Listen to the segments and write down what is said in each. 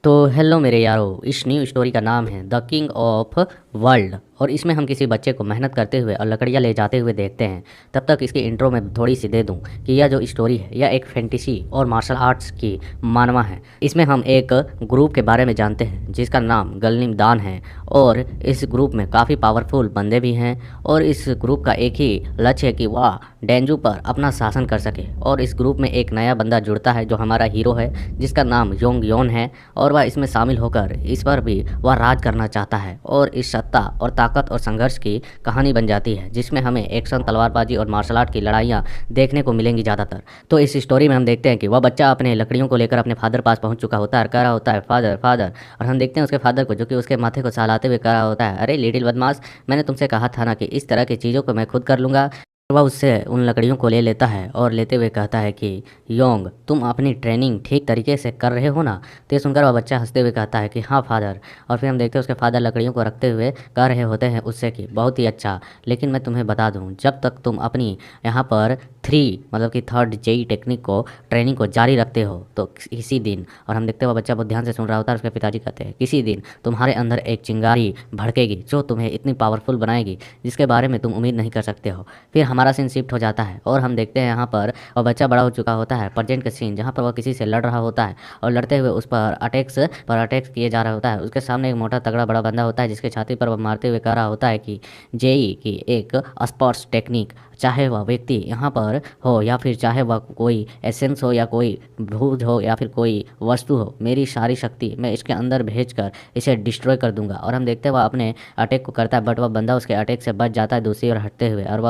तो हेलो मेरे यारो, इस न्यू स्टोरी का नाम है द किंग ऑफ वर्ल्ड। और इसमें हम किसी बच्चे को मेहनत करते हुए और लकड़ियाँ ले जाते हुए देखते हैं। तब तक इसकी इंट्रो में थोड़ी सी दे दूं कि यह जो स्टोरी है यह एक फैंटेसी और मार्शल आर्ट्स की मानवा है। इसमें हम एक ग्रुप के बारे में जानते हैं जिसका नाम गलनिम दान है। और इस ग्रुप में काफ़ी पावरफुल बंदे भी हैं। और इस ग्रुप का एक ही लक्ष्य है कि वह डेंजू पर अपना शासन कर सके। और इस ग्रुप में एक नया बंदा जुड़ता है जो हमारा हीरो है, जिसका नाम योंग योन है। और वह इसमें शामिल होकर इस पर भी वह राज करना चाहता है। और इस सत्ता और ताकत और संघर्ष की कहानी बन जाती है, जिसमें हमें एक्शन, तलवारबाजी और मार्शल आर्ट की लड़ाइयाँ देखने को मिलेंगी ज़्यादातर। तो इस स्टोरी में हम देखते हैं कि वह बच्चा अपने लकड़ियों को लेकर अपने फादर पास पहुंच चुका होता है, कह रहा होता है फादर फादर। और हम देखते हैं उसके फादर को, जो कि उसके माथे को सहलाते हुए कह रहा होता है, अरे लिटिल बदमाश, मैंने तुमसे कहा था ना कि इस तरह की चीज़ों को मैं खुद कर लूँगा। वह उससे उन लकड़ियों को ले लेता है और लेते हुए कहता है कि योंग, तुम अपनी ट्रेनिंग ठीक तरीके से कर रहे हो ना। तो ये सुनकर वह बच्चा हंसते हुए कहता है कि हाँ फादर। और फिर हम देखते हैं उसके फादर लकड़ियों को रखते हुए कह रहे होते हैं उससे कि बहुत ही अच्छा, लेकिन मैं तुम्हें बता दूं, जब तक तुम अपनी यहाँ पर मतलब कि थर्ड जेई टेक्निक को ट्रेनिंग को जारी रखते हो तो किसी दिन, और हम देखते हैं वह बच्चा बहुत ध्यान से सुन रहा होता है। उसके पिताजी कहते हैं किसी दिन तुम्हारे अंदर एक चिंगारी भड़केगी जो तुम्हें इतनी पावरफुल बनाएगी जिसके बारे में तुम उम्मीद नहीं कर सकते हो। फिर हमारा सीन शिफ्ट हो जाता है और हम देखते हैं यहाँ पर वह बच्चा बड़ा हो चुका होता है। प्रेजेंट का सीन जहाँ पर वह किसी से लड़ रहा होता है और लड़ते हुए उस पर अटैक्स किए जा रहा होता है। उसके सामने एक मोटा तगड़ा बड़ा बंदा होता है जिसके छाती पर वह मारते हुए कह रहा होता है कि जेई की एक स्पर्श टेक्निक, चाहे वह व्यक्ति यहाँ पर हो या फिर चाहे वह कोई एसेंस हो या कोई भूत हो या फिर कोई वस्तु हो, मेरी सारी शक्ति मैं इसके अंदर भेजकर इसे डिस्ट्रॉय कर दूंगा। और हम देखते हैं वह अपने अटैक को करता है, बट वह बंदा उसके अटैक से बच जाता है दूसरी ओर हटते हुए। और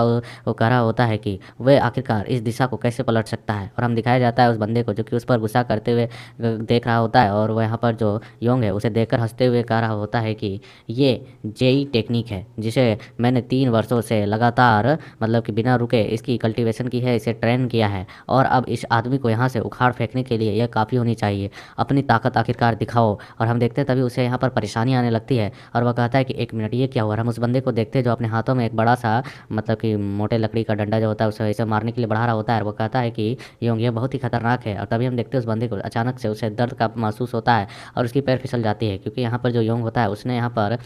वो कह रहा होता है कि वह आखिरकार इस दिशा को कैसे पलट सकता है। और हम दिखाया जाता है उस बंदे को जो कि उस पर गुस्सा करते हुए देख रहा होता है। और वह यहाँ पर जो योंग है उसे देखकर हंसते हुए कह रहा होता है कि ये जेई टेक्निक है जिसे मैंने 3 वर्षों से लगातार मतलब कि बिना रुके इसकी कल्टीवेशन की है, इसे ट्रेन किया है। और अब इस आदमी को यहाँ से उखाड़ फेंकने के लिए यह काफ़ी होनी चाहिए। अपनी ताकत आखिरकार दिखाओ। और हम देखते हैं तभी उसे यहाँ पर परेशानी आने लगती है और वह कहता है कि एक मिनट, ये क्या हुआ। हम उस बंदे को देखते हैं जो अपने हाथों में एक बड़ा सा मतलब कि मोटे लकड़ी का डंडा जो होता है उसे इसे मारने के लिए बढ़ा रहा होता है। और वो कहता है कि ये बहुत ही खतरनाक है। और तभी हम देखते हैं उस बंदे को अचानक से उसे दर्द का महसूस होता है और उसकी पैर फिसल जाती है, क्योंकि यहाँ पर जो योंग होता है उसने यहाँ पर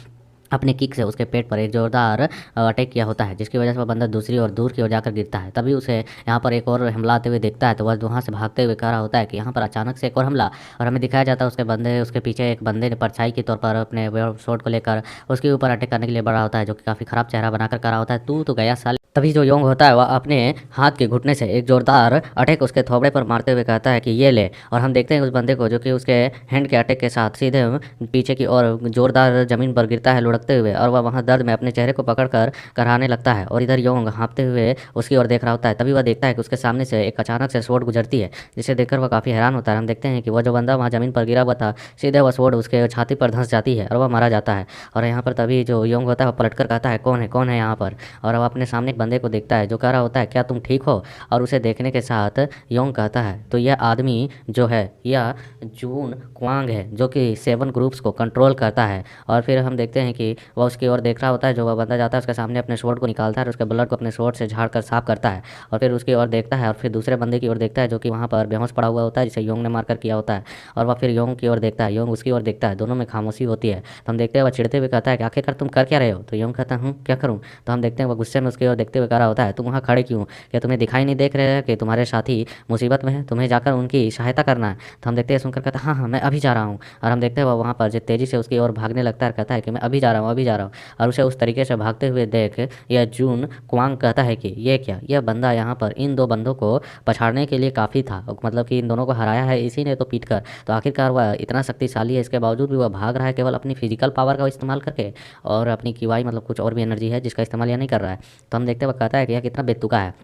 अपने किक से उसके पेट पर एक जोरदार अटैक किया होता है, जिसकी वजह से वह बंदा दूसरी और दूर की ओर जाकर गिरता है। तभी उसे यहाँ पर एक और हमला आते हुए देखता है तो वह वहाँ से भागते हुए कह रहा होता है कि यहाँ पर अचानक से एक और हमला। और हमें दिखाया जाता है उसके पीछे एक बंदे ने परछाई के तौर पर अपने शॉट को लेकर उसके ऊपर अटैक करने के लिए बढ़ा होता है, जो कि काफ़ी खराब चेहरा बनाकर कह रहा होता है तू तो गया साल। तभी जो योंग होता है वह अपने हाथ के घुटने से एक जोरदार अटैक उसके थोबड़े पर मारते हुए कहता है कि ये ले। और हम देखते हैं उस बंदे को जो कि उसके हैंड के अटैक के साथ सीधे पीछे की ओर जोरदार जमीन पर गिरता है लुढ़कते हुए। और वह वहाँ दर्द में अपने चेहरे को पकड़कर कराहने लगता है। और इधर योंग हाँफते हुए उसकी ओर देख रहा होता है। तभी वह देखता है कि उसके सामने से एक अचानक से स्वॉर्ड गुजरती है, जिसे देखकर वह काफ़ी हैरान होता है। हम देखते हैं कि वह जो बंदा वहाँ जमीन पर गिरा हुआ था, सीधे वह स्वॉर्ड उसके छाती पर धंस जाती है और वह मारा जाता है। और यहाँ पर तभी जो योंग होता है वह पलटकर कहता है कौन है यहाँ पर। और वह अपने सामने एक बंदे को देखता है जो कह रहा होता है क्या तुम ठीक हो। और उसे देखने के साथ योंग कहता है तो यह आदमी जो है यह जून क्वांग है, जो कि 7 ग्रुप्स को कंट्रोल करता है। और फिर हम देखते हैं कि वह उसकी ओर देख रहा होता है। जो वह बंदा जाता है उसके सामने अपने स्वॉर्ड को निकालता है और उसके ब्लड को अपने स्वॉर्ड से झाड़ कर साफ करता है। और फिर उसकी ओर देखता है और फिर दूसरे बंदे की ओर देखता है जो कि वहाँ पर बेहोश पड़ा हुआ होता है, जिसे योंग ने मारकर किया होता है। और वह फिर योंग की ओर देखता है, योंग उसकी ओर देखता है, दोनों में खामोशी होती है। तो हम देखते हैं वह चिढ़ते हुए कहता है कि आखिरकार तुम कर क्या रहे हो। तो योंग कहता हूँ क्या करूँ। तो हम देखते हैं वह गुस्से में उसकी ओर देखते हुए कह रहा होता है तुम वहाँ खड़े क्यों, क्या तुम्हें दिखाई नहीं देख रहे हैं कि तुम्हारे साथी मुसीबत में है, तुम्हें जाकर उनकी सहायता करना है। तो हम देखते हैं सुनकर कहता है हाँ मैं अभी जा रहा हूँ। और हम देखते हैं वह वहाँ पर जो तेज़ी से उसकी ओर भागने लगता है, कहता है कि मैं अभी जा रहा हूँ अभी जा रहा हूँ। और उसे उस तरीके से भागते हुए देख यह जून क्वांग कहता है कि ये क्या, यह बंदा यहाँ पर इन 2 बंदों को पछाड़ने के लिए काफ़ी था, मतलब कि इन दोनों को हराया है इसी ने तो पीट कर। तो आखिरकार वह इतना शक्तिशाली है, इसके बावजूद भी वह भाग रहा है केवल अपनी फिजिकल पावर का इस्तेमाल करके और अपनी किवाई मतलब कुछ और भी एनर्जी है जिसका इस्तेमाल यह नहीं कर रहा है। तो हम देखते हैं वह कहता है कि यह कितना बेतुका है।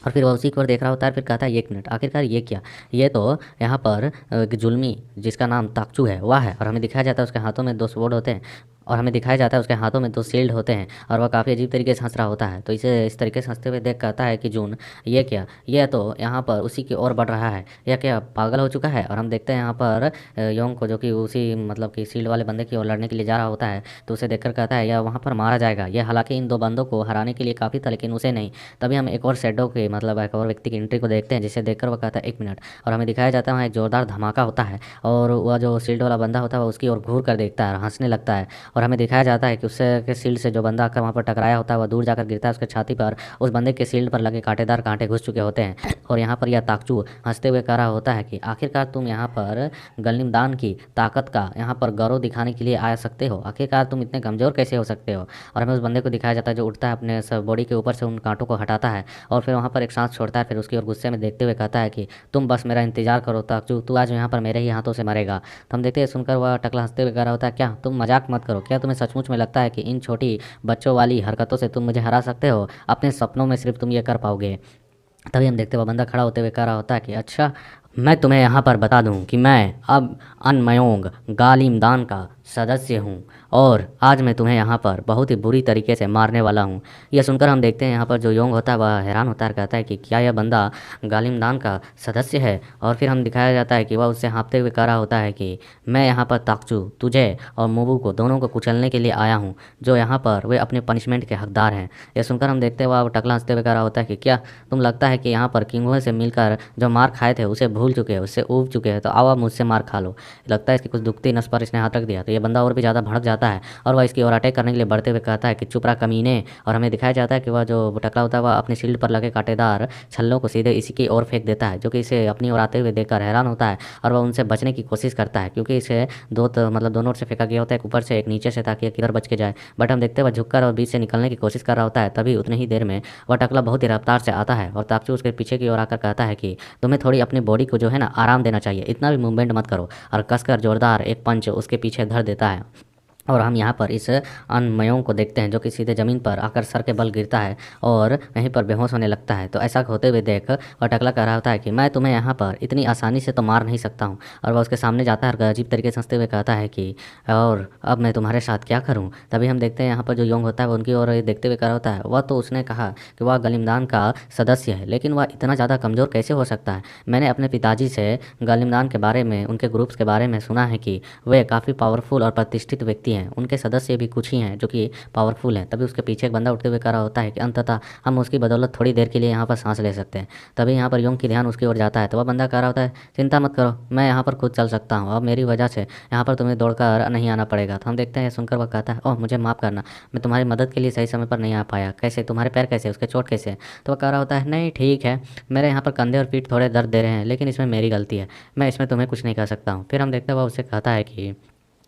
और फिर वह उसी की ओर देख रहा होता है, फिर कहता है एक मिनट, आखिरकार ये क्या, ये तो यहाँ पर जुल्मी जिसका नाम ताकचू है वह है। और हमें दिखाया जाता है उसके हाथों में 2 स्वॉर्ड होते हैं और हमें दिखाया जाता है उसके हाथों में 2 शील्ड होते हैं और वह काफ़ी अजीब तरीके से हँस रहा होता है। तो इसे इस तरीके से हँसते हुए देख कहता है कि जून, ये क्या? ये तो यहाँ पर उसी की ओर बढ़ रहा है। यह क्या पागल हो चुका है? और हम देखते हैं यहाँ पर योंग को, जो कि उसी मतलब कि शील्ड वाले बंदे की ओर लड़ने के लिए जा रहा होता है। तो उसे देखकर कहता है यह वहाँ पर मारा जाएगा। यह हालाँकि इन 2 बंदों को हराने के लिए काफ़ी था, लेकिन उसे नहीं। तभी हम एक और शैडो के मतलब एक और व्यक्ति की एंट्री को देखते हैं, जिसे देखकर वह कहता है 1 मिनट। और हमें दिखाया जाता है वहाँ एक ज़ोरदार धमाका होता है और वह जो शील्ड वाला बंदा होता है वह उसकी ओर घूर कर देखता है और हँसने लगता है। और हमें दिखाया जाता है कि उससे के शील्ड से जो बंदा आकर वहाँ पर टकराया होता है वह दूर जाकर गिरता है उसके छाती पर। उस बंदे के शील्ड पर लगे कांटेदार कांटे घुस चुके होते हैं। और यहाँ पर यह ताकचू हंसते हुए कह रहा होता है कि आखिरकार तुम यहाँ पर गलिमदान की ताकत का यहाँ पर गौरव दिखाने के लिए आ सकते हो। आखिरकार तुम इतने कमज़ोर कैसे हो सकते हो? और हमें उस बंदे को दिखाया जाता है जो उठता है, अपने सब बॉडी के ऊपर से उन कांटों को हटाता है और फिर वहाँ पर एक सांस छोड़ता है। फिर उसकी ओर गुस्से में देखते हुए कहता है कि तुम बस मेरा इंतजार करो ताकचू, तू आज यहाँ पर मेरे ही हाथों से मरेगा। तो हम देखते हैं सुनकर वह टकला हंसते हुए कह रहा होता है क्या तुम मजाक मत करो? क्या तुम्हें सचमुच में लगता है कि इन छोटी बच्चों वाली हरकतों से तुम मुझे हरा सकते हो? अपने सपनों में सिर्फ तुम ये कर पाओगे। तभी हम देखते हुए बंदा खड़ा होते हुए कह रहा होता है कि अच्छा, मैं तुम्हें यहाँ पर बता दूँ कि मैं अब अनमयोंग गालिमदान का सदस्य हूँ और आज मैं तुम्हें यहाँ पर बहुत ही बुरी तरीके से मारने वाला हूँ। यह सुनकर हम देखते हैं यहाँ पर जो योंग होता है वह हैरान होता है, कहता है कि क्या यह बंदा गालिमदान का सदस्य है? और फिर हम दिखाया जाता है कि वह उससे हाँफते हुए कह रहा होता है कि मैं यहाँ पर ताकचू तुझे और मुबू को दोनों को कुचलने के लिए आया हूँ, जो यहाँ पर वे अपने पनिशमेंट के हकदार हैं। यह सुनकर हम देखते हैं वह टकला हंसते हुए कह रहा होता है कि क्या तुम लगता है कि यहाँ पर किंगुए से मिलकर जो मार खाए थे उसे भूल चुके हो, उससे ऊब चुके हैं, तो आओ अब मुझसे मार खा लो। लगता है इसकी कुछ दुखती नस पर इसने हाथ रख दिया। तो ये बंदा और भी ज़्यादा भड़क जाता है और वह इसकी ओर अटैक करने के लिए बढ़ते हुए कहता है कि चुप रहा कमीने। और हमें दिखाया जाता है कि वह जो टकला होता है वह अपने शील्ड पर लगे कांटेदार छल्लों को सीधे इसी की ओर फेंक देता है, जो कि इसे अपनी ओर आते हुए देखकर हैरान होता है और वह उनसे बचने की कोशिश करता है, क्योंकि इसे मतलब दोनों ओर से फेंका गया होता है, एक ऊपर से एक नीचे से, ताकि किधर बच के जाए। बट हम देखते हैं वह झुककर और बीच से निकलने की कोशिश कर रहा होता है। तभी उतनी ही देर में वह टकला बहुत ही रफ्तार से आता है और ताकचू उसके पीछे की ओर आकर कहता है कि तुम्हें थोड़ी अपनी बॉडी को जो है ना आराम देना चाहिए, इतना भी मूवमेंट मत करो। और कसकर जोरदार एक पंच उसके पीछे धर देता है और हम यहाँ पर इस अनमयों को देखते हैं जो कि सीधे ज़मीन पर आकर सर के बल गिरता है और वहीं पर बेहोश होने लगता है। तो ऐसा होते हुए देख वह टकला कह रहा होता है कि मैं तुम्हें यहाँ पर इतनी आसानी से तो मार नहीं सकता हूँ। और वह उसके सामने जाता है और अजीब तरीके से हंसते हुए कहता है कि और अब मैं तुम्हारे साथ क्या करूँ? तभी हम देखते हैं यहाँ पर जो योंग होता है वो उनकी ओर देखते हुए कह रहा होता है वह तो उसने कहा कि वह गलिमदान का सदस्य है, लेकिन वह इतना ज़्यादा कमज़ोर कैसे हो सकता है? मैंने अपने पिताजी से गलिमदान के बारे में, उनके ग्रुप्स के बारे में सुना है कि वे काफ़ी पावरफुल और प्रतिष्ठित व्यक्ति हैं, उनके सदस्य भी कुछ ही हैं जो कि पावरफुल हैं। तभी उसके पीछे एक बंदा उठते हुए कह रहा होता है कि अंततः हम उसकी बदौलत थोड़ी देर के लिए यहाँ पर सांस ले सकते हैं। तभी यहाँ पर योंग की ध्यान उसकी ओर जाता है तो वह बंदा कह रहा होता है चिंता मत करो, मैं यहाँ पर खुद चल सकता हूँ, अब मेरी वजह से यहाँ पर तुम्हें दौड़कर नहीं आना पड़ेगा। तो हम देखते हैं सुनकर वह कहता है ओह मुझे माफ़ करना, मैं तुम्हारी मदद के लिए सही समय पर नहीं आ पाया। कैसे तुम्हारे पैर कैसे, उसके चोट कैसे? तो वह कह रहा होता है नहीं ठीक है, मेरे यहाँ पर कंधे और पीठ थोड़े दर्द दे रहे हैं, लेकिन इसमें मेरी गलती है, मैं इसमें तुम्हें कुछ नहीं कर सकता हूँ। फिर हम देखते हैं वह उससे कहता है कि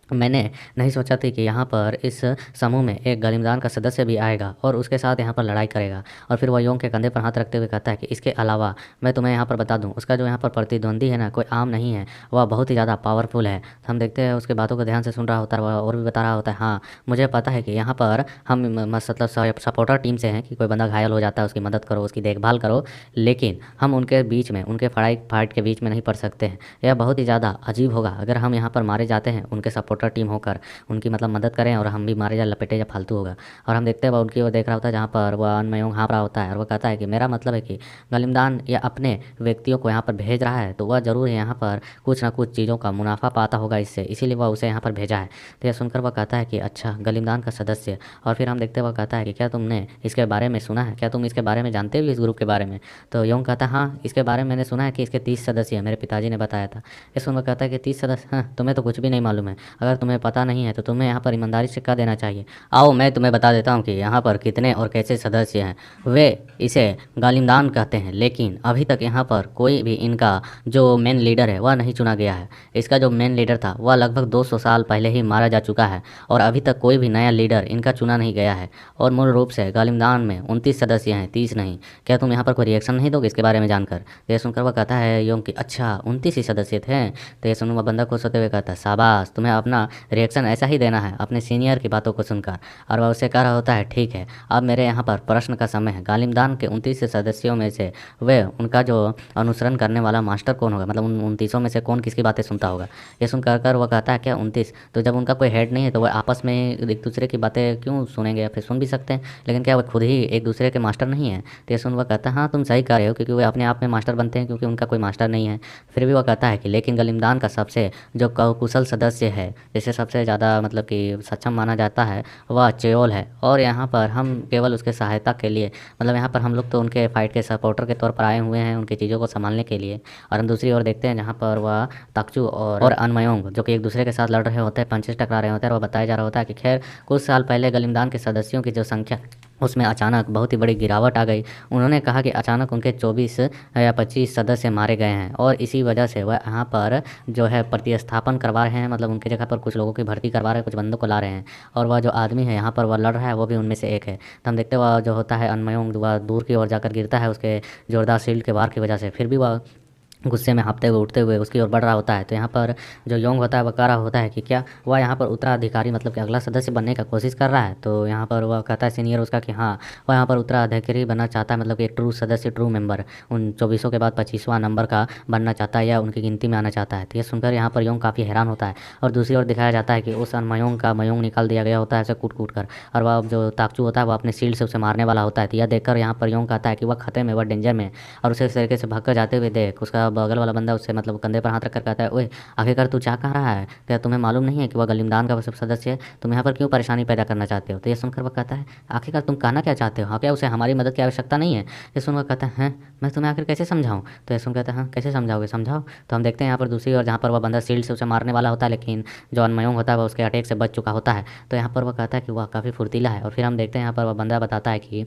मैंने नहीं सोचा थी कि यहाँ पर इस समूह में एक गलिमदान का सदस्य भी आएगा और उसके साथ यहाँ पर लड़ाई करेगा। और फिर वह योंग के कंधे पर हाथ रखते हुए कहता है कि इसके अलावा मैं तुम्हें यहाँ पर बता दूँ, उसका जो यहाँ पर प्रतिद्वंदी है ना कोई आम नहीं है, वह बहुत ही ज़्यादा पावरफुल है। हम देखते हैं उसके बातों को ध्यान से सुन रहा होता है वह और भी बता रहा होता है हाँ मुझे पता है कि यहाँ पर हम मतलब सपोर्टर टीम से हैं कि कोई बंदा घायल हो जाता है उसकी मदद करो, उसकी देखभाल करो, लेकिन हम उनके बीच में, उनके फाइट के बीच में नहीं पड़ सकते हैं। यह बहुत ही ज़्यादा अजीब होगा अगर हम यहाँ पर मारे जाते हैं उनके सपोर्ट टीम होकर, उनकी मतलब मदद करें और हम भी मारे या लपेटे या फालतू होगा। और हम देखते हैं वह उनकी ओर देख रहा होता है जहाँ पर वह अनमयोंग हाँप रहा होता है और वह कहता है कि मेरा मतलब है कि गलिमदान या अपने व्यक्तियों को यहाँ पर भेज रहा है तो वह ज़रूर यहाँ पर कुछ ना कुछ चीज़ों का मुनाफा पाता होगा इससे, इसीलिए वह उसे यहाँ पर भेजा है। तो यह सुनकर वह कहता है कि अच्छा गलिमदान का सदस्य। और फिर हम देखते हैं वह कहता है कि क्या तुमने इसके बारे में सुना है, क्या तुम इसके बारे में जानते हो इस ग्रुप के बारे में? तो योंग कहता है हाँ इसके बारे में मैंने सुना है कि इसके 30 सदस्य हैं, मेरे पिताजी ने बताया था। ये सुनकर कहता है कि 30 सदस्य, हाँ तुम्हें तो कुछ भी नहीं मालूम है, अगर तुम्हें पता नहीं है तो तुम्हें यहाँ पर ईमानदारी से कह देना चाहिए। आओ मैं तुम्हें बता देता हूँ कि यहाँ पर कितने और कैसे सदस्य हैं। वे इसे गालिमदान कहते हैं, लेकिन अभी तक यहाँ पर कोई भी इनका जो मेन लीडर है वह नहीं चुना गया है। इसका जो मेन लीडर था वह लगभग 200 साल पहले ही मारा जा चुका है और अभी तक कोई भी नया लीडर इनका चुना नहीं गया है। और मूल रूप से गालिमदान में 29 सदस्य हैं, 30 नहीं। क्या तुम यहाँ पर कोई रिएक्शन नहीं दोगे इसके बारे में जानकर? तो ये सुनकर वह कहता है योंग कि अच्छा 29 ही सदस्य थे। तो ये सुनकर वह बंदा खुश होते हुए कहता है शाबाश, तुम्हें अपना अपना रिएक्शन ऐसा ही देना है अपने सीनियर की बातों को सुनकर। और वह उससे कह रहा होता है, ठीक है, अब मेरे यहाँ पर प्रश्न का समय है। गालिमदान के 29 सदस्यों में से वे उनका जो अनुसरण करने वाला मास्टर कौन होगा, मतलब उन 29 में से कौन किसकी बातें सुनता होगा। ये सुन कर वह कहता है, क्या 29? तो जब उनका कोई हेड नहीं है तो वह आपस में एक दूसरे की बातें क्यों सुनेंगे, या फिर सुन भी सकते हैं, लेकिन क्या वह खुद ही एक दूसरे के मास्टर नहीं है। तो ये सुन वह कहता है, हाँ तुम सही कह रहे हो, क्योंकि वे अपने आप में मास्टर बनते हैं क्योंकि उनका कोई मास्टर नहीं है। फिर भी वह कहता है कि लेकिन गलिमदान का सबसे जो कुशल सदस्य है, जिसे सबसे ज़्यादा मतलब कि सक्षम माना जाता है, वह चेओल है। और यहाँ पर हम केवल उसके सहायता के लिए, मतलब यहाँ पर हम लोग तो उनके फाइट के सपोर्टर के तौर पर आए हुए हैं, उनकी चीज़ों को संभालने के लिए। और हम दूसरी ओर देखते हैं जहाँ पर वह ताकचू और अनमयोंग जो कि एक दूसरे के साथ लड़ रहे होते हैं, पंचेस टकरा रहे होते हैं। और वह बताया जा रहा होता है कि खैर कुछ साल पहले गलिमदान के सदस्यों की जो संख्या, उसमें अचानक बहुत ही बड़ी गिरावट आ गई। उन्होंने कहा कि अचानक उनके 24 या 25 सदस्य मारे गए हैं, और इसी वजह से वह यहाँ पर जो है प्रतिस्थापन करवा रहे हैं, मतलब उनकी जगह पर कुछ लोगों की भर्ती करवा रहे हैं, कुछ बंदों को ला रहे हैं। और वह जो आदमी है यहाँ पर वह लड़ रहा है, वो भी उनमें से एक है। तो हम देखते हैं वह जो होता है अनमयोंग, वह दूर की ओर जाकर गिरता है उसके जोरदार शील्ड के वार की वजह से। फिर भी वह गुस्से में हाँफते हुए उठते हुए उसकी ओर बढ़ रहा होता है। तो यहाँ पर जो योंग होता है वह कह रहा होता है कि क्या वह यहाँ पर उत्तराधिकारी, मतलब कि अगला सदस्य बनने का कोशिश कर रहा है। तो यहाँ पर वह कहता है सीनियर उसका कि हाँ, वह यहाँ पर उत्तराधिकारी बनना चाहता है, मतलब कि एक ट्रू सदस्य, ट्रू मेंबर, उन 24 के बाद 25वां नंबर का बनना चाहता है, या उनकी गिनती में आना चाहता है। तो ये सुनकर यहाँ पर योंग काफ़ी हैरान होता है। और दूसरी ओर दिखाया जाता है कि उस अनमयोंग का मयोंग निकाल दिया गया होता है ऐसे कूट कूट कर, और वह जो ताकचू होता है वह अपने शील्ड से उसे मारने वाला होता है। तो यह देखकर यहाँ पर योंग कहता है कि वह खतरे में, वह डेंजर में। और उसे इस तरीके से भाग कर जाते हुए देख उसका बगल वाला बंदा उससे मतलब कंधे पर हाथ रखकर कहता है, ओए आखिरकार तू क्या कह रहा है, क्या तुम्हें मालूम नहीं है कि वह गलिमदान का सब सदस्य है, तुम यहाँ पर क्यों परेशानी पैदा करना चाहते हो। तो ये सुनकर वह कहता है, आखिरकार तुम कहना क्या चाहते हो, हाँ क्या उसे हमारी मदद की आवश्यकता नहीं है। ये सुनकर कहता है, हैं मैं तुम्हें आखिर कैसे समझाऊं। तो ये सुन कहता है, हाँ कैसे समझाओगे, समझाओ। तो हम देखते हैं यहाँ पर दूसरी ओर जहाँ पर वह बंदा शील्ड से उसे मारने वाला होता है, लेकिन जो अनमयोंग होता है वह उसके अटैक से बच चुका होता है। तो यहाँ पर वह कहता है कि वह काफ़ी फुर्तीला है। और फिर हम देखते हैं यहाँ पर वह बंदा बताता है कि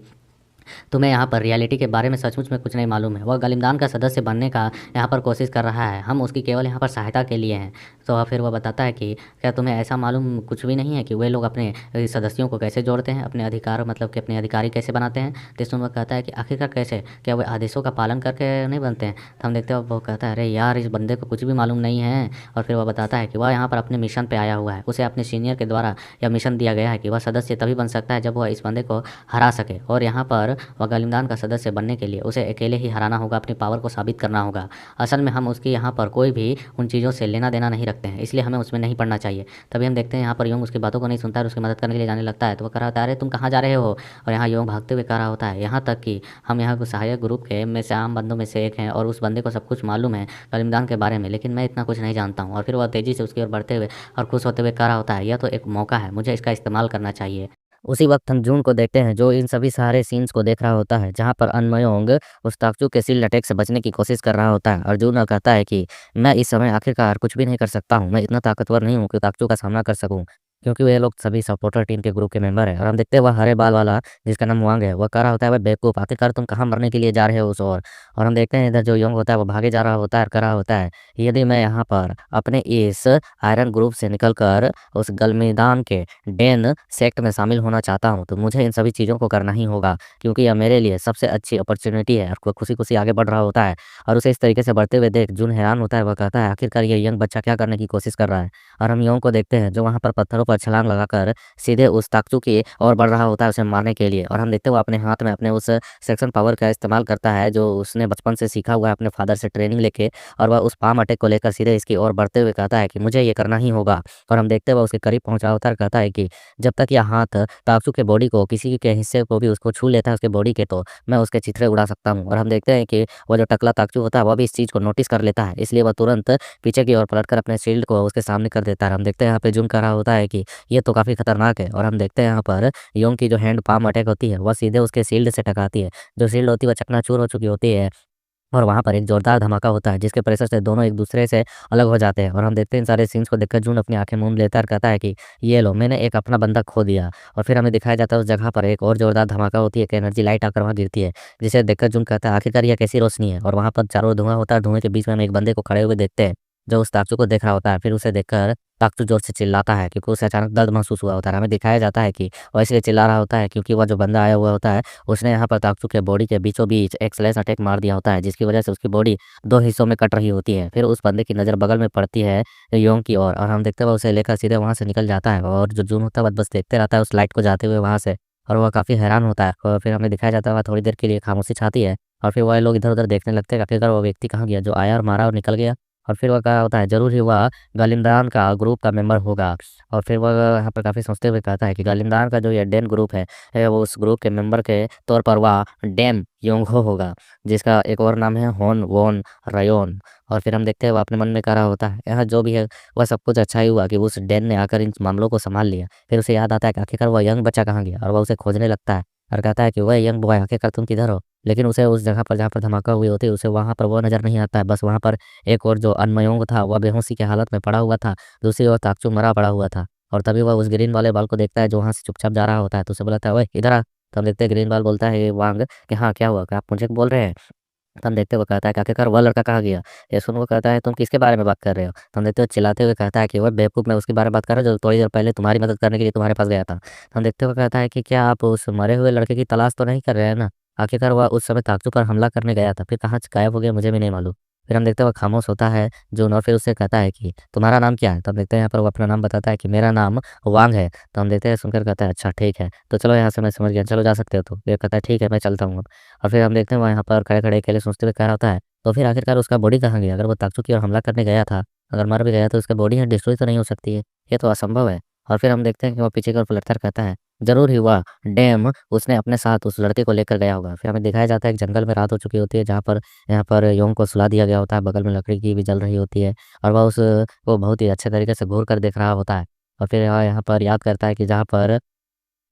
तुम्हें यहाँ पर रियलिटी के बारे में सचमुच में कुछ नहीं मालूम है। वह गलिमदान का सदस्य बनने का यहाँ पर कोशिश कर रहा है, हम उसकी केवल यहाँ पर सहायता के लिए हैं। तो फिर वह बताता है कि क्या तुम्हें ऐसा मालूम कुछ भी नहीं है कि वे लोग अपने सदस्यों को कैसे जोड़ते हैं, अपने अधिकार, मतलब कि अपने अधिकारी कैसे बनाते हैं। तो इसमें वह कहता है कि आखिरकार कैसे, क्या वे आदेशों का पालन करके नहीं बनते हैं। तो हम देखते हैं वो कहता है, अरे यार इस बंदे को कुछ भी मालूम नहीं है। और फिर वह बताता है कि वह यहाँ पर अपने मिशन पर आया हुआ है, उसे अपने सीनियर के द्वारा यह मिशन दिया गया है कि वह सदस्य तभी बन सकता है जब वह इस बंदे को हरा सके। और यहाँ पर वह गलिमदान का सदस्य बनने के लिए उसे अकेले ही हराना होगा, अपनी पावर को साबित करना होगा। असल में हम उसकी यहाँ पर कोई भी उन चीज़ों से लेना देना नहीं रखते हैं, इसलिए हमें उसमें नहीं पड़ना चाहिए। तभी हम देखते हैं यहाँ पर योंग उसकी बातों को नहीं सुनता है और उसकी मदद करने के लिए जाने लगता है। तो वह कह रहा होता है, अरे तुम कहाँ जा रहे हो। और यहाँ योंग भागते हुए कह रहा होता है, यहाँ तक कि हम यहाँ को सहायक ग्रुप के में से आम बंदों में से एक हैं, और उस बंदे को सब कुछ मालूम है गलिमदान के बारे में, लेकिन मैं इतना कुछ नहीं जानता हूँ। और फिर वह तेज़ी से उसकी ओर बढ़ते हुए और खुश होते हुए कह रहा होता है, यह तो एक मौका है, मुझे इसका इस्तेमाल करना चाहिए। उसी वक्त हम जून को देखते हैं जो इन सभी सारे सीन्स को देख रहा होता है, जहाँ पर अनमयोंग उस ताकचू के शील्ड अटैक से बचने की कोशिश कर रहा होता है। और जून कहता है कि मैं इस समय आखिरकार कुछ भी नहीं कर सकता हूँ, मैं इतना ताकतवर नहीं हूँ कि ताकचू का सामना कर सकूँ, क्योंकि वे लोग सभी सपोर्टर टीम के ग्रुप के मेंबर हैं। और हम देखते हैं वह हरे बाल वाला जिसका नाम वांग है, वह कह रहा होता है, वह बेवकूफ़, आखिरकार तुम कहाँ मरने के लिए जा रहे हो उस ओर। और हम देखते हैं इधर जो योंग होता है वो भागे जा रहा होता है और कह रहा होता है, यदि मैं यहाँ पर अपने इस आयरन ग्रुप से निकल कर उस गलमीदान के डेन सेक्ट में शामिल होना चाहता हूँ, तो मुझे इन सभी चीज़ों को करना ही होगा, क्योंकि यह मेरे लिए सबसे अच्छी अपॉर्चुनिटी है। और वह खुशी खुशी आगे बढ़ रहा होता है। और उसे इस तरीके से बढ़ते हुए देख जून हैरान होता है, वह कहता है, आखिरकार ये यंग बच्चा क्या करने की कोशिश कर रहा है। और हम योंग को देखते हैं जो वहाँ पर पत्थरों पर छलांग लगाकर सीधे उस ताकचू की ओर बढ़ रहा होता है उसे मारने के लिए। और हम देखते हैं वो अपने हाथ में अपने उस सेक्शन पावर का इस्तेमाल करता है जो उसने बचपन से सीखा हुआ है अपने फादर से ट्रेनिंग लेके, और वह उस पाम अटैक को लेकर सीधे इसकी ओर बढ़ते हुए कहता है कि मुझे ये करना ही होगा। और हम देखते हैं वह उसके करीब पहुंच रहा होता है, कहता है कि जब तक यह हाथ ताकचू के बॉडी को, किसी के हिस्से को भी उसको छू लेता है उसके बॉडी के, तो मैं उसके चिथड़े उड़ा सकता हूँ। और हम देखते हैं कि वह जो टकला ताकचू होता है वह भी इस चीज़ को नोटिस कर लेता है, इसलिए वह तुरंत पीछे की ओर पलटकर अपने शील्ड को उसके सामने कर देता है। हम देखते हैं यहाँ पे जून कह रहा होता है कि ये तो काफ़ी खतरनाक है। और हम देखते हैं यहाँ पर योंग की जो हैंड पाम अटैक होती है वह सीधे उसके शील्ड से टकराती है। जो शील्ड होती है वह चकनाचूर हो चुकी होती है, और वहाँ पर एक जोरदार धमाका होता है जिसके प्रेशर से दोनों एक दूसरे से अलग हो जाते हैं। और हम देखते हैं इन सारे सीन्स को देखकर जून अपनी आंखें मूंद लेता है और कहता है कि ये लो, मैंने एक अपना बंदा खो दिया। और फिर हमें दिखाया जाता है उस जगह पर एक और जोरदार धमाका होती है, एक एनर्जी लाइट आकर वहाँ गिरती है, जिसे देखकर जून कहता है, आखिरकार यह कैसी रोशनी है। और वहाँ पर चारों धुआं होता है, धुएं के बीच में हम एक बंदे को खड़े हुए देखते हैं जो उस ताकचू को देख रहा होता है। फिर उसे देखकर ताकतू जोर से चिल्लाता है क्योंकि उसे अचानक दर्द महसूस हुआ होता है। हमें दिखाया जाता है कि वो इसलिए चिल्ला रहा होता है क्योंकि वह जो बंदा आया हुआ होता है उसने यहाँ पर ताकतू के बॉडी के बीचों बीच एक स्लैश अटैक मार दिया होता है, जिसकी वजह से उसकी बॉडी 2 हिस्सों में कट रही होती है। फिर उस बंदे की नज़र बगल में पड़ती है योंग की ओर और हम देखते हुए उसे लेकर सीधे वहाँ से निकल जाता है और जो जून होता है वह बस देखते रहता है उस लाइट को जाते हुए वहाँ से, और वह काफ़ी हैरान होता है। और फिर हमें दिखाया जाता है वह थोड़ी देर के लिए खामोशी छाती है और फिर वह लोग इधर-उधर देखने लगते हैं कि आखिरकार वो व्यक्ति कहाँ गया जो आया और मारा और निकल गया। और फिर वह क्या होता है, ज़रूर ही वह गालिंदान का ग्रुप का मेंबर होगा। और फिर वह यहाँ पर काफ़ी सोचते हुए कहता है कि गालिंदान का जो ये डेन ग्रुप है वो उस ग्रुप के मेंबर के तौर पर वह डेम योंगहो होगा, जिसका एक और नाम है होन वोन रयोन। और फिर हम देखते हैं वो अपने मन में कह रहा होता है यहाँ जो भी है वह सब कुछ अच्छा ही हुआ कि उस डेन ने आकर इन मामलों को संभाल लिया। फिर उसे याद आता है कि आखिरकार वह यंग बच्चा कहाँ गया और वह उसे खोजने लगता है और कहता है कि वह यंग बॉय आखिरकार तुम किधर हो। लेकिन उसे उस जगह पर जहाँ पर धमाका हुई होती है उसे वहाँ पर वो नज़र नहीं आता है, बस वहाँ पर एक और जो अनमयोंग था वह बेहोशी की हालत में पड़ा हुआ था, दूसरी ओर ताकचू मरा पड़ा हुआ था। और तभी वह उस ग्रीन वाले बाल को देखता है जो वहाँ से चुपचाप जा रहा होता है, तो उसे बोलता है ओए इधर आ। तो हम देखते हैं ग्रीन बाल बोलता है वांग कि हाँ क्या हुआ, क्या आप मुझे बोल रहे हैं। तो हम देखते हुए कहता है कि आखिरकार वह लड़का कहाँ गया। ये सुन वो कहता है तुम किसके बारे में बात कर रहे हो। तो हम देखते हुए चिल्लाते हुए कहता है कि वह बेवकूफ़, मैं उसके बारे में बात कर रहा हूँ जो थोड़ी देर पहले तुम्हारी मदद करने के लिए तुम्हारे पास गया था। तो हम देखते हुए कहता है कि क्या आप उस मरे हुए लड़के की तलाश तो नहीं कर रहे हैं ना। आखिरकार वह उस समय ताकचू पर हमला करने गया था, फिर कहाँ से गायब हो गया मुझे भी नहीं मालूम। फिर हम देखते हुए खामोश होता है जून और फिर उससे कहता है कि तुम्हारा नाम क्या है। तो हम देखते हैं यहाँ पर वो अपना नाम बताता है कि मेरा नाम वांग है। तो हम देखते हैं सुनकर कहता है अच्छा ठीक है तो चलो यहाँ से, मैं समझ गया, चलो जा सकते हो। तो ये कहता है ठीक है मैं चलता हूँ अब। और फिर हम देखते हैं वो यहाँ पर खड़े-खड़े अकेले सोचते हुए कह रहा होता है तो फिर आखिरकार उसका बॉडी कहाँ गया? अगर वो ताकचू की ओर हमला करने गया था, अगर मर भी गया तो उसका बॉडी यहाँ डिस्ट्रॉय तो नहीं हो सकती है, ये तो असंभव है। और फिर हम देखते हैं कि वो पीछे की ओर पलटकर कहता है, ज़रूर ही हुआ डैम उसने अपने साथ उस लड़के को लेकर गया होगा। फिर हमें दिखाया जाता है कि जंगल में रात हो चुकी होती है जहाँ पर यहाँ पर योंग को सुला दिया गया होता है, बगल में लकड़ी की भी जल रही होती है और वह उस को बहुत ही अच्छे तरीके से घूर कर देख रहा होता है। और फिर वह यहाँ पर याद करता है कि जहाँ पर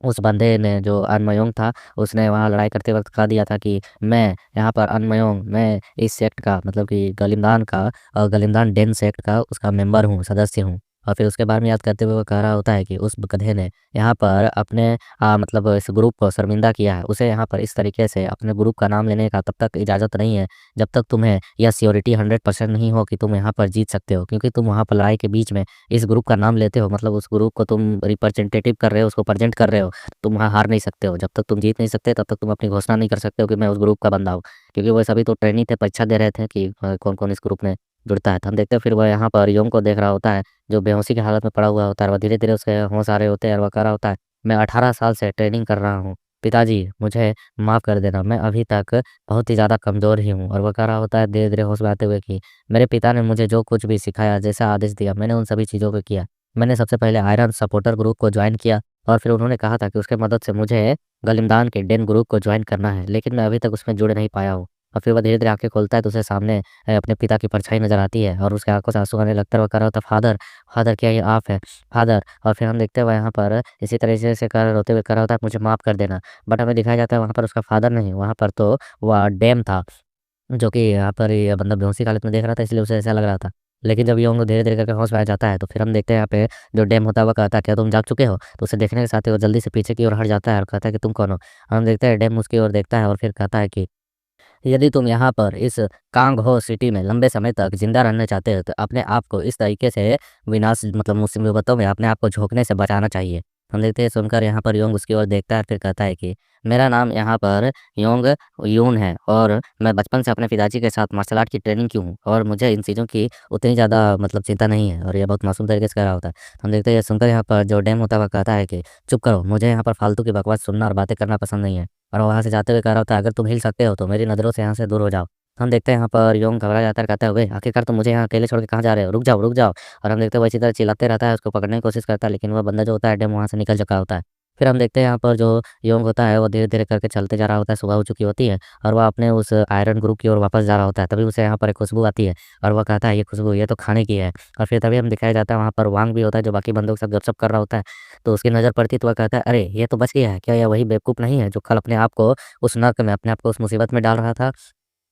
उस बंदे ने जो अनमयोंग था, उसने वहाँ लड़ाई करते वक़्त कह दिया था कि मैं यहाँ पर अनमयोंग, मैं इस सेक्ट का मतलब कि गलिमदान का गलिमदान डेन सेक्ट का उसका मेंबर हूँ, सदस्य हूँ। और फिर उसके बारे में याद करते हुए वो कह रहा होता है कि उस गधे ने यहाँ पर अपने मतलब इस ग्रुप को शर्मिंदा किया है। उसे यहाँ पर इस तरीके से अपने ग्रुप का नाम लेने का तब तक इजाज़त नहीं है, जब तक तुम्हें यह श्योरिटी 100% नहीं हो कि तुम यहाँ पर जीत सकते हो। क्योंकि तुम वहाँ पर लड़ाई के बीच में इस ग्रुप का नाम लेते हो, मतलब उस ग्रुप को तुम रिप्रेजेंटेटिव कर रहे हो, उसको प्रेज़ेंट कर रहे हो। तुम वहाँ हार नहीं सकते हो। जब तक तुम जीत नहीं सकते तब तक तुम अपनी घोषणा नहीं कर सकते हो कि मैं उस ग्रुप का बंदा हूँ। क्योंकि वो सभी तो ट्रेनी थे, परीक्षा दे रहे थे कि कौन-कौन इस ग्रुप में जुड़ता है। तो हम देखते हैं फिर वह यहाँ पर योंग को देख रहा होता है, जो बेहोशी की हालत में पड़ा हुआ होता है और वह धीरे-धीरे उसके होश आ रहे होते हैं और वह कह रहा होता है, मैं 18 साल से ट्रेनिंग कर रहा हूँ। पिताजी मुझे माफ़ कर देना, मैं अभी तक बहुत ही ज़्यादा कमज़ोर ही हूँ। और वह कह रहा होता है धीरे-धीरे होश में आते हुए कि मेरे पिता ने मुझे जो कुछ भी सिखाया, जैसा आदेश दिया, मैंने उन सभी चीज़ों को किया। मैंने सबसे पहले आयरन सपोर्टर ग्रुप को जॉइन किया और फिर उन्होंने कहा था कि उसके मदद से मुझे गलिमदान के डेन ग्रुप को जॉइन करना है, लेकिन मैं अभी तक उसमें जुड़ नहीं पाया हूँ। और फिर वह धीरे-धीरे आँखें खोलता है तो उसे सामने अपने पिता की परछाई नज़र आती है और उसकी आँखों से आँसू आने लगता है। वो कह रहा होता है फादर, फादर क्या ये आप हैं? फादर। और फिर हम देखते हैं वह यहाँ पर इसी तरीके से कर रोते हुए कह रहा होता है मुझे माफ़ कर देना। बट हमें दिखाया जाता है वहाँ पर उसका फादर नहीं, वहाँ पर तो वह डैम था, जो कि यहाँ पर ये बंदा बेहोशी की हालत में देख रहा था इसलिए उसे ऐसा लग रहा था। लेकिन जब योंग धीरे-धीरे करके होश में आ जाता है तो फिर हम देखते हैं यहाँ पे जो डैम होता है वो कहता है क्या तुम जाग चुके हो? तो उसे देखने के साथ ही वो जल्दी से पीछे की ओर हट जाता है और कहता है कि तुम कौन हो? हम देखते हैं डैम उसकी ओर देखता है और फिर कहता है कि यदि तुम यहाँ पर इस कांग हो सिटी में लंबे समय तक ज़िंदा रहना चाहते हो तो अपने आप को इस तरीके से विनाश मतलब मुसीबतों में अपने आप को झोंकने से बचाना चाहिए। हम देखते हैं सुनकर यहाँ पर योंग उसकी ओर देखता है फिर कहता है कि मेरा नाम यहाँ पर योंग यून है और मैं बचपन से अपने पिताजी के साथ मार्शल आर्ट की ट्रेनिंग की हूँ और मुझे इन चीज़ों की उतनी ज़्यादा मतलब चिंता नहीं है। और ये बहुत मासूम तरीके से कह रहा होता है। हम देखते हैं ये सुनकर यहाँ पर जो डैम होता है वह कहता है कि चुप करो, मुझे यहाँ पर फालतू की बकवास सुनना और बातें करना पसंद नहीं है। और वहाँ से जाते हुए कह रहा होता है अगर तुम हिल सकते हो तो मेरी नज़रों से यहाँ से दूर हो जाओ। हम देखते हैं यहाँ पर योंग घबरा जाता है, कहता है, "ओए! आखिरकार तुम मुझे यहाँ अकेले छोड़ के कहाँ जा रहे हो? रुक जाओ, रुक जाओ।" और हम देखते हैं वो इसी तरह चिल्लाते रहता है, उसको पकड़ने की कोशिश करता है, लेकिन वह बंदा जो होता है डैम वहाँ से निकल चुका होता है। फिर हम देखते हैं यहाँ पर जो योंग होता है वो धीरे-धीरे करके चलते जा रहा होता है, सुबह हो चुकी होती है और वह अपने उस आयरन ग्रुप की ओर वापस जा रहा होता है। तभी उसे यहाँ पर एक खुशबू आती है और वह कहता है ये खुशबू ये तो खाने की है। और फिर तभी हम दिखाया जाता है वहाँ पर वांग भी होता है जो बाकी बंदों के साथ गपशप कर रहा होता है। तो उसकी नज़र पड़ती है तो वह कहता है, "अरे! ये तो बच गया है। क्या यह वही बेवकूफ़ नहीं है जो कल अपने आप को उस नर्क में अपने आप को उस मुसीबत में डाल रहा था?"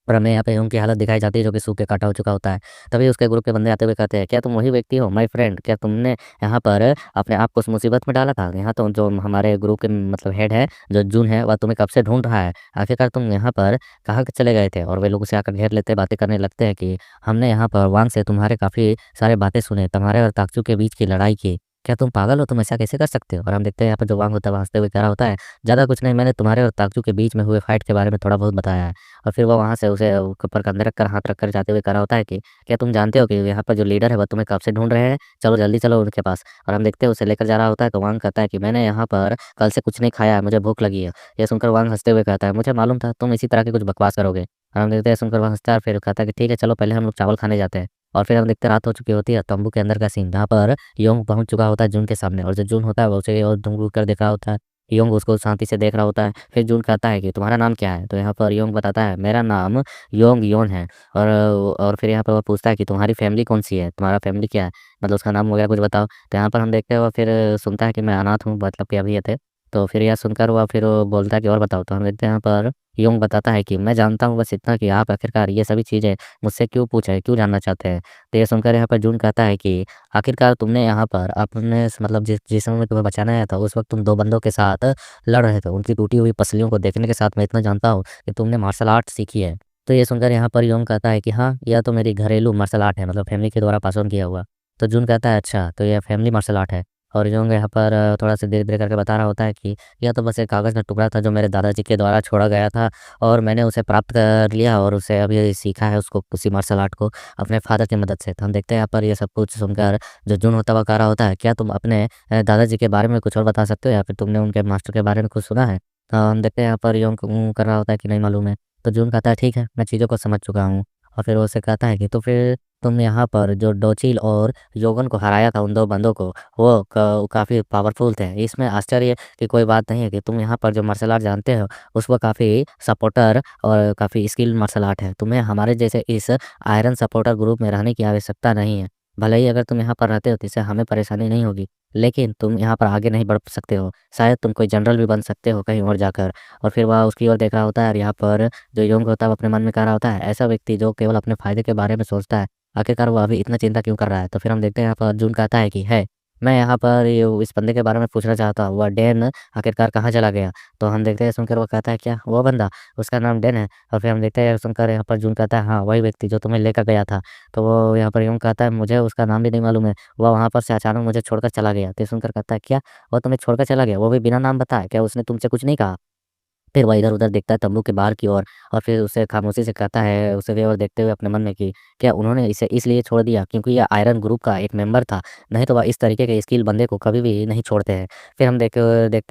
और हमें यहाँ पे उनकी हालत दिखाई जाती है जो कि सूख के काटा हो चुका होता है। तभी उसके ग्रुप के बंदे आते हुए कहते हैं, "क्या तुम वही व्यक्ति हो माय फ्रेंड? क्या तुमने यहाँ पर अपने आप को उस मुसीबत में डाला था? यहाँ तो जो हमारे ग्रुप के मतलब हेड है, जो जून है, वह तुम्हें कब से ढूँढ रहा है। आखिरकार तुम यहाँ पर कहाँ चले गए थे?" और वे लोग उसे आकर घेर लेते हैं, बातें करने लगते हैं कि हमने यहाँ पर वांग से तुम्हारे काफ़ी सारे बातें सुने, तुम्हारे और ताकचू के बीच की लड़ाई की। क्या तुम पागल हो? तुम ऐसा कैसे कर सकते हो? और हम देखते हैं यहाँ पर जो वांग होता है, वो हँसते हुए कह रहा होता है, "ज़्यादा कुछ नहीं, मैंने तुम्हारे और ताकचू के बीच में हुए फाइट के बारे में थोड़ा बहुत बताया है।" और फिर वो वहाँ से उसे ऊपर कंधे रखकर हाथ रखकर जाते हुए कह रहा होता है कि क्या तुम जानते हो कि यहाँ पर जो लीडर है वह तुम्हें कब से ढूँढ रहे हैं? चलो जल्दी चलो उनके पास। और हम देखते हैं उसे लेकर जा रहा होता है तो वांग कहता है कि मैंने यहाँ पर कल से कुछ नहीं खाया है, मुझे भूख लगी है। ये सुनकर वांग हँसते हुए कहता है, मुझे मालूम था तुम इसी तरह की कुछ बकवास करोगे। और हम देखते हैं सुनकर वह हँसता है और फिर कहता है कि ठीक है चलो पहले हम लोग चावल खाने जाते हैं। और फिर हम देखते हैं रात हो चुकी होती है, तंबू के अंदर का सीन जहाँ पर योंग पहुँच चुका होता है जून के सामने और जो जून होता है वो उसे और घूर कर देख रहा होता है। योंग उसको शांति से देख रहा होता है। फिर जून कहता है कि तुम्हारा नाम क्या है? तो यहाँ पर योंग बताता है मेरा नाम योंग योन है। और फिर यहाँ पर वो पूछता है कि तुम्हारी फैमिली कौन-सी है? तुम्हारा फैमिली क्या है? मतलब उसका नाम वगैरह कुछ बताओ। तो यहाँ पर हम देखते हैं वो फिर सुनता है कि मैं अनाथ हूँ मतलब कि अभी ये थे। तो फिर यह सुनकर वह फिर वो बोलता है कि और बताओ। तो हम देखते हैं यहाँ पर योंग बताता है कि मैं जानता हूँ बस इतना कि आप आखिरकार ये सभी चीज़ें मुझसे क्यों पूछ रहे हैं? क्यों जानना चाहते हैं? तो ये सुनकर यहाँ पर जून कहता है कि आखिरकार तुमने यहाँ पर अपने मतलब जिस समय में तुम्हें बचाने आया था उस वक़्त तुम 2 बंदों के साथ लड़ रहे थे। उनकी टूटी हुई पसलियों को देखने के साथ मैं इतना जानता हूँ कि तुमने मार्शल आर्ट सीखी है। तो ये सुनकर यहाँ पर योंग कहता है कि हाँ, यह तो मेरी घरेलू मार्शल आर्ट है मतलब फैमिली के द्वारा पास ऑन किया हुआ। तो जून कहता है अच्छा, तो यह फैमिली मार्शल आर्ट है। और योंग यहाँ पर थोड़ा-सा धीरे-धीरे करके बता रहा होता है कि यह तो बस एक कागज़ का टुकड़ा था जो मेरे दादाजी के द्वारा छोड़ा गया था और मैंने उसे प्राप्त कर लिया और उसे अभी सीखा है उसको उसी मार्शल आर्ट को अपने फ़ादर की मदद से। तो हम देखते हैं यहाँ पर ये सब कुछ सुनकर जो जून होता हुआ कह रहा होता है, क्या तुम अपने दादाजी के बारे में कुछ और बता सकते हो या फिर तुमने उनके मास्टर के बारे में कुछ सुना है? तो हम देखते हैं यहाँ पर योंग कर रहा होता है कि नहीं मालूम है। तो जून कहता है ठीक है, मैं चीज़ों को समझ चुका हूँ। और फिर वो उससे कहता है कि तो फिर तुम यहाँ पर जो डोचिल और योगन को हराया था उन 2 बंदों को, वो काफ़ी पावरफुल थे। इसमें आश्चर्य की कोई बात नहीं है कि तुम यहाँ पर जो मार्शल आर्ट जानते हो, उसको काफ़ी सपोर्टर और काफ़ी स्किल्ड मार्शल आर्ट है। तुम्हें हमारे जैसे इस आयरन सपोर्टर ग्रुप में रहने की आवश्यकता नहीं है। भले ही अगर तुम यहाँ पर रहते हो तो इससे हमें परेशानी नहीं होगी, लेकिन तुम यहाँ पर आगे नहीं बढ़ सकते हो। शायद तुम कोई जनरल भी बन सकते हो कहीं और जाकर। और फिर वह उसकी ओर देख रहा होता है और यहाँ पर जो योंग होता है वो अपने मन में कह रहा होता है, ऐसा व्यक्ति जो केवल अपने फ़ायदे के बारे में सोचता है, आखिरकार वो अभी इतना चिंता क्यों कर रहा है? तो फिर हम देखते हैं यहाँ पर अर्जुन कहता है कि है, मैं यहाँ पर ये इस बंदे के बारे में पूछना चाहता हूँ, वह डैन आखिरकार कहाँ चला गया? तो हम देखते हैं सुनकर वो कहता है क्या वो बंदा? उसका नाम डैन है। और फिर हम देखते हैं सुनकर यहाँ पर जून कहता है हाँ, वही व्यक्ति जो तुम्हें लेकर गया था। तो वो यहाँ पर यूँ कहता है मुझे उसका नाम भी नहीं मालूम है। वह वहाँ पर से अचानक मुझे छोड़कर चला गया। तो ये सुनकर कहता है क्या? वो तुम्हें छोड़कर चला गया? वो भी बिना नाम बताए? क्या उसने तुमसे कुछ नहीं कहा? फिर वह इधर-उधर देखता है तम्बू के बाहर की ओर और फिर उसे खामोशी से कहता है, उसे की ओर देखते हुए अपने मन में कि क्या उन्होंने इसे इसलिए छोड़ दिया क्योंकि यह आयरन ग्रुप का एक मेंबर था, नहीं तो वह इस तरीके के स्किल बंदे को कभी भी नहीं छोड़ते हैं। फिर हम देखते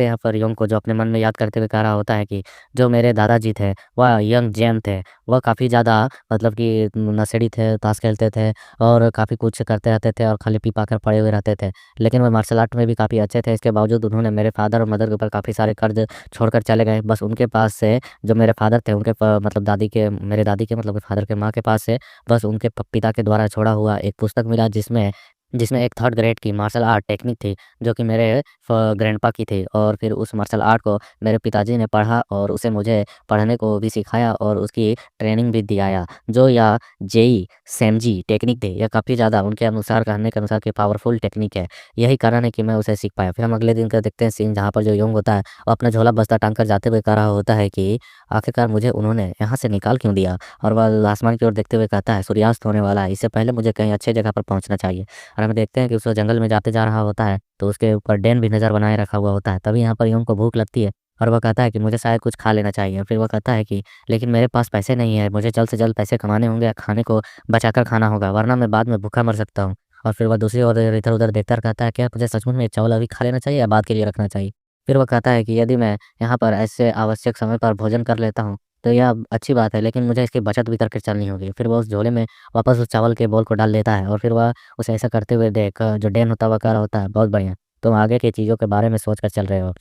हैं यहाँ पर योंग को जो अपने मन में याद करते हुए कह रहा होता है कि जो मेरे दादाजी थे, वह यंग जैन थे। वह काफ़ी ज़्यादा मतलब कि नशेड़ी थे, ताश खेलते थे और काफ़ी कुछ करते रहते थे और खाली पी-पा कर पड़े हुए रहते थे। लेकिन वह मार्शल आर्ट में भी काफ़ी अच्छे थे, इसके बावजूद उन्होंने मेरे फादर और मदर के ऊपर काफ़ी सारे कर्ज़ छोड़कर चले गए। बस उनके पास से जो मेरे फ़ादर थे उनके प मतलब दादी के मेरे दादी के मतलब फ़ादर के माँ के पास से बस उनके पिता के द्वारा छोड़ा हुआ एक पुस्तक मिला जिसमें जिसमें एक 3rd ग्रेड की मार्शल आर्ट टेक्निक थी, जो कि मेरे ग्रैंडपा की थी और फिर उस मार्शल आर्ट को मेरे पिताजी ने पढ़ा और उसे मुझे पढ़ने को भी सिखाया और उसकी ट्रेनिंग भी दिलाया। जो यह जेई, सेमजी टेक्निक थी, यह काफ़ी ज़्यादा उनके अनुसार कहने के अनुसार कि पावरफुल टेक्निक है। यही कारण है कि मैं उसे सीख पाया। फिर हम अगले दिन का देखते हैं सीन जहाँ पर जो योंग होता है, वो अपना झोला-बस्ता टाँग कर जाते हुए कह रहा होता है कि आखिरकार मुझे उन्होंने यहाँ से निकाल क्यों दिया? और वह आसमान की ओर देखते हुए कहता है सूर्यास्त होने वाला है, इससे पहले मुझे कहीं अच्छी जगह पर पहुँचना चाहिए। और हम देखते हैं कि उस जंगल में जाते जा रहा होता है, तो उसके ऊपर डैन भी नज़र बनाए रखा हुआ होता है। तभी यहाँ पर योंग को भूख लगती है और वह कहता है कि मुझे शायद कुछ खा लेना चाहिए। फिर वह कहता है कि लेकिन मेरे पास पैसे नहीं है, मुझे जल्द से जल्द पैसे कमाने होंगे या खाने को बचाकर खाना होगा, वरना मैं बाद में भूखा मर सकता हूँ। और फिर वह दूसरी ओर इधर-उधर देखता कहता है, क्या मुझे सचमुच में ये चावल अभी खा लेना चाहिए या बाद के लिए रखना चाहिए? फिर वह कहता है कि यदि मैं यहाँ पर ऐसे आवश्यक समय पर भोजन कर लेता हूँ, तो यह अच्छी बात है, लेकिन मुझे इसकी बचत भी करके चलनी होगी। फिर वह उस झोले में वापस उस चावल के बोल को डाल देता है और फिर वह उसे ऐसा करते हुए देख जो डैन होता है वह कह रहा होता है, "बहुत बढ़िया, तुम आगे की चीज़ों के बारे में सोच कर चल रहे हो।"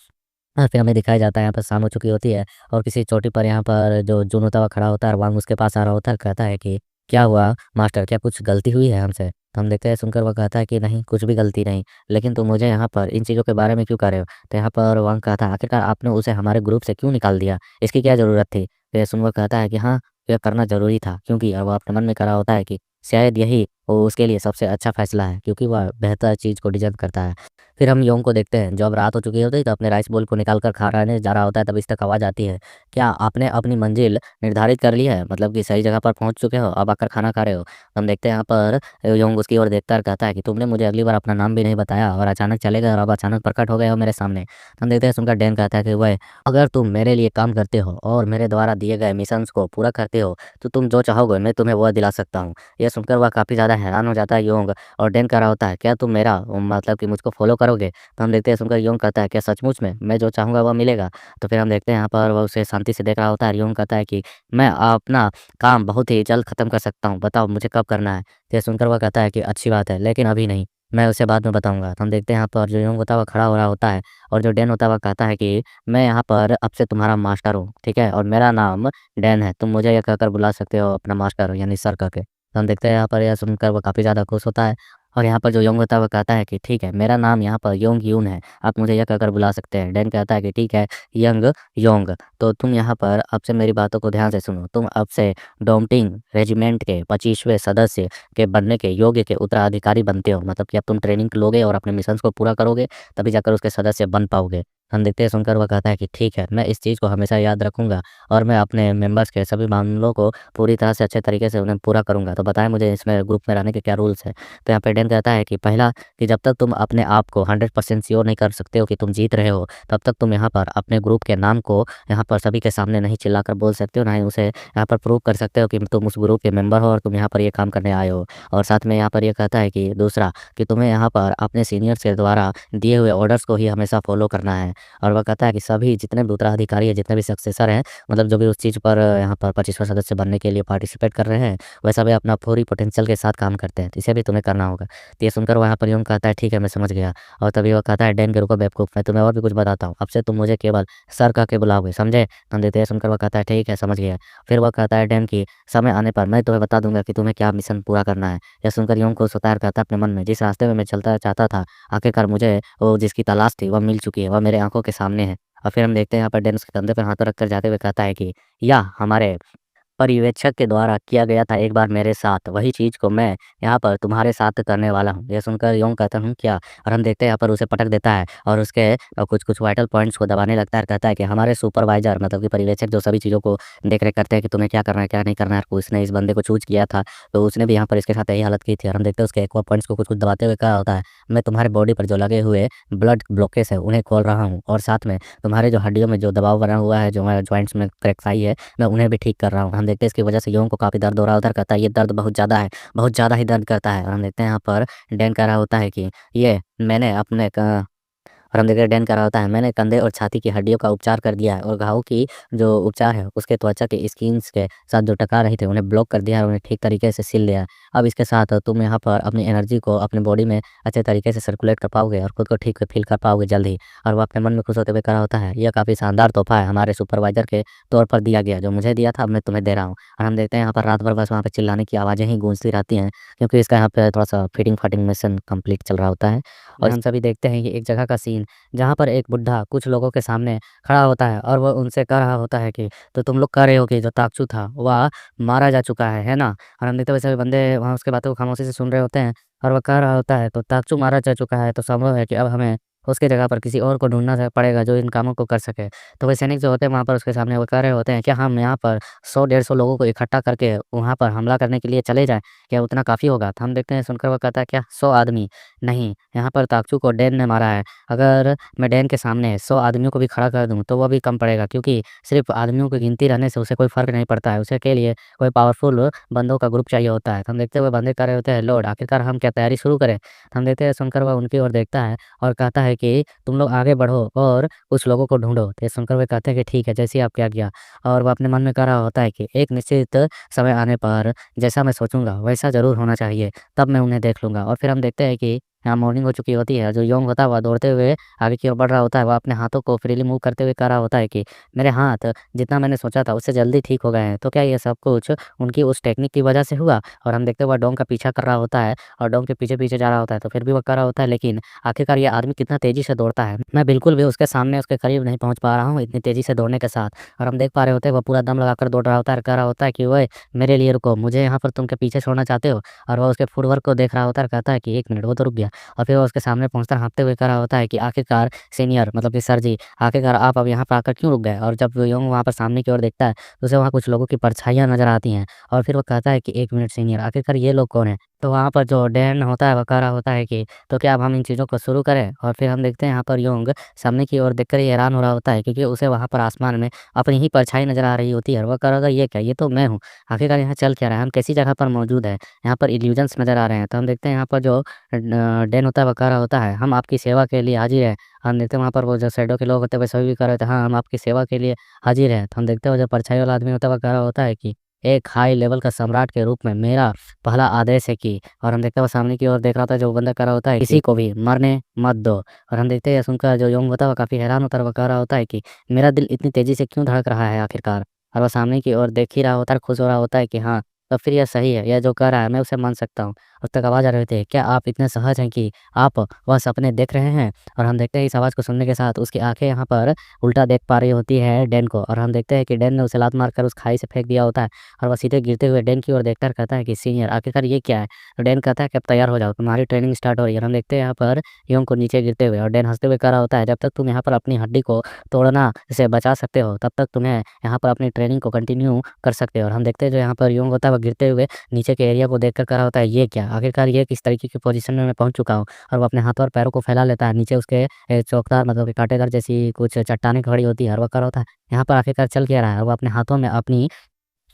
फिर हमें दिखाया जाता है यहाँ पर शाम हो चुकी होती है और किसी चोटी पर यहाँ पर जो जून होता हुआ खड़ा होता है और वांग उसके पास आ रहा होता है, कहता है कि क्या हुआ मास्टर, क्या कुछ गलती हुई है हमसे? तो हम देखते हैं सुनकर वह कहता है कि नहीं, कुछ भी गलती नहीं, लेकिन तुम मुझे यहाँ पर इन चीज़ों के बारे में क्यों कह रहे हो? तो यहाँ पर वांग कहता है आखिरकार आपने उसे हमारे ग्रुप से क्यों निकाल दिया? इसकी क्या ज़रूरत थी? फिर सुन वो कहता है कि हाँ, यह करना ज़रूरी था, क्योंकि अब वो अपने मन में कर रहा होता है कि शायद यही वो उसके लिए सबसे अच्छा फ़ैसला है, क्योंकि वह बेहतर चीज़ को डिज़र्व करता है। फिर हम योंग को देखते हैं, जब रात हो चुकी होती है तो अपने राइस बोल को निकाल कर खाने जा रहा होता है, तब इस तक आवाज़ आती है, "क्या आपने अपनी मंज़िल निर्धारित कर ली है? मतलब कि सही जगह पर पहुँच चुके हो, अब आकर खाना खा रहे हो?" हम देखते हैं यहाँ पर योंग उसकी ओर देखता है और कहता है कि तुमने मुझे अगली बार अपना नाम भी नहीं बताया और अचानक चले गए और अब अचानक प्रकट हो गए हो मेरे सामने। हम देखते हैं सुनकर डैन कहता है कि वह अगर तुम मेरे लिए काम करते हो और मेरे द्वारा दिए गए मिशंस को पूरा करते हो, तो तुम जो चाहोगे मैं तुम्हें वह दिला सकता हूँ। यह सुनकर वह काफ़ी ज़्यादा हैरान हो जाता है योंग, और डैन कह रहा होता है, क्या तुम मेरा मतलब कि मुझको फ़ॉलो करोगे? तो हम देखते हैं सुनकर योंग कहता है, क्या सचमुच में? मैं जो चाहूँगा वह मिलेगा? तो फिर हम देखते हैं यहाँ पर वह उसे शांति से देख रहा होता है, और योंग कहता है कि मैं अपना काम बहुत ही जल्द ख़त्म कर सकता हूँ, बताओ मुझे कब करना है? तो ये सुनकर वह कहता है कि अच्छी बात है, लेकिन अभी नहीं, मैं उसे बाद में बताऊँगा। तो हम देखते हैं यहाँ पर जो योंग होता है वह खड़ा हो रहा होता है, और जो डैन होता है वह कहता है कि मैं यहाँ पर अब से तुम्हारा मास्टर हूँ, ठीक है? और मेरा नाम डैन है, तुम मुझे ये कहकर बुला सकते हो अपना मास्टर यानी सर कहके। तो हम देखते हैं यहाँ पर यह सुनकर वो काफ़ी ज़्यादा खुश होता है, और यहाँ पर जो योंग होता है वो कहता है कि ठीक है, मेरा नाम यहाँ पर योंग यून है, आप मुझे यह कहकर बुला सकते हैं। डैन कहता है कि ठीक है, यंग योंग, तो तुम यहाँ पर अब से मेरी बातों को ध्यान से सुनो। तुम अब से डोंगटिंग रेजिमेंट के 25वें सदस्य के बनने के योग्य के उत्तराधिकारी बनते हो। मतलब कि अब तुम ट्रेनिंग लोगे और अपने मिशंस को पूरा करोगे, तभी जाकर उसके सदस्य बन पाओगे। हम देखते हैं सुनकर वह कहता है कि ठीक है, मैं इस चीज़ को हमेशा याद रखूँगा, और मैं अपने मेंबर्स के सभी मामलों को पूरी तरह से अच्छे तरीके से उन्हें पूरा करूँगा। तो बताएँ मुझे इसमें ग्रुप में रहने के क्या रूल्स हैं? तो यहाँ पे डेन कहता है कि पहला, कि जब तक तुम अपने आप को 100% श्योर नहीं कर सकते हो कि तुम जीत रहे हो, तब तक तुम यहाँ पर अपने ग्रुप के नाम को यहाँ पर सभी के सामने नहीं चिल्लाकर बोल सकते हो, ना ही उसे यहाँ पर प्रूव कर सकते हो कि तुम उस ग्रुप के मेंबर हो और तुम यहाँ पर ये काम करने आए हो। और साथ में यहाँ पर ये कहता है कि दूसरा, कि तुम्हें यहाँ पर अपने सीनियर्स के द्वारा दिए हुए ऑर्डर्स को ही हमेशा फॉलो करना है। और वह कहता है कि सभी जितने भी उत्तराधिकारी हैं, जितने भी सक्सेसर हैं, मतलब जो भी उस चीज़ पर यहाँ पर 25वां सदस्य बनने के लिए पार्टिसिपेट कर रहे हैं, वह सभी अपना पूरी पोटेंशियल के साथ काम करते हैं। तो इसे भी तुम्हें करना होगा। तो ये सुनकर वहाँ पर यूँ कहता है, ठीक है, मैं समझ गया। और तभी वो कहता है, डैन के रुको बेवकूफ़, मैं तुम्हें और भी कुछ बताता हूँ। अब से तुम मुझे केवल सर कह के बुलाओगे, समझे? तो देते सुनकर वह कहता है, ठीक है, समझ गया। फिर वह कहता है डैन कि समय आने पर मैं तुम्हें बता दूंगा कि तुम्हें क्या मिशन पूरा करना है। यह सुनकर यूँ को सतायर कहता है अपने मन में, जिस रास्ते में मैं चलता चाहता था, आखिरकार मुझे वो जिसकी तलाश थी वह मिल चुकी है, वह मेरे आँखों के सामने है। और फिर हम देखते हैं यहाँ पर डेन उसके कंधे पर हाथ रखकर जाते हुए कहता है कि या हमारे पर्यवेक्षक के द्वारा किया गया था एक बार मेरे साथ, वही चीज़ को मैं यहाँ पर तुम्हारे साथ करने वाला हूँ। ये सुनकर यों कहता हूँ क्या? और हम देखते हैं यहाँ पर उसे पटक देता है, और उसके कुछ-कुछ वाइटल पॉइंट्स को दबाने लगता है, और कहता है कि हमारे सुपरवाइज़र मतलब कि पर्यवेक्षक जो सभी चीज़ों को देख-रेख करते हैं कि तुम्हें क्या करना है, क्या नहीं करना है, उसने इस बंदे को चूज़ किया था, तो उसने भी यहाँ पर इसके साथ यही हालत की थी। और हम देखते हैं उसके एक्वा पॉइंट्स को कुछ-कुछ दबाते हुए कहा होता है, मैं तुम्हारे बॉडी पर जो लगे हुए ब्लड ब्लॉकेज है, उन्हें खोल रहा हूँ, और साथ में तुम्हारे जो हड्डियों में जो दबाव बना हुआ है, जो हमारे जॉइंट्स में क्रैक्स आई है, मैं उन्हें भी ठीक कर रहा हूँ। हम देखते हैं इसकी वजह से यों को काफ़ी दर्द हो रहा होता है, कहता है ये दर्द बहुत ज़्यादा है, बहुत ज़्यादा ही दर्द करता है। और हम देखते हैं यहाँ पर डैन कह रहा होता है कि ये मैंने अपने क और हम देख रहे हैं डैन कह रहा होता है, मैंने कंधे और छाती की हड्डियों का उपचार कर दिया है, और घाव की जो उपचार है उसके त्वचा के स्किन्स के साथ जो टकरा रही थे उन्हें ब्लॉक कर दिया है, और उन्हें ठीक तरीके से सिल दिया है। अब इसके साथ तुम यहाँ पर अपनी एनर्जी को अपनी बॉडी में अच्छे तरीके से सर्कुलेट कर पाओगे, और खुद को ठीक फील कर पाओगे जल्द ही। और वो अपने मन में खुश होते हुए कह रहा होता है, यह काफ़ी शानदार तोहफ़ा है हमारे सुपरवाइज़र के तौर पर दिया गया, जो मुझे दिया था अब मैं तुम्हें दे रहा हूँ। और हम देखते हैं यहाँ पर रात भर बस वहाँ पे चिल्लाने की आवाज़ें ही गूंजती रहती हैं, क्योंकि इसका यहाँ पे थोड़ा-सा फीडिंग-फाडिंग मिशन कंप्लीट चल रहा होता है। और हम सभी देखते हैं कि एक जगह का सीन, जहाँ पर एक बुड्ढा कुछ लोगों के सामने खड़ा होता है, और वो उनसे कह रहा होता है कि तो तुम लोग कह रहे हो कि जो ताकचू था वह मारा जा चुका है ना? और हम देखते हैं वैसे भी बंदे वहाँ उसकी बातों को खामोशी से सुन रहे होते हैं, और वो कह रहा होता है तो ताकचू मारा जा चुका है, तो संभव है कि अब हमें उसकी जगह पर किसी और को ढूँढना पड़ेगा जो इन कामों को कर सके। तो वह सैनिक जो होते हैं वहाँ पर उसके सामने वो कह रहे होते हैं, क्या हम यहाँ पर 100 150 लोगों को इकट्ठा करके वहाँ पर हमला करने के लिए चले जाएँ? क्या उतना काफ़ी होगा? तो हम देखते हैं सुनकर वो कहता है, क्या 100 आदमी? नहीं, यहाँ पर ताकचू को डैन ने मारा है। अगर मैं डैन के सामने 100 आदमियों को भी खड़ा कर दूँ तो वो भी कम पड़ेगा, क्योंकि सिर्फ़ आदमियों की गिनती रहने से उसे कोई फ़र्क नहीं पड़ता है। उसे के लिए कोई पावरफुल बंदों का ग्रुप चाहिए होता है। तो हम देखते हुए बंदे कह रहे होते हैं, लॉर्ड आखिरकार हम क्या तैयारी शुरू करें? तो हम देखते हैं सुनकर वह उनकी ओर देखता है, और कहता है कि तुम लोग आगे बढ़ो और कुछ लोगों को ढूँढो। तो ये सुनकर वे कहते हैं कि ठीक है, जैसे ही आपकी आज्ञा। और वह अपने मन में कह रहा होता है कि एक निश्चित समय आने पर जैसा मैं सोचूँगा वैसा ज़रूर होना चाहिए, तब मैं उन्हें देख लूँगा। और फिर हम देखते हैं कि यहाँ मॉर्निंग हो चुकी होती है। जो योंग होता है वह दौड़ते हुए आगे की ओर बढ़ रहा होता है। वह अपने हाथों को फ्रीली मूव करते हुए कह रहा होता है कि मेरे हाथ जितना मैंने सोचा था उससे जल्दी ठीक हो गए हैं। तो क्या ये सब कुछ उनकी उस टेक्निक की वजह से हुआ? और हम देखते हैं वह डोंग का पीछा कर रहा होता है और डोंग के पीछे-पीछे जा रहा होता है। तो फिर भी वह कह रहा होता है, लेकिन आखिरकार ये आदमी कितना तेज़ी से दौड़ता है। मैं बिल्कुल भी उसके सामने उसके करीब नहीं पहुँच पा रहा हूँ इतनी तेज़ी से दौड़ने के साथ। और हम देख पा रहे होते हैं वह पूरा दम लगाकर दौड़ रहा होता है और कह रहा होता है कि ओए मेरे लिए रुको, मुझे यहाँ पर तुम क्या पीछे छोड़ना चाहते हो? और वह उसके फुटवर्क को देख रहा होता है और कहता है कि 1 मिनट। वो तो रुक गया और फिर वो उसके सामने पहुँचता हाँफते हुए कह रहा होता है कि आखिरकार सीनियर मतलब कि सर जी, आखिरकार आप अब यहाँ पर आकर क्यों रुक गए? और जब योंग वहाँ पर सामने की ओर देखता है तो उसे वहाँ कुछ लोगों की परछाइयाँ नज़र आती हैं और फिर वो कहता है कि 1 मिनट सीनियर, आखिरकार ये लोग कौन हैं? तो वहाँ पर जो डैन होता है वो कह रहा होता है कि तो क्या अब हम इन चीज़ों को शुरू करें? और फिर हम देखते हैं यहाँ पर योंग सामने की ओर देखकर ही हैरान हो रहा होता है, क्योंकि उसे वहाँ पर आसमान में अपनी ही परछाई नज़र आ रही होती है और वह कह रहा होता है ये क्या? ये तो मैं हूँ। आखिरकार यहाँ चल क्या रहा है? हम कैसी जगह पर मौजूद हैं? यहाँ पर इल्यूजन्स नज़र आ रहे हैं। तो हम देखते हैं यहाँ पर जो डैन होता है वो कह रहा होता है, हम आपकी सेवा के लिए हाज़िर हैं। हम देखते हैं वहाँ पर वो जो शैडो के लोग होते हैं वो सभी भी कह रहे थे, हाँ, हम आपकी सेवा के लिए हाज़िर हैं। तो हम देखते हैं वो जो परछाई वाला आदमी होता है वो कह रहा होता है कि एक हाई लेवल का सम्राट के रूप में मेरा पहला आदेश है कि। और हम देखते हैं वो सामने की ओर देख रहा होता है, जो बंदा कह रहा होता है किसी को भी मरने मत दो। और हम देखते हैं ये सुनकर जो योंग होता है वो काफ़ी हैरान होता है और वो कह रहा होता है कि मेरा दिल इतनी तेज़ी से क्यों धड़क रहा है आखिरकार? और वो सामने की ओर देख ही रहा होता है, खुश हो रहा होता है कि हाँ, तो फिर यह सही है, यह जो कह रहा है मैं उसे मान सकता हूँ। उस तक आवाज़ आ रहे थे, क्या आप इतने सहज हैं कि आप वह सपने देख रहे हैं? और हम देखते हैं इस आवाज़ को सुनने के साथ उसकी आँखें यहाँ पर उल्टा देख पा रही होती है डैन को, और हम देखते हैं कि डैन ने उसे लात मारकर उस खाई से फेंक दिया होता है और वह सीधे गिरते हुए डैन की ओर देखकर कहता है कि सीनियर, आखिरकार ये क्या है? तो डैन कहता है कि अब तैयार हो जाओ, तुम्हारी ट्रेनिंग स्टार्ट हो रही है। और हम देखते हैं यहाँ पर योंग को नीचे गिरते हुए, और डैन हँसते हुए कह रहा होता है, जब तक तुम यहाँ पर अपनी हड्डी को तोड़ना से बचा सकते हो, तब तक तुम्हें यहाँ पर अपनी ट्रेनिंग को कंटिन्यू कर सकते हो। और हम देखते हैं जो यहाँ पर योंग होता है, वो गिरते हुए नीचे के एरिया को देखकर कह रहा होता है, ये क्या? आखिरकार ये किस तरीके की पोज़ीशन में मैं पहुँच चुका हूँ? और वो अपने हाथों और पैरों को फैला लेता है। नीचे उसके चौकदार मतलब कि कांटेदार जैसी कुछ चट्टानें खड़ी होती है और वो कह रहा होता है, यहाँ पर आखिरकार चल क्या रहा है? और वो अपने हाथों में अपनी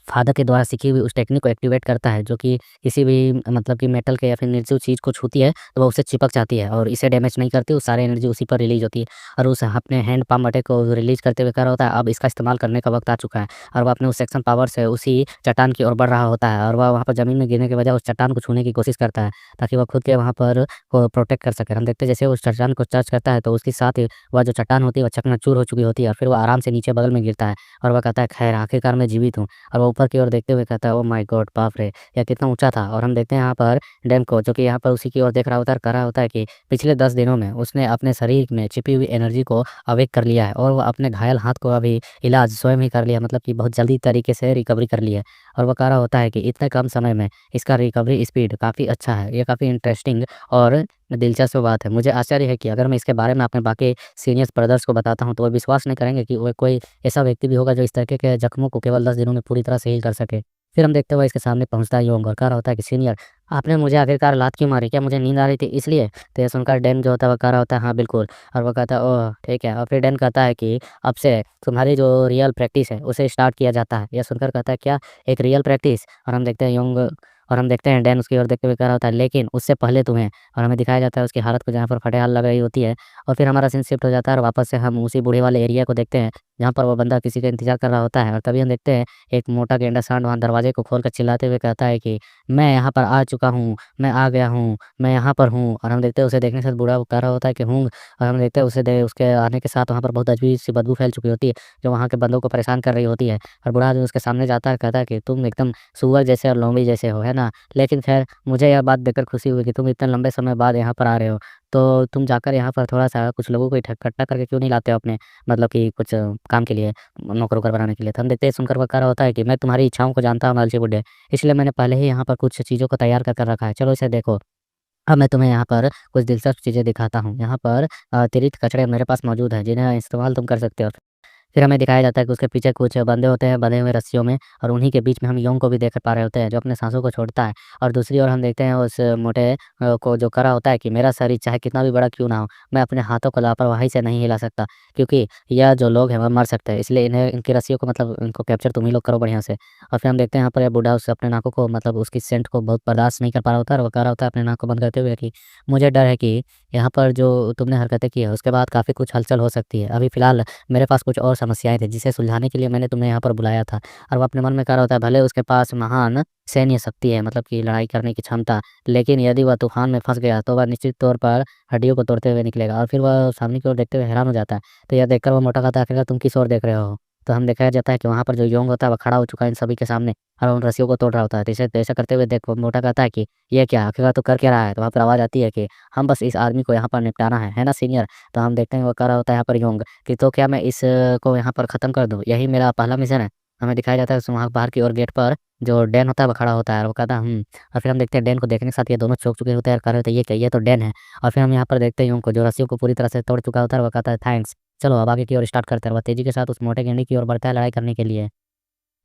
फ़ादर के द्वारा सीखी हुई उस टेक्निक को एक्टिवेट करता है, जो कि किसी भी मतलब कि मेटल के या फिर निर्जीव चीज़ को छूती है, तो वो उससे चिपक जाती है और इसे डैमेज नहीं करती, वो सारी एनर्जी उसी पर रिलीज़ होती है। और उस अपने हैंड पाम अटैक को रिलीज़ करते हुए कह रहा होता है, अब इसका इस्तेमाल करने का वक़्त आ चुका है। और वो अपने उस सेक्शन पावर से उसी चट्टान की ओर बढ़ रहा होता है और वह वहाँ पर ज़मीन में गिरने के बजाय उस चट्टान को छूने की कोशिश करता है, ताकि वह खुद के वहाँ पर को प्रोटेक्ट कर सके। हम देखते हैं जैसे उस चट्टान को टच करता है, तो उसके साथ ही वह जो चट्टान होती है, वह चकनाचूर हो चुकी होती है और फिर वो आराम से नीचे बगल में गिरता है और वह कहता है, खैर आखिरकार मैं जीवित हूँ। और वो ऊपर की ओर देखते हुए कहता है, ओह माय गॉड! बाप रे! यह कितना ऊँचा था। और हम देखते हैं यहाँ पर डैन को, जो कि यहाँ पर उसी की ओर देख रहा होता है और कह रहा होता है कि पिछले 10 दिनों में उसने अपने शरीर में छिपी हुई एनर्जी को अवेक कर लिया है और वो अपने घायल हाथ को अभी इलाज स्वयं ही कर लिया, मतलब कि बहुत जल्दी तरीके से रिकवरी कर ली है। और वो कह रहा होता है कि इतने कम समय में इसका रिकवरी स्पीड काफ़ी अच्छा है। ये काफ़ी इंटरेस्टिंग और दिलचस्प बात है। मुझे आश्चर्य है कि अगर मैं इसके बारे में अपने बाकी सीनियर्स ब्रदर्स को बताता हूँ, तो वो विश्वास नहीं करेंगे कि वो कोई ऐसा व्यक्ति भी होगा जो इस तरीके के ज़ख्मों को केवल 10 दिनों में पूरी तरह से हील कर सके। फिर हम देखते हुए इसके सामने पहुँचता है योंग और कह रहा होता है कि सीनियर, आपने मुझे आखिरकार लात क्यों मारी? क्या मुझे नींद आ रही थी इसलिए? तो ये सुनकर डैन जो होता है वो कह रहा होता है, हाँ बिल्कुल। और वो कहता है, ओह! ठीक है। और फिर डैन कहता है कि अब से तुम्हारी जो रियल प्रैक्टिस है उसे स्टार्ट किया जाता है। यह सुनकर कहता है, क्या एक रियल प्रैक्टिस? और हम देखते हैं योंग और हम देखते हैं डैन उसकी ओर देखते हुए कह रहा होता है, लेकिन उससे पहले तुम्हें। और हमें दिखाया जाता है उसकी हालत को, जहाँ पर फटेहाल लग रही होती है। और फिर हमारा सीन शिफ्ट हो जाता है और वापस से हम उसी बूढ़े वाले एरिया को देखते हैं, जहाँ पर वो बंदा किसी का इंतज़ार कर रहा होता है। और तभी हम देखते हैं एक मोटा गेंडा सांड वहाँ दरवाजे को खोलकर चिल्लाते हुए कहता है कि मैं यहाँ पर आ चुका हूँ, मैं आ गया हूँ, मैं यहाँ पर हूँ। और हम देखते हैं उसे देखने से बूढ़ा वो कह रहा होता है कि हूँ। और हम देखते हैं उसे उसके आने के साथ वहाँ पर बहुत अजीब-सी बदबू फैल चुकी होती है, जो वहाँ के बंदों को परेशान कर रही होती है। और बूढ़ा आदमी उसके सामने जाता है, कहता है कि तुम एकदम सूअर जैसे और लोमड़ी जैसे हो, है ना? लेकिन ख़ैर मुझे यह बात देखकर खुशी हुई कि तुम इतने लंबे समय बाद यहाँ पर आ रहे हो। तो तुम जाकर यहाँ पर थोड़ा-सा कुछ लोगों को इकट्ठा करके क्यों नहीं लाते हो अपने मतलब कि कुछ काम के लिए, नौकर-वोकर बनाने के लिए। तो हम देखते हैं सुनकर वो कह रहा होता है कि मैं तुम्हारी इच्छाओं को जानता हूँ लालची बुड्ढे, इसलिए मैंने पहले ही यहाँ पर कुछ चीज़ों को तैयार कर कर रखा है। चलो इसे देखो। अब मैं तुम्हें यहाँ पर कुछ दिलचस्प चीज़ें दिखाता हूँ। यहाँ पर अतिरिक्त कचड़े मेरे पास मौजूद हैं, जिन्हें इस्तेमाल तुम कर सकते हो। फिर हमें दिखाया जाता है कि उसके पीछे कुछ बंदे होते हैं बंधे हुए रस्सियों में, और उन्हीं के बीच में हम योंग को भी देख पा रहे होते हैं, जो अपने साँसों को छोड़ता है। और दूसरी ओर हम देखते हैं उस मोटे को, जो कह रहा होता है कि मेरा शरीर चाहे कितना भी बड़ा क्यों ना हो, मैं अपने हाथों को लापरवाही से नहीं हिला सकता, क्योंकि यह जो लोग हैं वह मर सकते हैं। इसलिए इन्हें इनकी रस्सियों को मतलब इनको कैप्चर तुम ही लोग करो बढ़िया से। और फिर हम देखते हैं यहाँ पर यह बूढ़ा उससे अपने नाकों को मतलब उसकी सेंट को बहुत बर्दाश्त नहीं कर पा रहा होता है, और वो कह रहा होता है अपने नाक को बंद करते हुए कि मुझे डर है कि यहाँ पर जो तुमने हरकतें की है उसके बाद काफ़ी कुछ हलचल हो सकती है। अभी फ़िलहाल मेरे पास कुछ और समस्याएँ थी जिसे सुलझाने के लिए मैंने तुम्हें यहाँ पर बुलाया था। और वो अपने मन में कह रहा होता है भले उसके पास महान सैन्य शक्ति है मतलब कि लड़ाई करने की क्षमता, लेकिन यदि वह तूफ़ान में फँस गया तो वह निश्चित तौर पर हड्डियों को तोड़ते हुए निकलेगा। और फिर वह सामने की ओर देखते हुए हैरान हो जाता है। तो यह देखकर वो मोटा कहता है आखिरकार तुम किस ओर देख रहे हो? तो हम दिखाया जाता है कि वहाँ पर जो योंग होता है वह खड़ा हो चुका है इन सभी के सामने और उन रस्सियों को तोड़ रहा होता है। तो इसे ऐसा करते हुए देख वो मोटा कहता है कि ये क्या? आखिरकार तू कर क्या रहा है? तो वहाँ पर आवाज़ आती है कि हम बस इस आदमी को यहाँ पर निपटाना है ना सीनियर? तो हम देखते हैं वो कह रहा होता है यहाँ पर योंग कि तो क्या मैं इस को यहाँ पर ख़त्म कर दूँ? यही मेरा पहला मिशन है। हमें दिखाया जाता है उस वहाँ बाहर की ओर गेट पर जो डैन होता है वो खड़ा होता है और वो कहता है और फिर हम देखते हैं डैन को देखने के साथ ये दोनों चौंक चुके होते हैं और कह रहे होते हैं ये क्या? ये तो डैन है। और फिर हम यहाँ पर देखते हैं योंग को जो रस्सियों को पूरी तरह से तोड़ चुका होता है और वो कहता है थैंक्स। चलो अब आगे की ओर स्टार्ट करते हैं। और वह तेज़ी के साथ उस मोटे गेंडे की ओर बढ़ता है लड़ाई करने के लिए।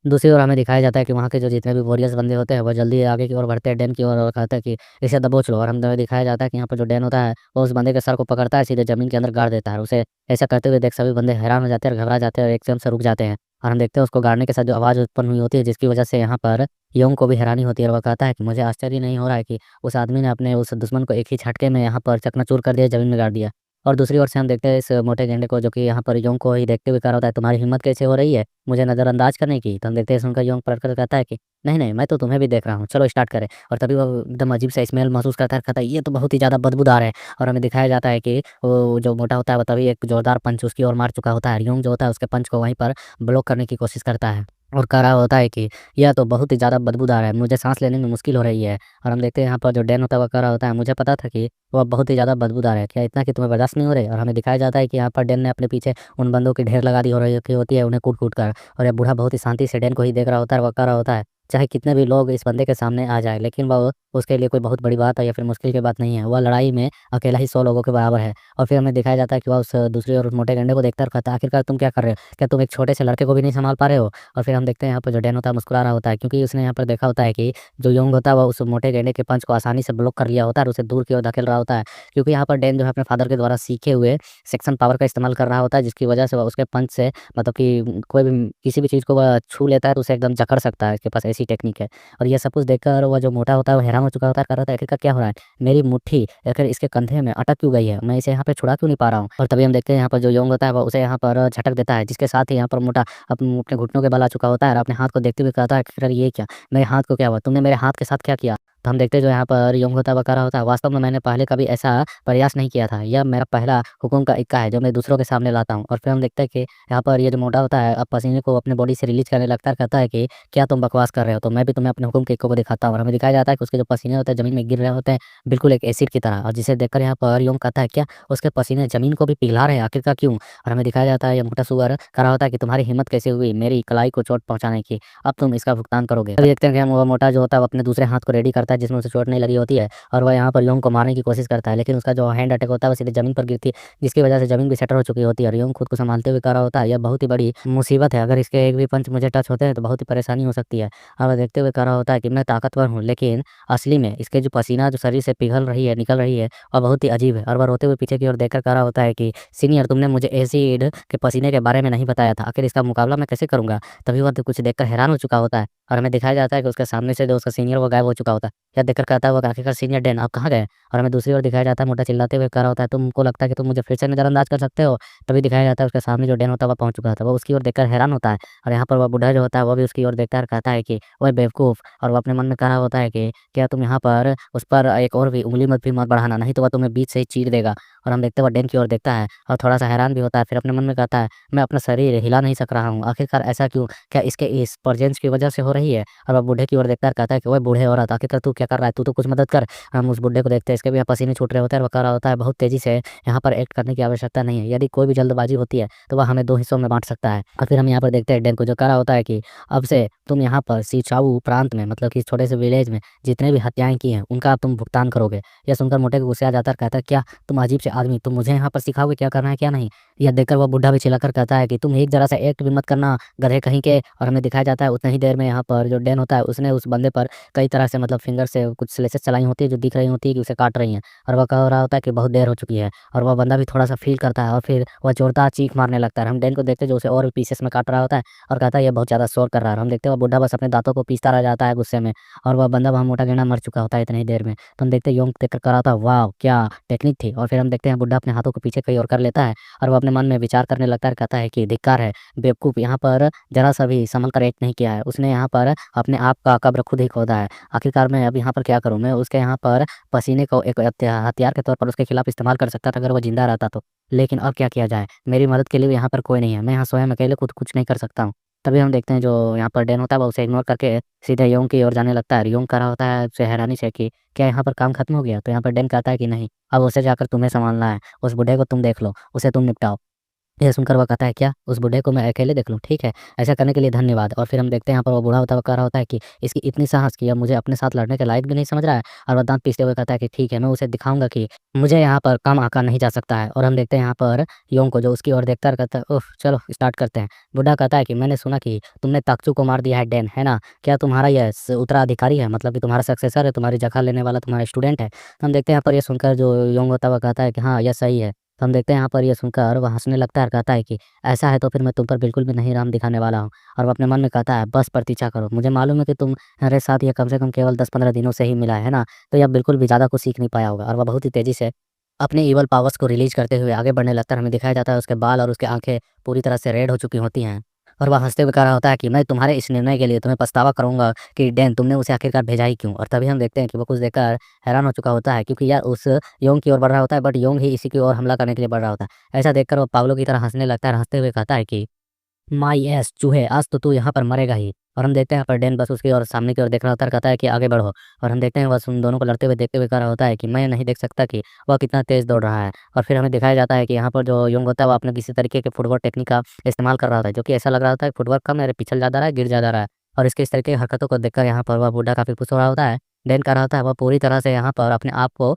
दूसरी ओर हमें दिखाया जाता है कि वहाँ के जो जितने भी वॉरियर्स बंदे होते हैं, वो जल्दी आगे की ओर बढ़ते हैं डैन की ओर और कहते हैं कि इसे दबोच लो। और हमें दिखाया जाता है कि यहाँ पर जो डैन होता है, वो उस बंदे के सर को पकड़ता है, सीधे ज़मीन के अंदर गाड़ देता है। उसे ऐसा करते हुए देख सभी बंदे हैरान हो जाते हैं और घबरा जाते हैं और एकदम से रुक जाते हैं। और हम देखते हैं उसको गाड़ने के साथ जो आवाज़ उत्पन्न हुई होती है, जिसकी वजह से यहाँ पर योंग को भी हैरानी होती है और वो कहता है कि मुझे आश्चर्य नहीं हो रहा है कि उस आदमी ने अपने उस दुश्मन को एक ही झटके में यहाँ पर चकनाचूर कर दिया, ज़मीन में गाड़ दिया। और दूसरी ओर से हम देखते हैं इस मोटे गेंडे को जो कि यहाँ पर योंग को ही देखते हुए कह रहा होता है तुम्हारी हिम्मत कैसे हो रही है मुझे नज़रअंदाज करने की? तो हम देखते हैं सुनकर योंग पलट कर कहता है कि नहीं, नहीं, मैं तो तुम्हें भी देख रहा हूँ, चलो स्टार्ट करें। और तभी वो एकदम अजीब सा स्मेल महसूस करता है, कहता है ये तो बहुत ही ज़्यादा बदबूदार है। और हमें दिखाया जाता है कि वो जो मोटा होता है वो तभी एक जोरदार पंच उसकी ओर मार चुका होता है। योंग जो होता है उसके पंच को वहीं पर ब्लॉक करने की कोशिश करता है और कह रहा होता है कि यह तो बहुत ही ज़्यादा बदबूदार है, मुझे सांस लेने में मुश्किल हो रही है। और हम देखते हैं यहाँ पर जो डैन होता है वो कह रहा होता है मुझे पता था कि वह बहुत ही ज़्यादा बदबूदार है, क्या इतना कि तुम्हें बर्दाश्त नहीं हो रही? और हमें दिखाया जाता है कि यहाँ पर डैन ने अपने पीछे उन बंदों की ढेर लगा दी हो रही होती है उन्हें कूट-कूट कर। और ये बूढ़ा बहुत ही शांति से डैन को ही देख रहा होता है और वो कह रहा होता है, चाहे कितने भी लोग इस बंदे के सामने आ जाएँ, लेकिन वह उसके लिए कोई बहुत बड़ी बात है या फिर मुश्किल की बात नहीं है। वह लड़ाई में अकेला ही 100 लोगों के बराबर है। और फिर हमें दिखाया जाता है कि वह उस दूसरी ओर मोटे गंडे को देखता है और कहता है, आखिरकार तुम क्या कर रहे हो? क्या तुम एक छोटे से लड़के को भी नहीं सँभाल पा रहे हो? और फिर हम देखते हैं यहाँ पर जो डैन होता है मुस्कुरा रहा होता है क्योंकि उसने यहाँ पर देखा होता है कि जो योंग होता है वह उस मोटे गैंडे के पंच को आसानी से ब्लॉक कर लिया होता है और उसे दूर की ओर धकेल रहा होता है। क्योंकि यहाँ पर डैन जो है अपने फादर के द्वारा सीखे हुए सेक्शन पावर का इस्तेमाल कर रहा होता है, जिसकी वजह से वह उसके पंच से मतलब कि कोई भी किसी भी चीज़ को वह छू लेता है तो उसे एकदम जकड़ सकता है, इसके पास ऐसी टेक्निक है। और ये सब कुछ देखकर वह जो मोटा होता है वो हैरान हो चुका होता है, कह रहा होता है आखिरकार क्या हो रहा है? मेरी मुट्ठी आखिर इसके कंधे में अटक क्यों गई है? मैं इसे यहाँ पे छुड़ा क्यों नहीं पा रहा हूँ? और तभी हम देखते हैं यहाँ पर जो योंग होता है वो उसे यहाँ पर झटक देता है, जिसके साथ ही यहाँ पर मोटा अपने घुटनों के बल आ चुका होता है और अपने हाथ को देखते हुए कहता है आखिरकार ये क्या? मेरे हाथ को क्या हुआ? तुमने मेरे हाथ के साथ क्या किया? तो हम देखते हैं जो यहाँ पर योंग होता है वो कह रहा होता है वास्तव में मैंने पहले कभी ऐसा प्रयास नहीं किया था। यह मेरा पहला हुक्म का इक्का है जो मैं दूसरों के सामने लाता हूँ। और फिर हम देखते हैं कि यहाँ पर ये जो मोटा होता है अब पसीने को अपने बॉडी से रिलीज़ करने लगता है, कहता है कि क्या तुम बकवास कर रहे हो? तो मैं भी तुम्हें अपने हुक्म के इक्के को दिखाता हूँ। और हमें दिखाया जाता है कि उसके जो पसीने होते हैं ज़मीन में गिर रहे होते हैं, बिल्कुल एक एसिड की तरह। और जिसे देखकर यहाँ पर योंग कहता है क्या उसके पसीने ज़मीन को भी पिघला रहे हैं, आखिरकार क्यों? और हमें दिखाया जाता है ये मोटा सुअर कह रहा होता है कि तुम्हारी हिम्मत कैसे हुई मेरी कलाई को चोट पहुँचाने की? अब तुम इसका भुगतान करोगे। तभी देखते हैं कि हम वो मोटा जो होता है वो अपने दूसरे हाथ को रेडी करता है जिसमें उसे चोट नहीं लगी होती है और वह यहाँ पर योंग को मारने की कोशिश करता है, लेकिन उसका जो हैंड अटैक होता है वो सीधे ज़मीन पर गिरती है, जिसकी वजह से ज़मीन भी शटर हो चुकी होती है। और योंग खुद को संभालते हुए कह रहा होता है यह बहुत ही बड़ी मुसीबत है, अगर इसके एक भी पंच मुझे टच होते हैं तो बहुत ही परेशानी हो सकती है। और वह देखते हुए कह रहा होता है कि मैं ताकतवर हूँ, लेकिन असली में इसके जो पसीना जो शरीर से पिघल रही है निकल रही है वह बहुत ही अजीब है। और वह रोते हुए पीछे की ओर देखकर कह रहा होता है कि सीनियर तुमने मुझे एसिड के पसीने के बारे में नहीं बताया था, आखिर इसका मुकाबला मैं कैसे करूँगा? तभी वह तो कुछ देखकर हैरान हो चुका होता है और हमें दिखाया जाता है कि उसके सामने से जो उसका सीनियर वो गायब हो चुका होता है। यह देखकर कहता है वो आखिरकार सीनियर डैन आप कहाँ गए? और हमें दूसरी ओर दिखाया जाता है मोटा चिल्लाते हुए कह रहा होता है तुमको लगता है कि तुम मुझे फिर से नज़रअंदाज कर सकते हो? तभी दिखाया जाता है उसके सामने जो डैन होता है वह पहुँच चुका था, वो उसकी ओर देखकर हैरान होता है। और यहाँ पर वह बूढ़ा जो होता है वो भी उसकी ओर देखता है और कहता है कि ओए बेवकूफ़! और वो अपने मन में कह रहा होता है कि क्या तुम यहाँ पर उस पर एक और भी उँगली मत बढ़ाना, नहीं तो वह तुम्हें बीच से ही चीर देगा। और हम देखते हैं वो डैन की ओर देखता है और थोड़ा-सा हैरान भी होता है, फिर अपने मन में कहता है मैं अपना शरीर हिला नहीं सक रहा हूँ, आखिरकार ऐसा क्यों? क्या इसके इस प्रेज़ेंस की वजह से हो रही है? और वह बूढ़े की ओर देखता है और कहता है कि ओए बूढ़े औरत आखिरकार तू क्या कर रहा है? तू तो कुछ मदद कर। हम उस बुड्ढे को देखते हैं, इसके भी यहाँ पसीने छूट रहे होते हैं और वो कह रहा होता है बहुत तेज़ी से यहाँ पर एक्ट करने की आवश्यकता नहीं है, यदि कोई भी जल्दबाजी होती है तो वह हमें 2 हिस्सों में बाँट सकता है। और फिर हम यहाँ पर देखते हैं डैन को जो कह रहा होता है कि अब से तुम यहाँ पर सिचाऊ प्रांत में मतलब कि इस छोटे से विलेज में जितने भी हत्याएँ की हैं उनका अब तुम भुगतान करोगे। यह सुनकर मोटे को गुस्सा आ जाता है और कहता है क्या तुम अजीब से आदमी, तुम मुझे यहाँ पर सिखाओगे क्या करना है क्या नहीं? यह देखकर वह बुड्ढा भी चिल्लाकर कहता है कि तुम एक ज़रा सा एक्ट भी मत करना गधे कहीं के। और हमें दिखाया जाता है उतनी ही देर में यहाँ पर जो डैन होता है उसने उस बंदे पर कई तरह से मतलब फिंगर से कुछ स्लेसेस चलाई होती है जो दिख रही होती है कि उसे काट रही हैं। और वह कह रहा होता है कि बहुत देर हो चुकी है, और वह बंदा भी थोड़ा-सा फ़ील करता है और फिर वह जोरदार चीख मारने लगता है। हम डैन को देखते हैं जो उसे और भी पीसेस में काट रहा होता है और कहता है ये बहुत ज़्यादा शोर कर रहा है। और हम देखते हैं वह बुड्ढा बस अपने दाँतों को पीसता रह जाता है गुस्से में, और वह बंदा वहाँ मोटा-गेंडा मर चुका होता है इतनी ही देर में। तो हम देखते हैं योंग देख कर कह रहा होता है वाओ! क्या टेक्निक थी। और फिर हम देखते हैं बुड्ढा अपने हाथों को पीछे कहीं और कर लेता है और वो अपने मन में विचार करने लगता है और कहता है कि धिक्कार है, बेवकूफ़, यहाँ पर ज़रा-सा भी संभल कर एक्ट नहीं किया है। उसने यहाँ पर अपने आप का कब्र खुद ही खोदा है। आखिरकार मैं अब यहाँ पर क्या करूँ? मैं उसके यहाँ पर पसीने को एक हथियार के तौर पर उसके खिलाफ इस्तेमाल कर सकता था अगर वो ज़िंदा रहता तो। लेकिन अब क्या किया जाए? मेरी मदद के लिए भी यहाँ पर कोई नहीं है। मैं यहाँ स्वयं अकेले खुद कुछ नहीं कर सकता हूँ। तभी हम देखते हैं जो यहाँ पर डैन होता है वो उसे इग्नोर करके सीधे योंग की ओर जाने लगता है। योंग कह रहा होता है उसे हैरानी से कि क्या यहाँ पर काम खत्म हो गया? तो यहाँ पर डैन कहता है कि नहीं, अब उसे जाकर तुम्हें सँभालना है। उस बूढ़े को तुम देख लो, उसे तुम निपटाओ। ये सुनकर वह कहता है क्या? उस बूढ़े को मैं अकेले देख लूँ? ठीक है, ऐसा करने के लिए धन्यवाद। और फिर हम देखते हैं यहाँ पर वो बूढ़ा होता हुआ कह रहा होता है कि इसकी इतनी साहस कि अब मुझे अपने साथ लड़ने के लायक भी नहीं समझ रहा है, और वह दाँत पीसते हुए कहता है कि ठीक है, मैं उसे दिखाऊँगा कि मुझे यहाँ पर कम आँका नहीं जा सकता है। और हम देखते हैं यहाँ पर योंग को जो उसकी ओर देखता है और कहता है उफ़! चलो स्टार्ट करते हैं। बूढ़ा कहता है कि मैंने सुना कि तुमने ताकचू को मार दिया है डैन, है ना? क्या तुम्हारा यह उत्तराधिकारी है? मतलब कि तुम्हारा सक्सेसर है, तुम्हारी जगह लेने वाला तुम्हारा स्टूडेंट है? तो हम देखते हैं यहाँ पर ये सुनकर जो योंग होता हुआ कहता है कि हाँ, यह सही है। तो हम देखते हैं यहाँ पर ये सुनकर वह हँसने लगता है और कहता है कि ऐसा है तो फिर मैं तुम पर बिल्कुल भी नहीं रहम दिखाने वाला हूँ। और वो अपने मन में कहता है बस प्रतीक्षा करो, मुझे मालूम है कि तुम्हारे साथ ये कम से कम केवल 10-15 दिनों से ही मिला है ना? तो यह बिल्कुल भी ज़्यादा कुछ सीख नहीं पाया होगा। और वह बहुत ही तेज़ी से अपने इवल पावर्स को रिलीज़ करते हुए आगे बढ़ने लगता है। हमें दिखाया जाता है उसके बाल और उसकी आँखें पूरी तरह से रेड हो चुकी होती हैं। और वह हँसते हुए कह रहा होता है कि मैं तुम्हारे इस निर्णय के लिए तुम्हें पछतावा करूँगा कि डैन तुमने उसे आखिरकार भेजा ही क्यों? और तभी हम देखते हैं कि वो कुछ देखकर हैरान हो चुका होता है, क्योंकि यह उस योंग की ओर बढ़ रहा होता है, बट योंग ही इसी की ओर हमला करने के लिए बढ़ रहा होता है। ऐसा देखकर वो पागलों की तरह हँसने लगता है और हँसते हुए कहता है कि माई एस चूहे, आज तो तू यहाँ पर मरेगा ही। और हम देखते हैं यहाँ पर डैन बस उसकी ओर सामने की ओर देख रहा होता है और कहता है कि आगे बढ़ो। और हम देखते हैं बस उन दोनों को लड़ते हुए देखते हुए कह रहा होता है कि मैं नहीं देख सकता कि वह कितना तेज़ दौड़ रहा है। और फिर हमें दिखाया जाता है कि यहाँ पर जो योंग होता है वो अपने किसी तरीके के फुटवर्क टेक्निक का इस्तेमाल कर रहा होता है, जो कि ऐसा लग रहा होता है फुटवर्क कम है, पिछल ज़्यादा रहा है, गिर ज़्यादा रहा है। और इसके इस तरीके की हरकतों को देखकर यहाँ पर वह बूढ़ा काफ़ी खुश हो रहा होता है। डैन कह रहा होता है वह पूरी तरह से यहाँ पर अपने आप को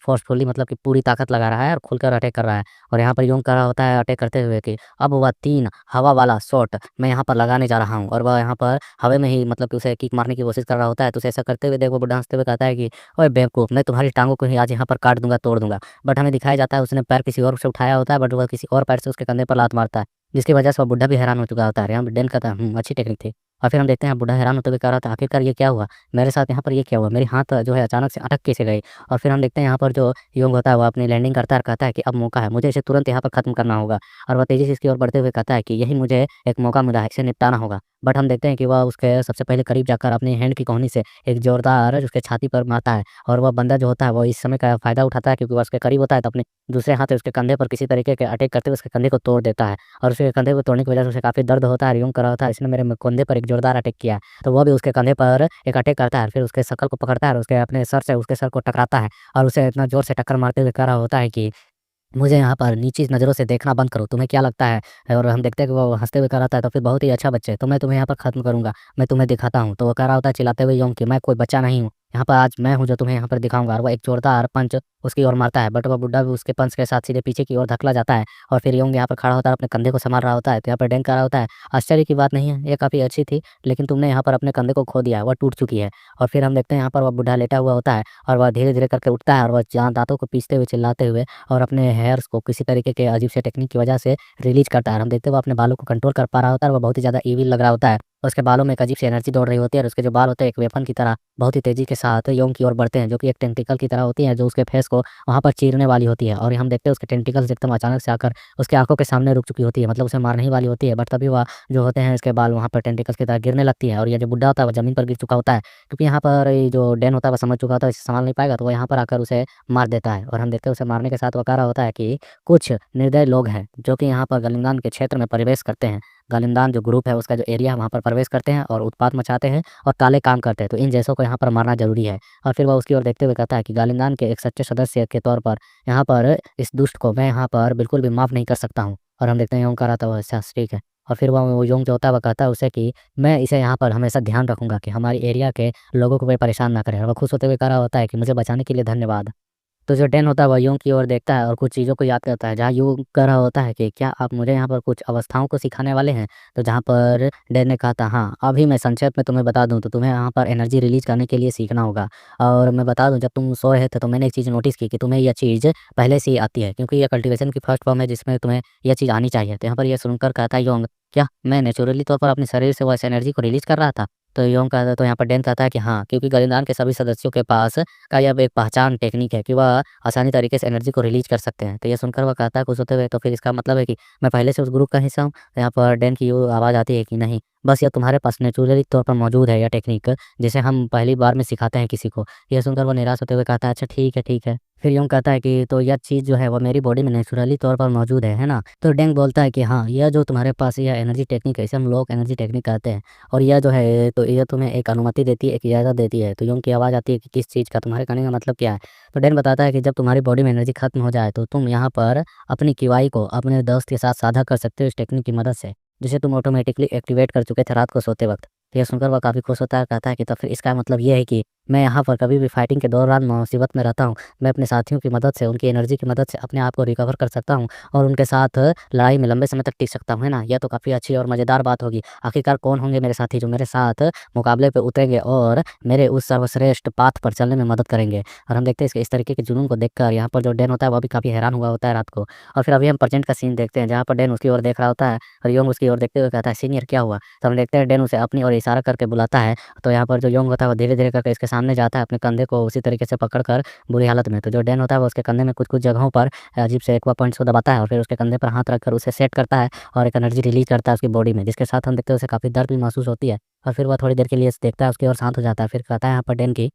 फोर्सफुली मतलब कि पूरी ताकत लगा रहा है और खुलकर अटैक कर रहा है। और यहाँ पर योंग कह रहा होता है अटैक करते हुए कि अब वह 3 हवा वाला शॉट मैं यहाँ पर लगाने जा रहा हूँ। और वह यहाँ पर हवा में ही मतलब कि उसे किक मारने की कोशिश कर रहा होता है। तो उसे ऐसा करते हुए देख वो बुड्ढा हँसते हुए कहता है कि ओए बेवकूफ़, मैं तुम्हारी टाँगों को ही आज यहाँ पर काट दूँगा, तोड़ दूँगा। बट हमें दिखाया जाता है उसने पैर किसी और से उठाया होता है, बट वह किसी और पैर से उसके कंधे पर लात मारता है, जिसकी वजह से वह बुड्ढा भी हैरान हो चुका होता है। यहाँ पे डैन कहता है अच्छी टेक्निक थी। और फिर हम देखते हैं बुड्ढा हैरान होते हुए कह रहा था आखिरकार ये क्या हुआ? मेरे साथ यहाँ पर ये क्या हुआ? मेरी हाथ जो है अचानक से अटक कैसे गई? और फिर हम देखते हैं यहाँ पर जो योंग होता है वो अपनी लैंडिंग करता है और कहता है कि अब मौका है, मुझे इसे तुरंत यहाँ पर खत्म करना होगा। और वह तेज़ी से इसकी ओर बढ़ते हुए कहता है कि यही मुझे एक मौका मिला है, इसे निपटाना होगा। बट हम देखते हैं कि वह उसके सबसे पहले करीब जाकर अपनी हैंड की कोहनी से एक ज़ोरदार उसके छाती पर मारता है। और वह बंदा जो होता है वो इस समय का फ़ायदा उठाता है, क्योंकि वह उसके करीब होता है, तो अपने दूसरे हाथ से उसके कंधे पर किसी तरीके के अटैक करते हुए उसके कंधे को तोड़ देता है। और उसके कंधे को तोड़ने की वजह से उसे काफ़ी दर्द होता है और यूँ कर रहा होता है इसने मेरे कंधे पर एक ज़ोरदार अटैक किया है। तो वो भी उसके कंधे पर एक अटैक करता है, फिर उसके शकल को पकड़ता है और उसके अपने सर से उसके सर को टकराता है और उसे इतना ज़ोर से टक्कर मारते हुए कह रहा होता है कि मुझे यहाँ पर नीची नज़रों से देखना बंद करो, तुम्हें क्या लगता है? और हम देखते हैं कि वो हँसते हुए कह रहा था तो फिर बहुत ही अच्छा बच्चे, तो मैं तुम्हें यहाँ पर ख़त्म करूँगा, मैं तुम्हें दिखाता हूँ। तो वो कह रहा होता है चिल्लाते हुए यों कि मैं कोई बच्चा नहीं हूँ, यहाँ पर आज मैं हूँ जो तुम्हें यहाँ पर दिखाऊँगा। और वो एक जोरदार पंच उसकी ओर मारता है, बट वो बुड्ढा भी उसके पंच के साथ सीधे पीछे की ओर धकेला जाता है। और फिर यों यहाँ पर खड़ा होता है, अपने कंधे को सँभाल रहा होता है। तो यहाँ पर डैन कह रहा होता है आश्चर्य की बात नहीं है, ये काफ़ी अच्छी थी, लेकिन तुमने यहाँ पर अपने कंधे को खो दिया है, वह टूट चुकी है। और फिर हम देखते हैं यहाँ पर वो बुड्ढा लेटा हुआ होता है और वह धीरे-धीरे करके उठता है और वह जहाँ दाँतों को पीसते हुए, चिल्लाते हुए और अपने हेयर्स को किसी तरीके के अजीब से टेक्निक की वजह से रिलीज़ करता है। और हम देखते हैं वो अपने बालों को कंट्रोल कर पा रहा होता है और वो बहुत ही ज़्यादा ईविल लग रहा होता है। उसके बालों में एक अजीब सी एनर्जी दौड़ रही होती है और उसके जो बाल होते हैं एक वेपन की तरह बहुत ही तेज़ी के साथ यों की ओर बढ़ते हैं, जो कि एक टेंटिकल की तरह होती है, जो उसके फेस को वहाँ पर चीरने वाली होती है। और हम देखते हैं उसके टेंटिकल्स एकदम अचानक से आकर उसकी आँखों के सामने रुक चुकी होती है, मतलब उसे मारने ही वाली होती है। बट तभी वह जो होते हैं इसके बाल वहाँ पर टेंटिकल्स की तरह गिरने लगती है और ये जो बुड्ढा होता है वो ज़मीन पर गिर चुका होता है, क्योंकि यहाँ पर ये जो डैन होता है वो समझ चुका होता है इसे संभाल नहीं पाएगा, तो वो यहाँ पर आकर उसे मार देता है। और हम देखते हैं उसे मारने के साथ वो कह रहा होता है कि कुछ निर्दयी लोग हैं जो कि यहाँ पर गलिंगान के क्षेत्र में प्रवेश करते हैं। गालिंदान जो ग्रुप है उसका जो एरिया है वहाँ पर प्रवेश करते हैं और उत्पात मचाते हैं और काले काम करते हैं, तो इन जैसों को यहाँ पर मारना ज़रूरी है। और फिर वह उसकी ओर देखते हुए कहता है कि गालिंदान के एक सच्चे सदस्य के तौर पर यहाँ पर इस दुष्ट को मैं यहाँ पर बिल्कुल भी माफ़ नहीं कर सकता हूँ। और हम देखते हैं यों कह रहा था वो अच्छा ठीक है। और फिर वह वो यों जो होता है वह कहता है उसे कि मैं इसे यहाँ पर हमेशा ध्यान रखूँगा कि हमारी एरिया के लोगों को कोई परेशान ना करे। और वह खुश होते हुए कह रहा होता है कि मुझे बचाने के लिए धन्यवाद। तो जो डेन होता है वह यूँ की ओर देखता है और कुछ चीज़ों को याद करता है, जहाँ यूँ कह रहा होता है कि क्या आप मुझे यहाँ पर कुछ अवस्थाओं को सिखाने वाले हैं? तो जहाँ पर डेन ने कहा था हाँ, अभी मैं संक्षेप में तुम्हें बता दूँ तो तुम्हें यहाँ पर एनर्जी रिलीज़ करने के लिए सीखना होगा। और मैं बता दूँ जब तुम सो रहे थे तो मैंने एक चीज़ नोटिस की कि तुम्हें यह चीज़ पहले से ही आती है, क्योंकि ये कल्टीवेशन की फर्स्ट फॉर्म है जिसमें तुम्हें यह चीज़ आनी चाहिए। तो यहाँ पर ये सुनकर कहता है योंग, क्या मैं नेचुरली तौर पर अपने शरीर से वैसे एनर्जी को रिलीज़ कर रहा था? तो योंग कहता है, तो यहाँ पर डेन कहता है कि हाँ, क्योंकि गलिंदान के सभी सदस्यों के पास का यह एक पहचान टेक्निक है कि वह आसानी तरीके से एनर्जी को रिलीज़ कर सकते हैं। तो ये सुनकर वह कहता है खुश होते हुए, तो फिर इसका मतलब है कि मैं पहले से उस ग्रुप का हिस्सा हूँ? तो यहाँ पर डेन की वो आवाज़ आती है कि नहीं, बस यह तुम्हारे पास नेचुरली तौर पर मौजूद है यह टेक्निक, जिसे हम पहली बार में सिखाते हैं किसी को। ये सुनकर वो निराश होते हुए कहता है, अच्छा ठीक है, ठीक है। फिर यूँ कहता है कि तो यह चीज़ जो है वो मेरी बॉडी में नेचुरली तौर पर मौजूद है ना? तो डेंग बोलता है कि हाँ, यह जो तुम्हारे पास यह एनर्जी टेक्निक है, इसे हम लोग एनर्जी टेक्निक कहते हैं। और यह जो है तो यह तुम्हें एक अनुमति देती है, एक इजाज़त देती है। तो यूँ की आवाज़ आती है कि किस चीज़ का? तुम्हारे कहने का मतलब क्या है? तो डेन बताता है कि जब तुम्हारी बॉडी में एनर्जी खत्म हो जाए तो तुम यहाँ पर अपनी किवाई को अपने दोस्त के साथ साझा कर सकते हो इस टेक्निक की मदद से, जिसे तुम ऑटोमेटिकली एक्टिवेट कर चुके थे रात को सोते वक़्त। तो ये सुनकर वह काफ़ी खुश होता है और कहता है कि तो फिर इसका मतलब ये है कि मैं यहाँ पर कभी भी फाइटिंग के दौरान मुसीबत में रहता हूँ, मैं अपने साथियों की मदद से, उनकी एनर्जी की मदद से अपने आप को रिकवर कर सकता हूँ और उनके साथ लड़ाई में लंबे समय तक टिक सकता हूँ, है ना? यह तो काफ़ी अच्छी और मज़ेदार बात होगी। आखिरकार कौन होंगे मेरे साथी जो मेरे साथ मुकाबले पे उतरेंगे और मेरे उस सर्वश्रेष्ठ पाथ पर चलने में मदद करेंगे। और हम देखते हैं इसके इस तरीके के जुनून को देखकर यहाँ पर जो डैन होता है वह भी काफ़ी हैरान हुआ होता है रात को। और फिर अभी हम प्रेज़ेंट का सीन देखते हैं जहाँ पर डैन उसकी ओर देख रहा होता है और योंग उसकी ओर देखते हुए कहता है, सीनियर क्या हुआ? तो हम देखते हैं डैन उसे अपनी ओर इशारा करके बुलाता है। तो यहाँ पर जो योंग होता है वो धीरे-धीरे करके इसके सामने जाता है अपने कंधे को उसी तरीके से पकड़कर बुरी हालत में। तो जो डैन होता है वो उसके कंधे में कुछ-कुछ जगहों पर अजीब से एक्वा पॉइंट्स को दबाता है और फिर उसके कंधे पर हाथ रखकर उसे सेट करता है और एक एनर्जी रिलीज़ करता है उसकी बॉडी में, जिसके साथ हम देखते हैं उसे काफ़ी दर्द भी महसूस होती है। और फिर वह थोड़ी देर के लिए देखता है उसकी ओर, शांत हो जाता है। फिर कहता है यहाँ पर डैन की,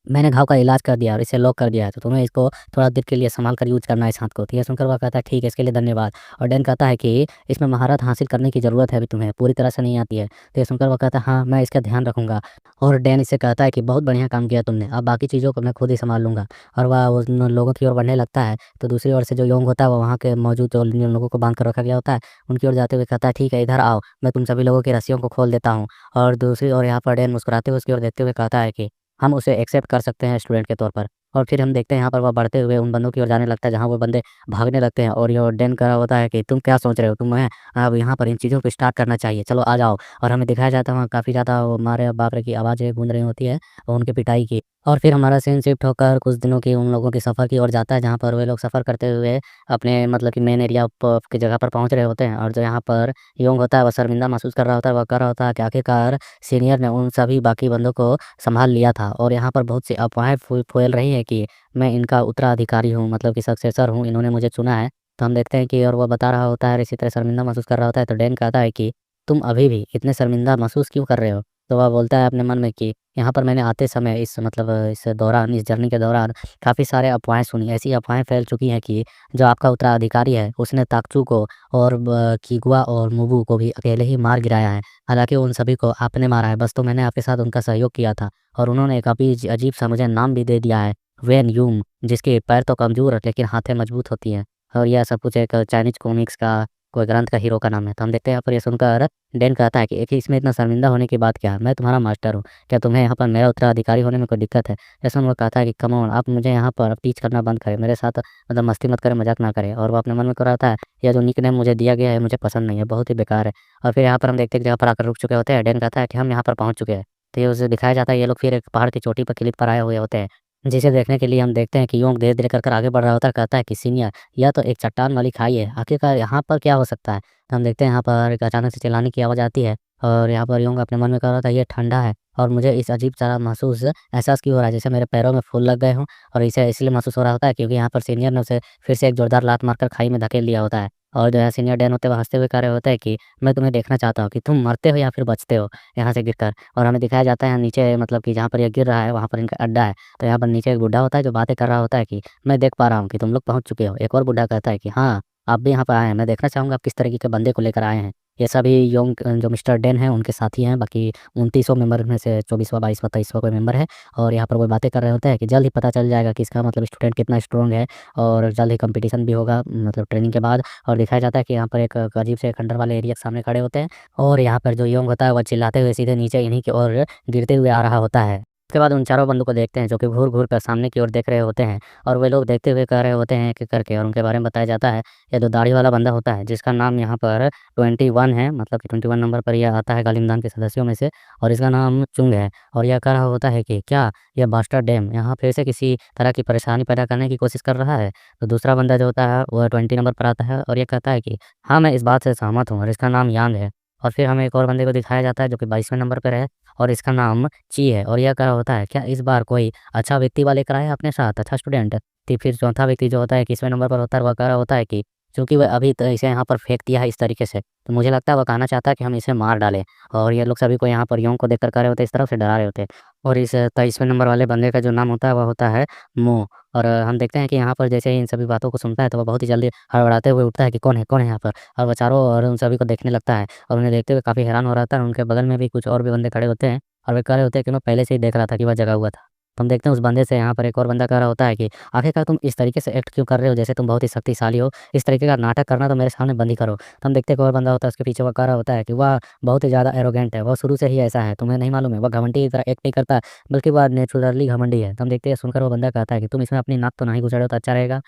मैंने घाव का इलाज कर दिया और इसे लॉक कर दिया है, तो तुम्हें इसको थोड़ा देर के लिए सँभाल कर यूज़ करना है इस हाथ को। तो ये सुनकर वह कहता है ठीक है, इसके लिए धन्यवाद। और डैन कहता है कि इसमें महारत हासिल करने की ज़रूरत है अभी तुम्हें, पूरी तरह से नहीं आती है। तो ये सुनकर वह कहता है हाँ, मैं इसका ध्यान रखूँगा। और डैन इससे कहता है कि बहुत बढ़िया काम किया तुमने, अब बाकी चीज़ों को मैं खुद ही सँभाल लूँगा। और वह उन लोगों की ओर बढ़ने लगता है, तो दूसरी ओर से जो योंग होता है वो वहाँ के मौजूद जो जिन लोगों को बाँध कर रखा गया होता है, उनकी ओर जाते हुए कहता है ठीक है, इधर आओ, मैं तुम सभी लोगों की रस्सियों को खोल देता हूँ। और दूसरी ओर यहाँ पर डैन मुस्कुराते हुए उसकी ओर देखते हुए कहता है कि हम उसे एक्सेप्ट कर सकते हैं स्टूडेंट के तौर पर। और फिर हम देखते हैं यहाँ पर वह बढ़ते हुए उन बंदों की ओर जाने लगता है जहाँ वो बंदे भागने लगते हैं और ये डैन कह रहा होता है कि तुम क्या सोच रहे हो? तुम्हें अब यहाँ पर इन चीज़ों को स्टार्ट करना चाहिए, चलो आ जाओ। और हमें दिखाया जाता है वहाँ काफ़ी ज़्यादा वो मारे बाप रे की आवाज़ें गूंज रही होती है और उनकी पिटाई की। और फिर हमारा सीन शिफ्ट होकर कुछ दिनों की उन लोगों के सफ़र की ओर जाता है जहाँ पर वे लोग सफ़र करते हुए अपने मतलब कि मेन एरिया प की जगह पर पहुँच रहे होते हैं। और जो यहाँ पर योंग होता है वह शर्मिंदा महसूस कर रहा होता है, वह कह रहा होता है कि आखिरकार सीनियर ने उन सभी बाकी बंदों को सँभाल लिया था। और यहाँ पर बहुत सी अफ़वाहें फैल रही हैं कि मैं इनका उत्तराधिकारी हूँ, मतलब कि सक्सेसर हूँ, इन्होंने मुझे चुना है। तो हम देखते हैं कि और वो बता रहा होता है और इसी तरह शर्मिंदा महसूस कर रहा होता है, तो डैन कहता है कि तुम अभी भी इतने शर्मिंदा महसूस क्यों कर रहे हो? तो वह बोलता है अपने मन में कि यहाँ पर मैंने आते समय इस मतलब इस दौरान, इस जर्नी के दौरान काफ़ी सारे अफ़वाहें सुनी। ऐसी अफ़वाहें फैल चुकी हैं कि जो आपका उत्तराधिकारी है, उसने ताकचू को और किगुआ और मुबू को भी अकेले ही मार गिराया है। हालाँकि उन सभी को आपने मारा है, बस तो मैंने आपके साथ उनका सहयोग किया था। और उन्होंने एक अभी अजीब-सा मुझे नाम भी दे दिया है, वेन यूम, जिसके पैर तो कमज़ोर लेकिन हाथें मजबूत होती हैं। और यह सब कुछ एक चाइनीज़ कॉमिक्स का कोई ग्रंथ का हीरो का नाम है। तो हम देखते हैं यहाँ पर ये सुनकर डैन कहता है कि इसमें इतना शर्मिंदा होने की बात क्या है? मैं तुम्हारा मास्टर हूँ। क्या तुम्हें यहाँ पर मेरा उत्तराधिकारी होने में कोई दिक्कत है? जैसन वो कहता है कि कम ऑन, आप मुझे यहाँ पर टीच करना बंद करें। मेरे साथ मतलब मस्ती मत करें, मज़ाक ना करें। और वो अपने मन में कह रहा था यह जो निकनेम मुझे दिया गया है मुझे पसंद नहीं है, बहुत ही बेकार है। और फिर यहाँ पर हम देखते हैं एक जगह पर आकर रुक चुके होते हैं। डैन कहता है कि हम यहाँ पर पहुँच चुके हैं। तो ये उसे दिखाया जाता है ये लोग फिर एक पहाड़ की चोटी पर क्लिफ पर आए हुए होते हैं। जिसे देखने के लिए हम देखते हैं कि योंग धीरे-धीरे कर आगे बढ़ रहा होता है, कहता है कि सीनियर, यह तो एक चट्टान वाली खाई है, आखिरकार यहाँ पर क्या हो सकता है? तो हम देखते हैं यहाँ पर एक अचानक से चिल्लाने की आवाज़ आती है और यहाँ पर योंग अपने मन में कह रहा था ये ठंडा है और मुझे इस अजीब-सा महसूस एहसास क्यों हो रहा है जैसे मेरे पैरों में फूल लग गए हों। और इसे इसलिए महसूस हो रहा होता है क्योंकि यहाँ पर सीनियर ने उसे फिर से एक जोरदार लात मारकर खाई में धकेल दिया होता है। और जो है सीनियर डैन होते हुए हँसते हुए कह रहे होते हैं कि मैं तुम्हें देखना चाहता हूँ कि तुम मरते हो या फिर बचते हो यहाँ से गिरकर। और हमें दिखाया जाता है यहाँ नीचे मतलब कि जहाँ पर ये गिर रहा है वहाँ पर इनका अड्डा है। तो यहाँ पर नीचे एक बुड्ढा होता है जो बातें कर रहा होता है कि मैं देख पा रहा हूँ कि तुम लोग पहुँच चुके हो। एक और बुड्ढा कहता है कि हाँ, आप भी यहाँ पर आए हैं, मैं देखना चाहूँगा आप किस तरीके के बंदे को लेकर आए हैं। ये सभी योंग जो मिस्टर डैन हैं उनके साथी हैं, बाकी 29 मेंबर में से 24वाँ, 22वाँ, 23वाँ कोई मेंबर है। और यहाँ पर वो बातें कर रहे होते हैं कि जल्द ही पता चल जाएगा कि इसका मतलब स्टूडेंट कितना स्ट्रॉन्ग है और जल्द ही कॉम्पिटिशन भी होगा मतलब ट्रेनिंग के बाद। और दिखाया जाता है कि यहाँ पर एक अजीब से खंडर वाले एरिया के सामने खड़े होते हैं और यहाँ पर जो योंग होता है वह चिल्लाते हुए सीधे नीचे इन्हीं की ओर गिरते हुए आ रहा होता है। उसके बाद उन चारों बंदों को देखते हैं जो कि घूर-घूर कर सामने की ओर देख रहे होते हैं और वे लोग देखते हुए कह रहे होते हैं एक-एक करके और उनके बारे में बताया जाता है। ये जो दाढ़ी वाला बंदा होता है जिसका नाम यहाँ पर 21 है मतलब कि 21 नंबर पर ये आता है गालिमदान के सदस्यों में से और इसका नाम चुंग है और यह कह रहा होता है कि क्या यह बास्टर्ड डैम यहाँ फिर से किसी तरह की परेशानी पैदा करने की कोशिश कर रहा है? तो दूसरा बंदा जो होता है वह 20 नंबर पर आता है और ये कहता है कि हाँ, मैं इस बात से सहमत हूँ और इसका नाम यांग है। और फिर हमें एक और बंदे को दिखाया जाता है जो कि 22वें नंबर पर है और इसका नाम ची है और यह कह रहा होता है क्या इस बार कोई अच्छा व्यक्ति वाले लेकर आया है अपने साथ, अच्छा स्टूडेंट? तो फिर चौथा व्यक्ति जो होता है 21वें नंबर पर होता है वह कह रहा होता है कि चूँकि वह अभी तो इसे यहाँ पर फेंक दिया है इस तरीके से, तो मुझे लगता है वह कहना चाहता है कि हम इसे मार डालें। और ये लोग सभी को यहाँ पर योंग को देखकर कह रहे होते हैं, इस तरफ से डरा रहे होते हैं। और इस 23वें नंबर वाले बंदे का जो नाम होता है वह होता है मो और हम देखते हैं कि यहाँ पर जैसे ही इन सभी बातों को सुनता है तो वह बहुत ही जल्दी हड़बड़ाते हुए उठता है कि कौन है यहाँ पर? और वो चारों ओर उन सभी को देखने लगता है और उन्हें देखते हुए काफ़ी हैरान हो रहा था और उनके बगल में भी कुछ और भी बंदे खड़े होते हैं और वे कह रहे होते हैं कि मैं पहले से ही देख रहा था कि वह जगा हुआ था। तो हम देखते हैं उस बंदे से यहाँ पर एक और बंदा कह रहा होता है कि आखिरकार तुम इस तरीके से एक्ट क्यों कर रहे हो जैसे तुम बहुत ही शक्तिशाली हो? इस तरीके का नाटक करना तो मेरे सामने बंद ही करो। तो हम देखते हैं एक और बंदा होता है उसके पीछे वो कह रहा होता है कि वह बहुत ही ज़्यादा एरोगेंट है, वह शुरू से ही ऐसा है, तुम्हें नहीं मालूम है? वह घमंडी की तरह एक्ट नहीं करता बल्कि वह नेचुरली घमंडी है। तो हम देखते हैं सुनकर वो बंदा कहता है कि तुम इसमें अपनी नाक तो नहीं घुसाड़ो तो अच्छा रहेगा।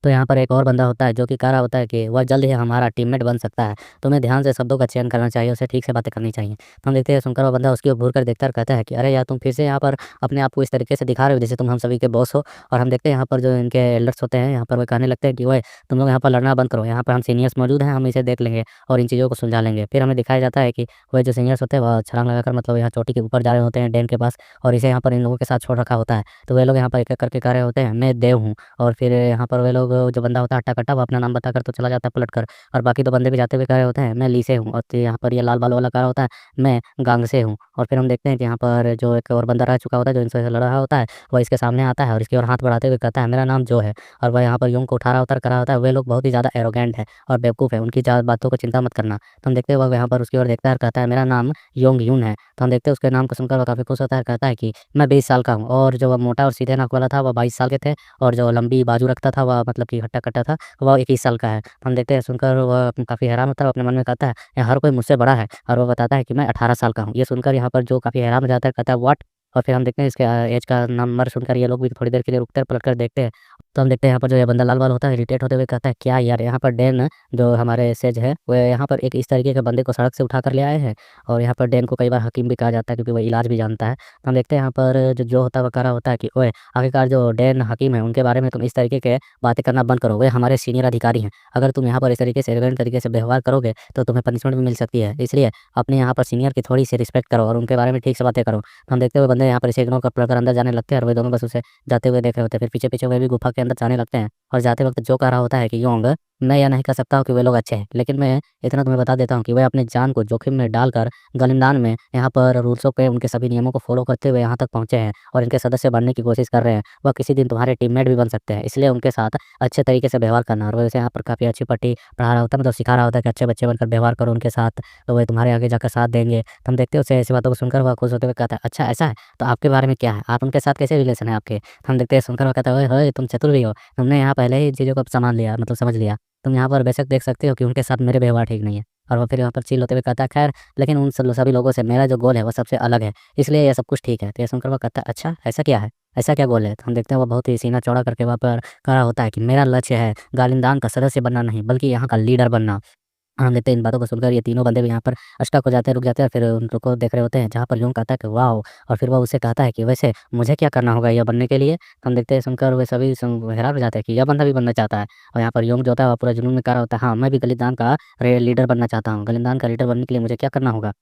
तो यहाँ पर एक और बंदा होता है जो कि कह रहा होता है कि वह जल्द ही हमारा टीममेट बन सकता है। तुम्हें ध्यान से शब्दों का चयन करना चाहिए, उसे ठीक से बातें करनी चाहिए। तो हम देखते हैं सुनकर वो बंदा उसकी ओर घूर कर देखता है और कहता है कि अरे यार तुम फिर से यहाँ पर अपने आप को इस तरीके से दिखा रहे हो जैसे तुम हम सभी के बॉस हो। और हम देखते हैं यहाँ पर जो इनके एल्डर्स होते हैं यहाँ पर वो कहने लगते हैं कि ओए तुम लोग यहाँ पर लड़ना बंद करो, यहाँ पर हम सीनियर्स मौजूद हैं, हम इसे देख लेंगे और इन चीज़ों को सुलझा लेंगे। फिर हमें दिखाया जाता है कि वह जो सीनियर्स होते हैं वह छलांग लगाकर मतलब यहाँ चोटी के ऊपर जा रहे होते हैं डैम के पास और इसे यहाँ पर इन लोगों के साथ छोड़ रखा होता है। तो वे लोग यहाँ पर एक-एक करके कह रहे होते हैं मैं देव हूँ और फिर यहाँ पर वे लोग जो बंदा होता है हट्टा-कट्टा वो अपना नाम बताकर तो चला जाता है पलटकर और बाकी 2 बंदे भी जाते हुए कह रहे होते हैं मैं ली से हूँ और तो यहाँ पर ये लाल बाल वाला कह रहा होता है मैं गांग से हूँ। और फिर हम देखते हैं कि यहाँ पर जो एक और बंदा रह चुका होता है जो इनसे लड़ रहा होता है वह इसके सामने आता है और इसकी ओर हाथ बढ़ाते हुए कहता है मेरा नाम जो है और वह यहाँ पर यूँ को उठा रहा होता है कर रहा होता है वे लोग बहुत ही ज़्यादा एरोगेंट है और बेवकूफ़ है, उनकी बातों को चिंता मत करना। तो हम देखते हैं वह यहाँ पर उसकी ओर देखता है और कहता है मेरा नाम योंग यून है। तो हम देखते हैं उसके नाम को सुनकर वह काफ़ी खुश होता है और कहता है कि मैं 20 साल का हूँ और जो वह मोटा और सीधे नाक वाला था वह 22 साल के थे और जो लंबी बाजू रखता था वह मतलब कि हट्टा-कट्टा था वह 21 साल का है। हम देखते हैं सुनकर वह काफ़ी हैरान होता है और अपने मन में कहता है यहाँ हर कोई मुझसे बड़ा है और वो बताता है कि मैं 18 साल का हूँ। ये सुनकर यहाँ पर जो काफ़ी हैरान हो जाता है कहता है व्हाट? और फिर हम देखते हैं इसके एज का नंबर सुनकर ये लोग भी थोड़ी देर के लिए रुकते हैं पलट कर देखते हैं। तो हम देखते हैं यहाँ पर जो ये बंदा लाल बाल होता है इरिटेट होते हुए कहता है क्या यार यहाँ पर डैन जो हमारे सेज है वह यहाँ पर एक इस तरीके के बंदे को सड़क से उठा कर ले आए हैं और यहाँ पर डैन को कई बार हकीम भी कहा जाता है क्योंकि वह इलाज भी जानता है। तो हम देखते हैं यहाँ पर जो होता है वो कह रहा होता है कि ओए आखिरकार जो डैन हकीम है उनके बारे में तुम इस तरीके के बातें करना बंद करो, वे हमारे सीनियर अधिकारी हैं। अगर तुम यहाँ पर इस तरीके से एरोगेंट तरीके से व्यवहार करोगे तो तुम्हें पनिशमेंट भी मिल सकती है। इसलिए अपने यहाँ पर सीनियर की थोड़ी-सी रिस्पेक्ट करो और उनके बारे में ठीक से बातें करो। तो हम देखते हुए बंदे यहाँ पर इसे इग्नोर कर अंदर जाने लगते हैं और वे दोनों बस उसे जाते हुए देख रहे होते हैं। फिर पीछे-पीछे वे भी गुफ़ा के अंदर जाने लगते हैं और जाते वक़्त जो कह रहा होता है कि योंग मैं यह नहीं कह सकता हूँ कि वे लोग अच्छे हैं, लेकिन मैं इतना तुम्हें बता देता हूँ कि वे अपनी जान को जोखिम में डालकर गलिंदान में यहाँ पर रूल्सों पे उनके सभी नियमों को फ़ॉलो करते हुए यहाँ तक पहुँचे हैं और इनके सदस्य बनने की कोशिश कर रहे हैं। वह किसी दिन तुम्हारे टीममेट भी बन सकते हैं, इसलिए उनके साथ अच्छे तरीके से व्यवहार करना। और वैसे यहाँ पर काफ़ी अच्छी पट्टी पढ़ा रहा होता है मतलब सिखा रहा होता है कि अच्छे बच्चे बनकर व्यवहार करो उनके साथ, तो वे तुम्हारे आगे जाकर साथ देंगे। तो हम देखते हैं उसे ऐसी बातों को सुनकर वह खुश होते हुए कहता है, "अच्छा ऐसा है? तो आपके बारे में क्या है? आप उनके साथ कैसे रिलेशन है आपके?" तो हम देखते हैं सुनकर वह कहता है, "ओए होए! तुम चतुर भी हो। तुमने यहाँ पहले ही चीज़ों को सँभाल लिया मतलब समझ लिया। तुम यहाँ पर बेशक देख सकते हो कि उनके साथ मेरे व्यवहार ठीक नहीं है।" और वो फिर यहाँ पर चिल होते हुए कहता है, "ख़ैर लेकिन उन सभी लोगों से मेरा जो गोल है वो सबसे अलग है, इसलिए ये सब कुछ ठीक है।" तो ये सुनकर वो कहता है, "अच्छा ऐसा क्या है? ऐसा क्या गोल है?" तो हम देखते हैं वो बहुत ही सीना चौड़ा करके वहाँ पर खड़ा होता है कि मेरा लक्ष्य है गालिंदान का सदस्य बनना नहीं बल्कि यहाँ का लीडर बनना। हम देखते हैं इन बातों को सुनकर ये तीनों बंदे भी यहाँ पर अष्टक हो जाते हैं, रुक जाते हैं, फिर उन लोग को देख रहे होते हैं, जहाँ पर यूँ कहता है कि वॉव! और फिर वो उससे कहता है कि वैसे मुझे क्या करना होगा यह बनने के लिए? तो हम देखते हैं सुनकर वे सभी हैरान हो जाते हैं कि यह बंदा भी बनना चाहता है। और यहाँ पर यूँग जो होता है, वो पूरा जुनून में कह रहा होता है, हाँ, मैं भी गलिदान का लीडर बनना चाहता हूँ। गलिदान का लीडर बनने के लिए मुझे क्या करना होगा?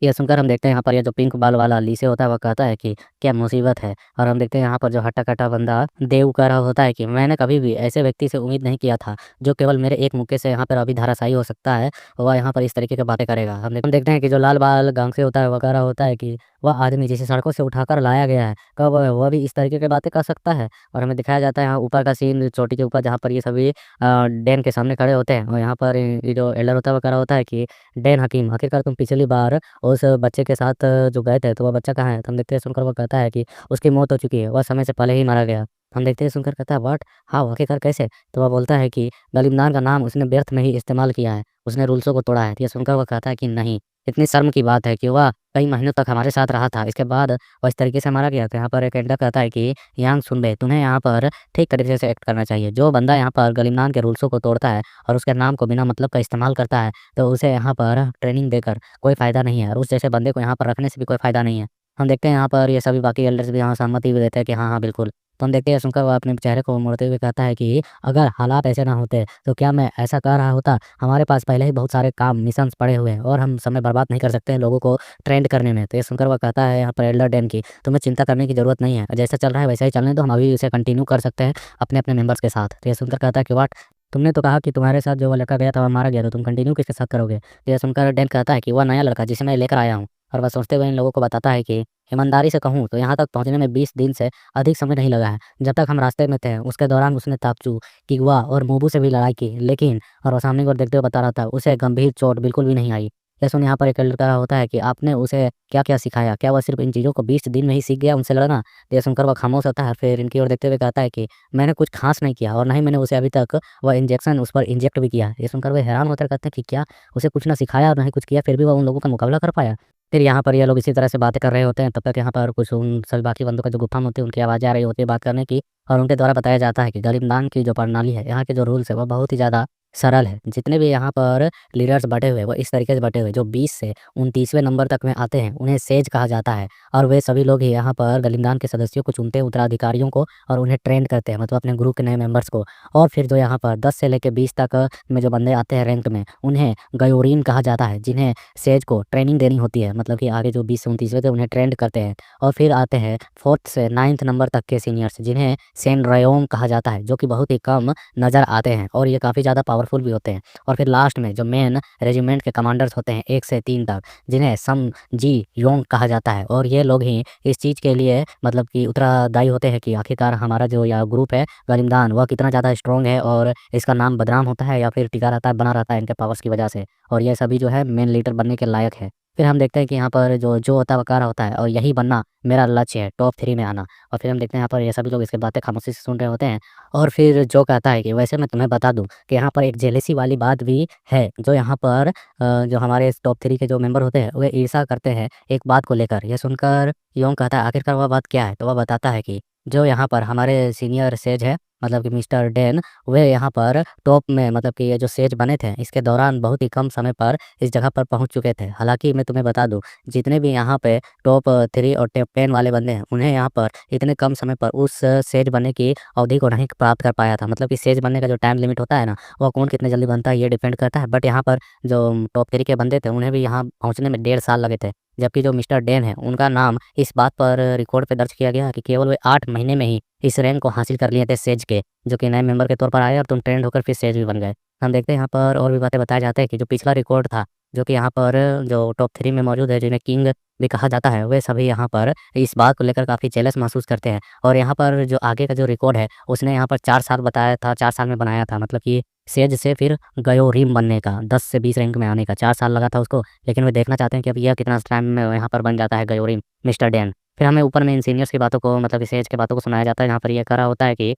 ये सुनकर हम देखते हैं यहाँ पर ये जो पिंक बाल वाला लीसे होता है वो कहता है कि क्या मुसीबत है। और हम देखते हैं यहाँ पर जो हट्टा-कट्टा बंदा देव कह रहा होता है कि मैंने कभी भी ऐसे व्यक्ति से उम्मीद नहीं किया था, जो केवल मेरे एक मुक्के से यहाँ पर अभी धराशायी हो सकता है, वह यहाँ पर इस तरीके की बातें करेगा। हम देखते हैं कि जो लाल बाल गांगसे होता है वो कह रहा होता है कि वह आदमी जिसे सड़कों से उठाकर लाया गया है, कब वह भी इस तरीके की बातें कर सकता है? और हमें दिखाया जाता है यहाँ ऊपर का सीन चोटी के ऊपर जहाँ पर ये सभी डैन के सामने खड़े होते हैं और यहाँ पर ये जो एल्डर होता है वो कह रहा होता है कि डैन हकीम आखिरकार तुम पिछली बार उस बच्चे के साथ जो गए थे, तो वह बच्चा कहाँ है? तो हम देखते हैं सुनकर वो कहता है कि उसकी मौत हो चुकी है, वह समय से पहले ही मारा गया। हम देखते हैं सुनकर कहता है व्हाट? हाँ, आखिरकार कैसे? तो वह बोलता है कि गलीमनान का नाम उसने व्यर्थ में ही इस्तेमाल किया है, उसने रूल्सों को तोड़ा है। तो ये सुनकर वो कहता है कि नहीं, इतनी शर्म की बात है कि वह कई महीनों तक हमारे साथ रहा था। इसके बाद वह इस तरीके से मारा गया। तो यहाँ पर एक एल्डर कहता है कि यांग सुनबे, तुम्हें यहाँ पर ठीक तरीके से एक्ट करना चाहिए। जो बंदा यहाँ पर गलीमनान के रूल्सों को तोड़ता है और उसके नाम को बिना मतलब का इस्तेमाल करता है, तो उसे यहाँ पर ट्रेनिंग देकर कोई फ़ायदा नहीं है और उस जैसे बंदे को यहाँ पर रखने से भी कोई फ़ायदा नहीं है। हम देखते हैं यहाँ पर ये सभी बाकी एल्डर्स भी यहाँ सहमति भी देते हैं कि हाँ, हाँ, बिल्कुल। तो हम देखते हैं सुनकर वह अपने चेहरे को मोड़ते हुए कहता है कि अगर हालात ऐसे ना होते, तो क्या मैं ऐसा कर रहा होता? हमारे पास पहले ही बहुत सारे काम, मिशंस पड़े हुए हैं और हम समय बर्बाद नहीं कर सकते हैं लोगों को ट्रेंड करने में। तो ये सुनकर वह कहता है यहाँ पर एल्डर डेन की, तुम्हें चिंता करने की ज़रूरत नहीं है। जैसा चल रहा है वैसा ही चलने दो, हम अभी इसे कंटिन्यू कर सकते हैं अपने-अपने मेंबर्स के साथ। तो ये सुनकर कहता है कि व्हाट? तुमने तो कहा कि तुम्हारे साथ जो वो लड़का गया था वह मारा गया, तो तुम कंटिन्यू किसके साथ करोगे? तो ये सुनकर डेन कहता है कि वह नया लड़का जिसे मैं लेकर आया हूँ। और वह सोचते हुए इन लोगों को बताता है कि ईमानदारी से कहूँ तो यहाँ तक पहुँचने में 20 दिन से अधिक समय नहीं लगा है। जब तक हम रास्ते में थे उसके दौरान उसने तापचू, किगवा और मोबू से भी लड़ाई की, लेकिन और वो सामने की ओर देखते हुए बता रहा था उसे गंभीर चोट बिल्कुल भी नहीं आई। ये सुन यहाँ पर एक लड़का होता है कि आपने उसे क्या-क्या सिखाया? क्या वह सिर्फ़ इन चीज़ों को 20 दिन में ही सीख गया उनसे लड़ना? तो ये सुनकर वह खामोश होता है, फिर इनकी ओर देखते हुए कहता है कि मैंने कुछ ख़ास नहीं किया और ना ही मैंने उसे अभी तक वह इंजेक्शन उस पर इंजेक्ट भी किया। ये सुनकर वे हैरान होकर कहते हैं कि क्या उसे कुछ ना सिखाया और ना ही कुछ किया, फिर भी वह उन लोगों का मुकाबला कर पाया? फिर यहाँ पर ये लोग इसी तरह से बातें कर रहे होते हैं, तब तक यहाँ पर कुछ उन सभी बाकी बंदों का जो गुफ़ा में होती है, उनकी आवाज़ें आ रही होती है बात करने की और उनके द्वारा बताया जाता है कि गलीमदान की जो प्रणाली है, यहाँ के जो रूल्स है, वो बहुत ही ज़्यादा सरल है। जितने भी यहाँ पर लीडर्स बँटे हुए हैं, वो इस तरीके से बँटे हुए हैं, जो 20 से 29वें नंबर तक में आते हैं, उन्हें सेज कहा जाता है और वे सभी लोग ही यहाँ पर गलीमदान के सदस्यों को चुनते हैं, उत्तराधिकारियों को और उन्हें ट्रेंड करते हैं, मतलब अपने ग्रुप के नए मेंबर्स को। और फिर जो यहाँ पर 10 से लेके 20 तक में जो बंदे आते हैं रैंक में, उन्हें गयोरीन कहा जाता है, जिन्हें सेज को ट्रेनिंग देनी होती है, मतलब कि आगे जो 20 से 29वें थे उन्हें ट्रेंड करते हैं। और फिर आते हैं 4th से 9th नंबर तक के सीनियर्स, जिन्हें सेनरेओंग कहा जाता है, जो कि बहुत ही कम नज़र आते हैं और ये काफ़ी ज़्यादा पावरफुल भी होते हैं। और फिर लास्ट में जो मेन रेजिमेंट के कमांडर्स होते हैं 1 से 3 तक, जिन्हें सम जी योंग कहा जाता है और ये लोग ही इस चीज़ के लिए मतलब कि उत्तरदायी होते हैं कि आखिरकार हमारा जो यह ग्रुप है गलीमदान, वह कितना ज़्यादा स्ट्रॉन्ग है और इसका नाम बदनाम होता है या फिर टिका रहता है, बना रहता है इनके पावर्स की वजह से। और ये सभी जो है मेन लीडर बनने के लायक है। फिर हम देखते हैं कि यहाँ पर जो होता है वो कह रहा होता है और यही बनना मेरा लक्ष्य है, टॉप 3 में आना। और फिर हम देखते हैं यहाँ पर ये सभी लोग इसकी बातें खामोशी से सुन रहे होते हैं। और फिर जो कहता है कि वैसे मैं तुम्हें बता दूँ कि यहाँ पर एक जेलसी वाली बात भी है, जो यहाँ पर जो हमारे इस टॉप 3 के जो मेंबर होते हैं, वे ईर्ष्या करते हैं एक बात को लेकर। ये सुनकर योंग कहता है आखिरकार वह बात क्या है? तो वह बताता है कि जो यहाँ पर हमारे सीनियर सेज है, मतलब कि मिस्टर डेन, वे यहाँ पर टॉप में मतलब कि ये जो सेज बने थे, इसके दौरान बहुत ही कम समय पर इस जगह पर पहुँच चुके थे। हालाँकि मैं तुम्हें बता दूँ, जितने भी यहाँ पे टॉप 3 और टॉप 10 वाले बंदे हैं, उन्हें यहाँ पर इतने कम समय पर उस सेज बनने की अवधि को नहीं प्राप्त कर पाया था। मतलब कि सेज बनने का जो टाइम लिमिट होता है ना, वो कौन कितने जल्दी बनता है ये डिपेंड करता है। बट यहाँ पर जो टॉप 3 के बंदे थे, उन्हें भी यहाँ पहुँचने में 1.5 साल लगे थे। जबकि जो मिस्टर डेन है, उनका नाम इस बात पर रिकॉर्ड पे दर्ज किया गया कि केवल वे 8 महीने में ही इस रैंक को हासिल कर लिए थे सेज के, जो कि नए मेंबर के तौर पर आए और तुम ट्रेंड होकर फिर सेज भी बन गए। हम देखते हैं यहाँ पर और भी बातें बताए जाते हैं कि जो पिछला रिकॉर्ड था, जो कि यहाँ पर जो टॉप 3 में मौजूद है, जिन्हें किंग भी कहा जाता है, वे सभी यहाँ पर इस बात को लेकर काफ़ी जेलस महसूस करते हैं। और यहाँ पर जो आगे का जो रिकॉर्ड है, उसने यहाँ पर 4 साल बताया था, 4 साल में बनाया था। मतलब कि सेज से फिर गयोरीम बनने का, 10 से 20 रैंक में आने का 4 साल लगा था उसको। लेकिन वे देखना चाहते हैं कि अब यह कितना टाइम में यहाँ पर बन जाता है गयोरीम, मिस्टर डैन। फिर हमें ऊपर में इन सीनियर्स की बातों को मतलब कि सेज की बातों को सुनाया जाता है। यहाँ पर ये कहा होता है कि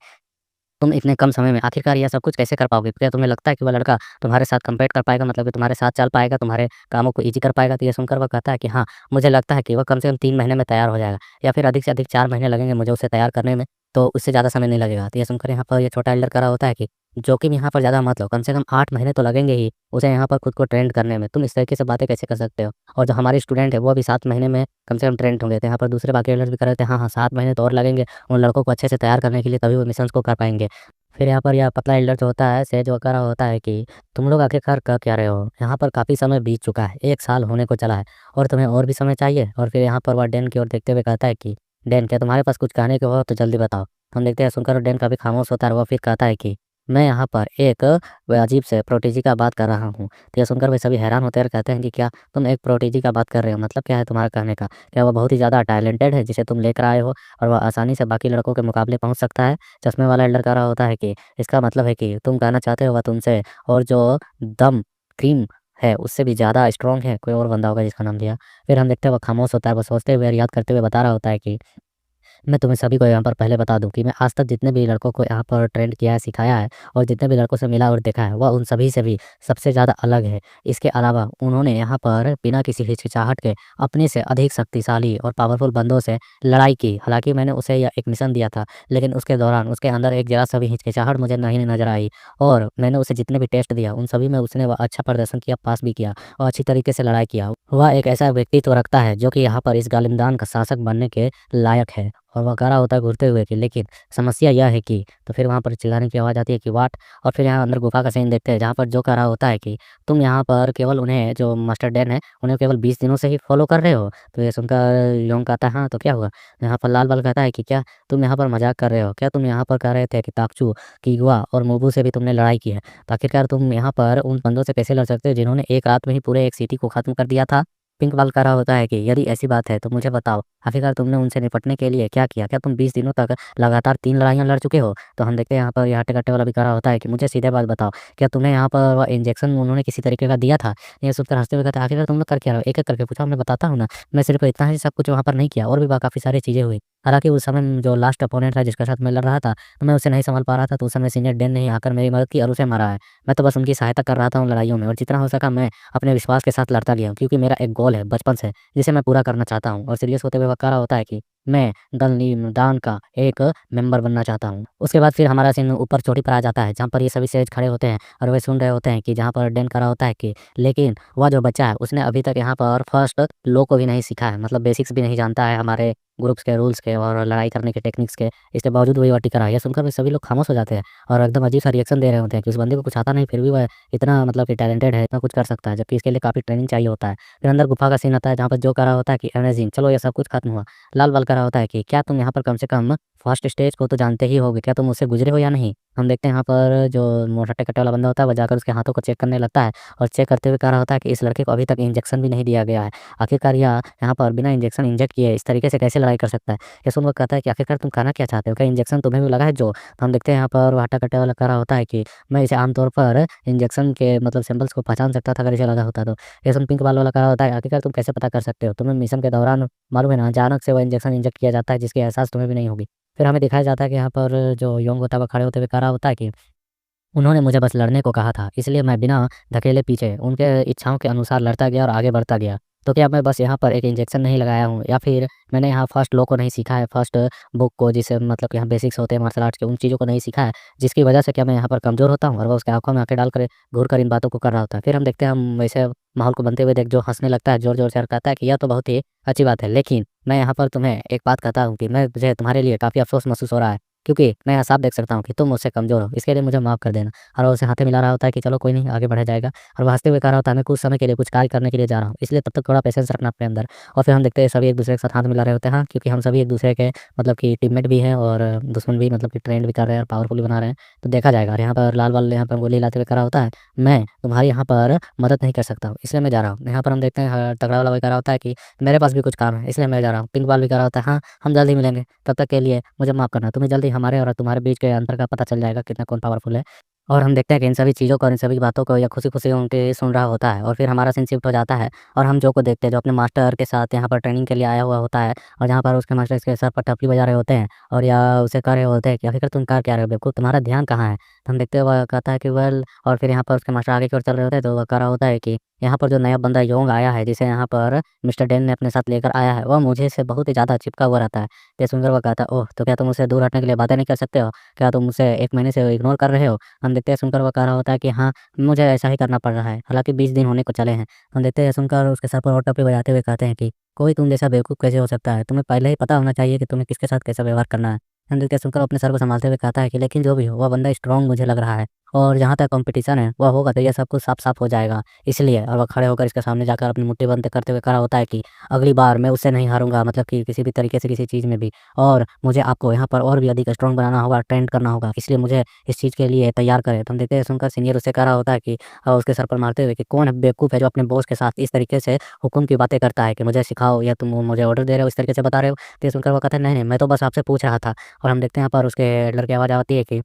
तुम इतने कम समय में आखिरकार ये सब कुछ कैसे कर पाओगे? क्या तुम्हें लगता है कि वह लड़का तुम्हारे साथ कम्पीट कर पाएगा? मतलब कि तुम्हारे साथ चल पाएगा, तुम्हारे कामों को ईज़ी कर पाएगा? तो ये सुनकर वह कहता है कि हाँ, मुझे लगता है कि वह कम से कम 3 महीने में तैयार हो जाएगा या फिर अधिक से अधिक 4 महीने लगेंगे मुझे उसे तैयार करने में, तो उससे ज़्यादा समय नहीं लगेगा। तो ये सुनकर यहाँ पर ये छोटा एल्डर कह रहा होता है कि जोखिम यहाँ पर ज़्यादा मत लो, कम से कम 8 महीने तो लगेंगे ही उसे यहाँ पर खुद को ट्रेंड करने में। तुम इस तरीके से बातें कैसे कर सकते हो? और जो हमारे स्टूडेंट है, वो भी 7 महीने में कम से कम ट्रेंड होंगे। तो यहाँ पर दूसरे बाकी एल्डर भी कह रहे थे, हाँ, हाँ, 7 महीने तो और लगेंगे उन लड़कों को अच्छे से तैयार करने के लिए, तभी वो मिशंस को कर पाएँगे। फिर यहाँ पर यह पतला एल्डर जो होता है, सेज वो कह रहा होता है कि तुम लोग आखिरकार कर क्या रहे हो? यहाँ पर काफ़ी समय बीत चुका है, 1 साल होने को चला है और तुम्हें और भी समय चाहिए? और फिर यहाँ पर वह डैन की ओर देखते हुए कहता है कि डैन, क्या तुम्हारे पास कुछ कहने को हो तो जल्दी बताओ। हम देखते हैं सुनकर डैन काफ़ी खामोश होता है और वह फिर कहता है कि मैं यहाँ पर एक अजीब से प्रोटेजी का बात कर रहा हूँ। तो यह सुनकर वे सभी हैरान होते हैं और कहते हैं कि क्या तुम एक प्रोटेजी का बात कर रहे हो? मतलब क्या है तुम्हारा कहने का? क्या वो बहुत ही ज़्यादा टैलेंटेड है जिसे तुम लेकर आए हो और वह आसानी से बाकी लड़कों के मुकाबले पहुँच सकता है? चश्मे वाला एल्डर कह रहा होता है कि इसका मतलब है कि तुम कहना चाहते हो वह तुमसे और जो दम क्रीम है उससे भी ज़्यादा स्ट्रॉन्ग है। कोई और बंदा होगा जिसका नाम लिया। फिर हम देखते हैं वह खामोश होता है, वो सोचते हुए और याद करते हुए बता रहा होता है कि मैं तुम्हें सभी को यहाँ पर पहले बता दूँ कि मैं आज तक जितने भी लड़कों को यहाँ पर ट्रेंड किया है, सिखाया है और जितने भी लड़कों से मिला और देखा है, वह उन सभी से भी सबसे ज़्यादा अलग है। इसके अलावा उन्होंने यहाँ पर बिना किसी हिचकिचाहट के अपने से अधिक शक्तिशाली और पावरफुल बंदों से लड़ाई की। हालाँकि मैंने उसे यह एक मिशन दिया था, लेकिन उसके दौरान उसके अंदर एक ज़रा सा भी हिचकिचाहट मुझे नहीं नज़र आई और मैंने उसे जितने भी टेस्ट दिया, उन सभी में उसने वह अच्छा प्रदर्शन किया, पास भी किया और अच्छी तरीके से लड़ाई किया। वह एक ऐसा व्यक्तित्व रखता है, जो कि यहाँ पर इस गालिमदान का शासक बनने के लायक है। और वह कह रहा होता है घूरते हुए कि लेकिन समस्या यह है कि तो फिर वहाँ पर चिल्लाने की आवाज़ आती है कि व्हाट। और फिर यहाँ अंदर गुफा का सीन देखते हैं, जहाँ पर जो कह रहा होता है कि तुम यहाँ पर केवल उन्हें, जो मास्टर डैन है, उन्हें केवल 20 दिनों से ही फॉलो कर रहे हो। तो ये सुनकर योंग कहता है हाँ तो क्या हुआ। यहाँ पर लाल बल कहता है कि क्या तुम यहाँ पर मजाक कर रहे हो, क्या तुम यहाँ पर कह रहे थे कि ताकचू, कीगवा और मोबू से भी तुमने लड़ाई की है, तो आखिरकार तुम यहाँ पर उन बंदों से कैसे लड़ सकते हो जिन्होंने एक रात में ही पूरे एक सिटी को खत्म कर दिया था। पिंक बाल कह रहा होता है कि यदि ऐसी बात है तो मुझे बताओ, आखिरकार तुमने उनसे निपटने के लिए क्या किया? क्या तुम 20 दिनों तक लगातार 3 लड़ाइयाँ लड़ चुके हो? तो हम देखते हैं यहाँ पर ये हट्टे-कट्टे वाला भी कह रहा होता है कि मुझे सीधे बात बताओ, क्या तुम्हें यहाँ पर वह इंजेक्शन उन्होंने किसी तरीके का दिया था? ये सुनकर हँसते हुए कहता है आखिरकार तुम लोग कर क्या रहे हो? एक-एक करके पूछा, मैं बताता हूँ ना। मैं सिर्फ़ इतना ही सब कुछ वहाँ पर नहीं किया, और भी काफ़ी सारी चीज़ें हुई। हालाँकि उस समय जो लास्ट अपोनेंट था जिसके साथ मैं लड़ रहा था, तो मैं उसे नहीं सँभाल पा रहा था, तो उस समय सीनियर डैन ने आकर मेरी मदद की और उसे मारा है। मैं तो बस उनकी सहायता कर रहा था उन लड़ाइयों में, और जितना हो सका मैं अपने विश्वास के साथ लड़ता गया हूँ, क्योंकि मेरा एक गोल है बचपन से, जिसे मैं पूरा करना चाहता हूँ। और सीरियस होते हुए वह कह रहा होता है कि मैं दल नीम दान का एक मेंबर बनना चाहता हूँ। उसके बाद फिर हमारा सीन ऊपर चोटी पर आ जाता है, जहाँ पर ये सभी सेज खड़े होते हैं और वे सुन रहे होते हैं कि जहाँ पर डैन कह रहा होता है कि लेकिन वह जो बच्चा है उसने अभी तक यहाँ पर फर्स्ट लॉ को भी नहीं सीखा है, मतलब बेसिक्स भी नहीं जानता है हमारे ग्रुप्स के रूल्स के और लड़ाई करने के टेक्निक्स के। इसके बावजूद वही टिका रहा है। ये सुनकर भी सभी लोग खामोश हो जाते हैं और एकदम अजीब सा रिएक्शन दे रहे होते हैं कि उस बंदे को कुछ आता नहीं, फिर भी वह इतना मतलब कि टैलेंटेड है, इतना कुछ कर सकता है, जबकि इसके लिए काफ़ी ट्रेनिंग चाहिए होता है। फिर अंदर गुफा का सीन आता है, जहाँ पर जो कह रहा होता है कि अमेजिंग, चलो ये सब कुछ खत्म हुआ। लाल बल कह रहा होता है कि क्या तुम यहाँ पर कम से कम फर्स्ट स्टेज को तो जानते ही होगे, क्या तुम उससे गुजरे हो या नहीं? हम देखते हैं यहाँ पर जो हट्टे-कट्टे वाला बंदा होता है, वो जाकर उसके हाथों को चेक करने लगता है और चेक करते हुए कह रहा होता है कि इस लड़के को अभी तक इंजेक्शन भी नहीं दिया गया है। आखिरकार यह यहाँ पर बिना इंजेक्शन इंजेक्ट किए इस तरीके से कैसे लड़ाई कर सकता है? ये सुन वो कहता है कि आखिरकार तुम कहना क्या चाहते हो? क्या इंजेक्शन तुम्हें भी लगा है जो? तो हम देखते हैं यहाँ पर वो हट्टा-कट्टे वाला कह रहा होता है कि मैं इसे आमतौर पर इंजेक्शन के मतलब सिंबल्स को पहचान सकता था अगर इसे लगा होता तो। ये सुन पिंक बाल वाला कह रहा होता है आखिरकार तुम कैसे पता कर सकते हो? तुम्हें मिशन के दौरान मालूम है ना, अचानक से वो इंजेक्शन इंजेक्ट किया जाता है जिसकी एहसास तुम्हें भी नहीं होगी। फिर हमें दिखाया जाता है कि यहाँ पर जो योंग होता है वो खड़े होते हुए कह रहा होता है कि उन्होंने मुझे बस लड़ने को कहा था, इसलिए मैं बिना धकेले पीछे उनके इच्छाओं के अनुसार लड़ता गया और आगे बढ़ता गया। तो क्या मैं बस यहाँ पर एक इंजेक्शन नहीं लगाया हूँ, या फिर मैंने यहाँ फर्स्ट लॉ को नहीं सीखा है, फर्स्ट बुक को, जिसे मतलब कि यहाँ बेसिक्स होते हैं मार्शल आर्ट्स के, उन चीज़ों को नहीं सीखा है, जिसकी वजह से क्या मैं यहाँ पर कमज़ोर होता हूँ? और वो उसकी आँखों में आँखें डालकर घूर-कर इन बातों को कर रहा होता है। फिर हम देखते हैं, हम वैसे माहौल को बनते हुए देख जो हँसने लगता है ज़ोर-ज़ोर से और कहता है कि यह तो बहुत ही अच्छी बात है, लेकिन मैं यहाँ पर तुम्हें एक बात कहता हूँ कि मुझे तुम्हारे लिए काफ़ी अफ़सोस महसूस हो रहा है, क्योंकि मैं यहाँ साफ देख सकता हूँ कि तुम मुझसे कमज़ोर हो, इसके लिए मुझे माफ़ कर देना। और वो उसे हाथे मिला रहा होता है कि चलो कोई नहीं, आगे बढ़ा जाएगा। और वो हँसते हुए कह रहा होता है मैं कुछ समय के लिए कुछ कार्य करने के लिए जा रहा हूँ, इसलिए तब तक थोड़ा पेशेंस रखना अपने अंदर। और फिर हम देखते हैं सभी एक-दूसरे के साथ हाथ मिला रहे होते हैं, हाँ, क्योंकि हम सभी एक-दूसरे के मतलब कि टीममेट भी हैं और दुश्मन भी, मतलब कि ट्रेंड भी कर रहे हैं और पावरफुल भी बना रहे हैं, तो देखा जाएगा। और यहाँ पर लाल बल यहाँ पर गोली हिलाते हुए कह रहा होता है, मैं तुम्हारी यहाँ पर मदद नहीं कर सकता हूँ, इसलिए मैं जा रहा हूँ। यहाँ पर हम देखते हैं तगड़ा वाला वही कह रहा होता है कि मेरे पास भी कुछ काम है, इसलिए मैं जा रहा हूँ। पिंक बॉल भी कह रहा होता है हाँ, हम जल्द ही मिलेंगे, तब तक के लिए मुझे माफ़ करना। तुम्हें जल्द ही हमारे और तुम्हारे बीच के अंतर का पता चल जाएगा, कितना कौन पावरफुल है। और हम देखते हैं कि इन सभी चीज़ों को और इन सभी बातों को या खुशी-खुशी उनके सुन रहा होता है, और फिर हमारा सीन शिफ्ट हो जाता है और हम जो को देखते हैं, जो अपने मास्टर के साथ यहाँ पर ट्रेनिंग के लिए आया हुआ होता है, और जहाँ पर उसके मास्टर इसके सर पर टपली बजा रहे होते हैं और या उसे कह रहे होते हैं कि आखिर तुम कर क्या रहे हो बेवकूफ़, तुम्हारा ध्यान कहाँ है? तो हम देखते हैं वह कहता है कि वेल, और फिर यहाँ पर उसके मास्टर आगे की ओर चल रहे होते हैं, तो वह कह रहा होता है कि यहाँ पर जो नया बंदा योंग आया है, जिसे यहाँ पर मिस्टर डेन ने अपने साथ लेकर आया है, वह मुझे से बहुत ही ज़्यादा चिपका हुआ रहता है। ये सुनकर वह कहता है, ओह! तो क्या तुम उससे दूर हटने के लिए बातें नहीं कर सकते हो? क्या तुम उसे 1 महीने से इग्नोर कर रहे हो? हम देखते हैं सुनकर वो कह रहा होता है कि हाँ, मुझे ऐसा ही करना पड़ रहा है, हालाँकि 20 दिन होने को चले हैं। हम देखते हैं सुनकर उसके सर पर और टोपी बजाते हुए कहते हैं कि कोई तुम जैसा बेवकूफ़ कैसे हो सकता है? तुम्हें पहले ही पता होना चाहिए कि तुम्हें किसके साथ कैसा व्यवहार करना है। हम देखते हैं सुनकर वो अपने सर को सँभालते हुए कहता है कि लेकिन जो भी हो, वह बंदा स्ट्रॉन्ग मुझे लग रहा है, और जहाँ तक कॉम्पिटिशन है वह होगा तो ये सब कुछ साफ-साफ हो जाएगा। इसलिए, और वह खड़े होकर इसके सामने जाकर अपनी मुट्ठी बंद करते हुए खड़ा होता है कि अगली बार मैं उससे नहीं हारूँगा, मतलब कि किसी भी तरीके से किसी चीज़ में भी, और मुझे आपको यहाँ पर और भी अधिक स्ट्रॉन्ग बनाना होगा, ट्रेंड करना होगा, इसलिए मुझे इस चीज़ के लिए तैयार करें। तो हम देखते हैं सुनकर सीनियर उससे कह रहा होता है कि उसके सर पर मारते हुए कि कौन बेवकूफ़ है जो अपने बॉस के साथ इस तरीके से हुक्म की बातें करता है कि मुझे सिखाओ, या तुम मुझे ऑर्डर दे रहे हो, इस तरीके से बता रहे हो। तो ये सुनकर वो कहता है नहीं, नहीं, मैं तो बस आपसे पूछ रहा था। और हम देखते हैं यहाँ पर उसके लड़के आवाज़ आती है कि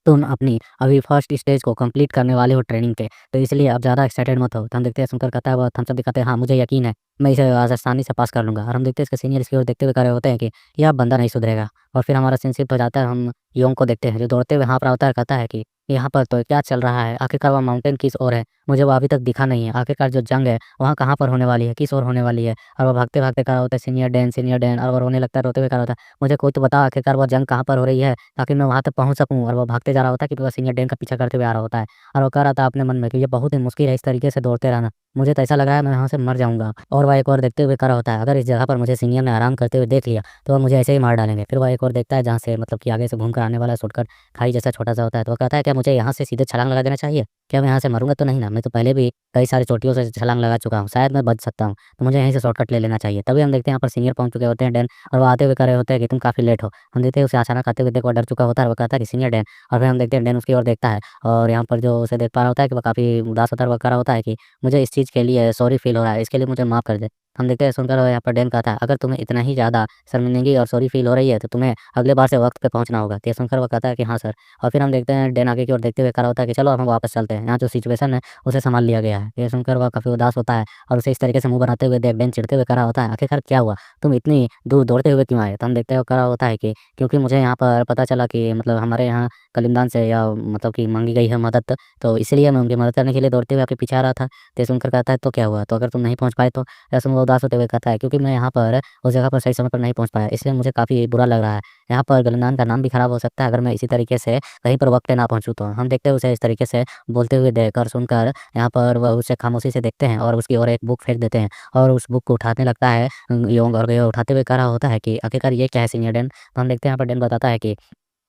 तुम अपनी अभी फर्स्ट स्टेज को कंप्लीट करने वाले हो ट्रेनिंग के, तो इसलिए अब ज़्यादा एक्साइटेड मत हो। तो हम देखते हैं सुनकर कहता है, वो थम्स अप दिखाते हैं, हाँ मुझे यकीन है मैं इसे आज आसानी से पास कर लूँगा। और हम देखते हैं इसके सीनियर इसकी ओर देखते हुए कह रहे होते हैं कि यह बंदा नहीं सुधरेगा। और फिर हमारा सीन शिफ्ट हो जाता है, हम योंग को देखते हैं जो दौड़ते हुए यहाँ पर आता है, कहता है कि यहाँ पर तो क्या चल रहा है, आखिरकार वह माउंटेन किस ओर है, मुझे वो अभी तक दिखा नहीं है, आखिरकार जो जंग है वहाँ कहाँ पर होने वाली है, किस ओर होने वाली है। और वो भागते-भागते कह रहा होता है सीनियर डैन, और वो रोने लगता है, रोते हुए कह रहा होता है, मुझे कोई तो बता आखिरकार वो जंग कहाँ पर हो रही है, ताकि मैं वहाँ तक पहुँच सकूँ। और वो भागते जा रहा होता है कि वो सीनियर डैन का पीछा करते हुए आ रहा होता है। और वो कह रहा था अपने मन में कि ये बहुत ही मुश्किल है इस तरीके से दौड़ते रहना, मुझे तो ऐसा लग रहा है मैं यहाँ से मर जाऊँगा। और वह एक और देखते हुए कह रहा होता है, अगर इस जगह पर मुझे सीनियर ने आराम करते हुए देख लिया, तो वो मुझे ऐसे ही मार डालेंगे। फिर वह एक और देखता है जहाँ से मतलब कि आगे से घूम कर आने वाला शॉर्टकट खाई जैसा छोटा-सा होता है, तो वो कहता है, क्या मुझे यहाँ से सीधे छलांग लगा देना चाहिए? क्या मैं यहाँ से मरूँगा तो नहीं ना? मैं तो पहले भी कई सारी चोटियों से छलांग लगा चुका हूँ, शायद मैं बच सकता हूँ, तो मुझे यहीं से शॉर्टकट ले लेना चाहिए। तभी हम देखते हैं यहाँ पर सीनियर पहुँच चुके होते हैं डैन, और वो आते हुए कह रहे होते हैं कि तुम काफ़ी लेट हो। हम देखते हैं उसे अचानक आते हुए देख वो डर चुका होता है, और वो कहता है कि सीनियर डैन। और फिर हम देखते हैं डैन उसकी ओर देखता है, और यहाँ पर जो उसे देख पा रहा होता है कि वो काफ़ी उदास होता है, और वो कह रहा होता है कि मुझे इस चीज़ के लिए सॉरी फ़ील हो रहा है, इसके लिए मुझे माफ़ कर दे। हम देखते हैं सुनकर यहाँ पर डैन कहता है, अगर तुम्हें इतना ही ज़्यादा शर्मिंदगी और सॉरी फ़ील हो रही है, तो तुम्हें अगले बार से वक़्त पे पहुँचना होगा। तो ये सुनकर वो कहता है कि हाँ सर। और फिर हम देखते हैं डैन आगे की ओर देखते हुए खड़ा होता है कि चलो अब हम वापस चलते हैं, यहाँ जो सिचुएशन है उसे सँभाल लिया गया है। ये सुनकर वह काफ़ी उदास होता है, और उसे इस तरीके से मुँह बनाते हुए देख डैन चिढ़ते हुए खड़ा होता है, आखिरकार क्या हुआ? तुम इतनी दूर दौड़ते हुए क्यों आए? तो हम देखते हैं वो खड़ा होता है कि क्योंकि मुझे यहाँ पर पता चला कि मतलब हमारे यहाँ कलीमदान से या मतलब कि माँगी गई है मदद, तो इसलिए मैं उनकी मदद करने के लिए दौड़ते हुए आपके पीछे आ रहा था। तो ये सुनकर कहता है, तो क्या हुआ? तो अगर तुम नहीं पहुँच पाए तो? ऐसे में वो उदास होते हुए कहता है, क्योंकि मैं यहाँ पर उस जगह पर सही समय पर नहीं पहुँच पाया, इसलिए मुझे काफ़ी बुरा लग रहा है। यहाँ पर गलनान का नाम भी खराब हो सकता है अगर मैं इसी तरीके से कहीं पर वक़्त पे ना पहुँचूँ तो। हम देखते हैं उसे इस तरीके से बोलते हुए देख और सुनकर यहाँ पर वह उसे खामोशी से देखते हैं, और उसकी ओर एक बुक फेंक देते हैं, और उस बुक को उठाने लगता है योंग, और ये उठाते हुए कह रहा होता है कि आखिरकार ये क्या है सीनियर डैन? तो हम देखते हैं यहाँ पर डैन बताता है कि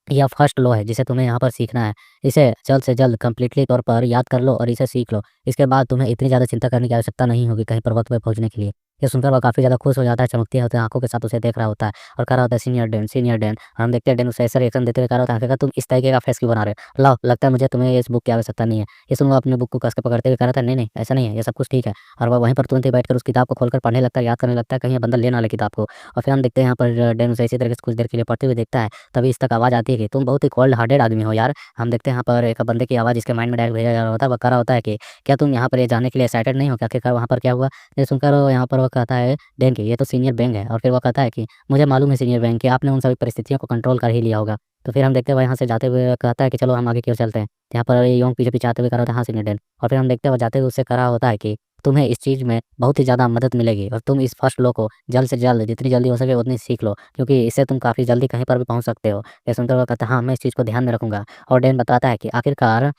यह फर्स्ट लॉ है जिसे तुम्हें यहाँ पर सीखना है। इसे जल्द से जल्द कंप्लीटली तौर पर याद कर लो और इसे सीख लो। इसके बाद तुम्हें इतनी ज़्यादा चिंता करने की आवश्यकता नहीं होगी कहीं पर वक़्त पे पहुँचने के लिए। ये सुनकर वह काफ़ी ज़्यादा खुश हो जाता है, चमकती होती है आँखों के साथ उसे देख रहा होता है, और कह रहा होता है सीनियर डैन, सीनियर डैन। और हम देखते हैं डैन उसे ऐसा रिएक्शन देते हुए कह रहा होता है, आखिरकार तुम इस तरीके का फेस क्यों बना रहे हो? लाओ, लगता है मुझे तुम्हें इस बुक की आवश्यकता नहीं है। ये सुन वो अपने बुक को कस के पकड़ते हुए कह रहा था, नहीं, नहीं ऐसा नहीं है, ये सब कुछ ठीक है। और वह वहीं पर तुरंत ही बैठकर उस किताब को खोलकर पढ़ने लगता है, याद करने लगता है, कहीं ये बंदा ले ना ले किताब को। और फिर हम देखते हैं यहाँ पर डैन उसे इसी तरीके से कुछ देर के लिए पढ़ते हुए देखता है, तभी इस तक आवाज़ आती है कि तुम बहुत ही कोल्ड हार्टेड आदमी हो यार। हम देखते हैं यहाँ पर एक बंदे की आवाज़ इसके माइंड में डायरेक्ट भेजा जा रहा होता है, वो कह रहा होता है कि क्या तुम यहाँ पर ये जानने के लिए एक्साइटेड नहीं हो कि आखिरकार वहाँ पर क्या हुआ? ये सुनकर वो यहाँ पर वो कहता है डेन कि ये तो सीनियर बेंग है, और फिर वो कहता है कि मुझे मालूम है सीनियर बेंग कि आपने उन सभी परिस्थितियों को कंट्रोल कर ही लिया होगा। तो फिर हम देखते हैं वो यहाँ से जाते हुए कहता है कि चलो हम आगे की ओर चलते हैं। यहाँ पर योंग पीछे-पीछे आते हुए कह रहा होता है हाँ सीनियर डेन। और फिर हम देखते हैं वो जाते हुए उससे कह रहा होता है कि तुम्हें इस चीज़ में बहुत ही ज़्यादा मदद मिलेगी, और तुम इस फर्स्ट लॉ को जल्द से जल्द जितनी जल्दी हो सके उतनी सीख लो, क्योंकि इससे तुम काफ़ी जल्दी कहीं पर भी पहुँच सकते हो। ये सुनकर वो कहता है हाँ, मैं इस चीज़ को ध्यान में रखूँगा। और डैन बताता है कि आखिरकार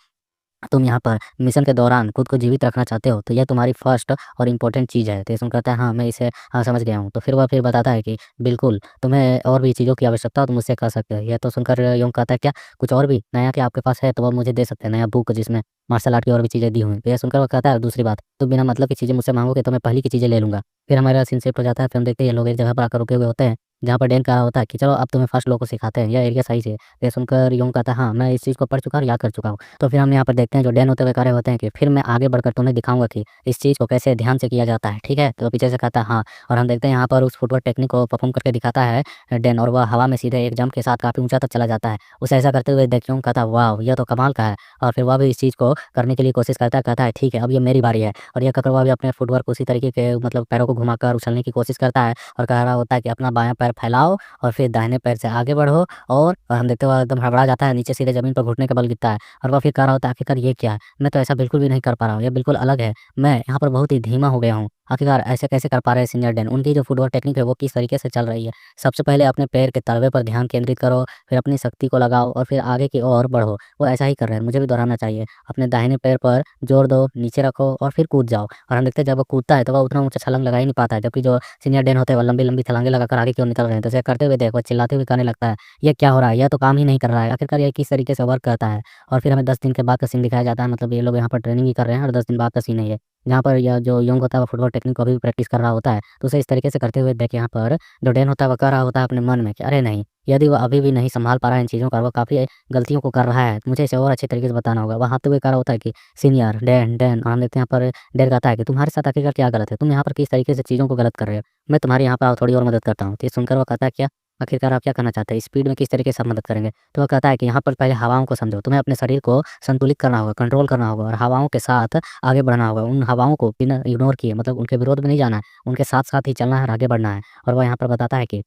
तुम यहाँ पर मिशन के दौरान खुद को जीवित रखना चाहते हो, तो यह तुम्हारी फर्स्ट और इम्पोर्टेंट चीज़ है। तो ये सुनकर कहता है हाँ, मैं इसे हाँ, समझ गया हूँ। तो फिर वह फिर बताता है कि बिल्कुल, तुम्हें और भी चीज़ों की आवश्यकता हो तो मुझसे कह सकते हो। यह तो सुनकर योंग कहता है क्या कुछ और भी नया क्या आपके पास है तो वह मुझे दे सकते हैं, नया बुक जिसमें मार्शल आर्ट की और भी चीज़ें दी हुई हैं। तो यह सुनकर वो कहता है दूसरी बात, तुम बिना मतलब की चीज़ें मुझसे माँगोगे तो मैं पहली की चीज़ें ले लूँगा। फिर हमारा सीन शिफ्ट हो जाता है, फिर हम देखते हैं ये लोग एक जगह पर आकर रुके हुए होते हैं, जहाँ पर डैन कह रहा होता है कि चलो अब तुम्हें फर्स्ट लॉ को सिखाते हैं, यह एरिया सही से है। तो ये सुनकर योंग कहता है हाँ, मैं इस चीज़ को पढ़ चुका और याद कर चुका हूँ। तो फिर हम यहाँ पर देखते हैं जो डैन होते हुए कह रहे होते हैं कि फिर मैं आगे बढ़कर तुम्हें दिखाऊँगा कि इस चीज़ को कैसे ध्यान से किया जाता है, ठीक है? तो पीछे से कहता है हाँ, और हम देखते हैं यहाँ पर उस फुटवर्क टेक्निक को परफ़ॉर्म करके दिखाता है डैन, और वह हवा में सीधे एक जंप के साथ काफ़ी ऊँचा तक चला जाता है। उसे ऐसा करते हुए देख योंग कहता है वाओ! यह तो कमाल का है, और फिर वह भी इस चीज़ को करने के लिए कोशिश करता है, कहता है ठीक है अब ये मेरी बारी है, और ये कहकर वह भी अपने फुटवर्क उसी तरीके के मतलब पैरों को घुमाकर उछलने की कोशिश करता है, और कह रहा होता है कि अपना बायाँ पैर फैलाओ और फिर दाहिने पैर से आगे बढ़ो, और हम देखते हुए एकदम हड़बड़ा जाता है, नीचे सीधे ज़मीन पर घुटने के बल गिरता है, और वह फिर कह रहा होता है आखिरकार ये क्या है? मैं तो ऐसा बिल्कुल भी नहीं कर पा रहा हूँ, ये बिल्कुल अलग है। मैं यहाँ पर बहुत ही धीमा हो गया हूँ। आखिरकार ऐसे कैसे कर पा रहे हैं सीनियर डैन? उनकी जो फुटवर्क टेक्निक है वो किस तरीके से चल रही है? सबसे पहले अपने पैर के तलवे पर ध्यान केंद्रित करो, फिर अपनी शक्ति को लगाओ और फिर आगे की ओर बढ़ो। वो ऐसा ही कर रहे हैं, मुझे भी दोहराना चाहिए। अपने दाहिने पैर पर जोर दो, नीचे रखो और फिर कूद जाओ। और हम देखते हैं जब वो कूदता है तो वह उतना ऊँचा छलांग लगा ही नहीं पाता है, जबकि जो सीनियर डैन होते हैं वो लंबी-लंबी छलांगे लगाकर आगे की ओर निकल रहे हैं। तो इसे करते हुए देख वो चिल्लाते हुए कहने लगता है, ये क्या हो रहा है? यह तो काम ही नहीं कर रहा है। आखिरकार ये किस तरीके से वर्क करता है? और फिर हमें 10 दिन के बाद का सीन दिखाया जाता है, मतलब ये लोग यहाँ पर ट्रेनिंग ही कर रहे हैं और 10 दिन बाद का सीन है ये। जहाँ पर यह जो योंग होता है वो फुटबॉल टेक्निक को अभी भी प्रैक्टिस कर रहा होता है। तो उसे इस तरीके से करते हुए देख यहाँ पर जो डैन होता है वो कह रहा होता है अपने मन में कि अरे नहीं, यदि वो अभी भी नहीं सँभाल पा रहा है इन चीज़ों का, वो काफ़ी गलतियों को कर रहा है, मुझे इसे और अच्छे तरीके से बताना होगा। वहाँ तो वो कह रहा होता है कि सीनियर, डैन, डैन, और हम देखते हैं यहाँ पर डैन कहता है कि तुम्हारे साथ आखिरकार क्या गलत है? तुम यहाँ पर किस तरीके से चीज़ों को गलत कर रहे हो? मैं तुम्हारे यहाँ पर थोड़ी और मदद करता हूँ। तो ये सुनकर वो कहता है क्या? आखिरकार आप क्या करना चाहते हैं? स्पीड में किस तरीके से आप मदद करेंगे? तो वो कहता है कि यहाँ पर पहले हवाओं को समझो, तुम्हें अपने शरीर को संतुलित करना होगा, कंट्रोल करना होगा और हवाओं के साथ आगे बढ़ना होगा। उन हवाओं को बिना इग्नोर किए मतलब उनके विरोध में नहीं जाना है, उनके साथ-साथ ही चलना है और आगे बढ़ना है। और वो यहाँ पर बताता है कि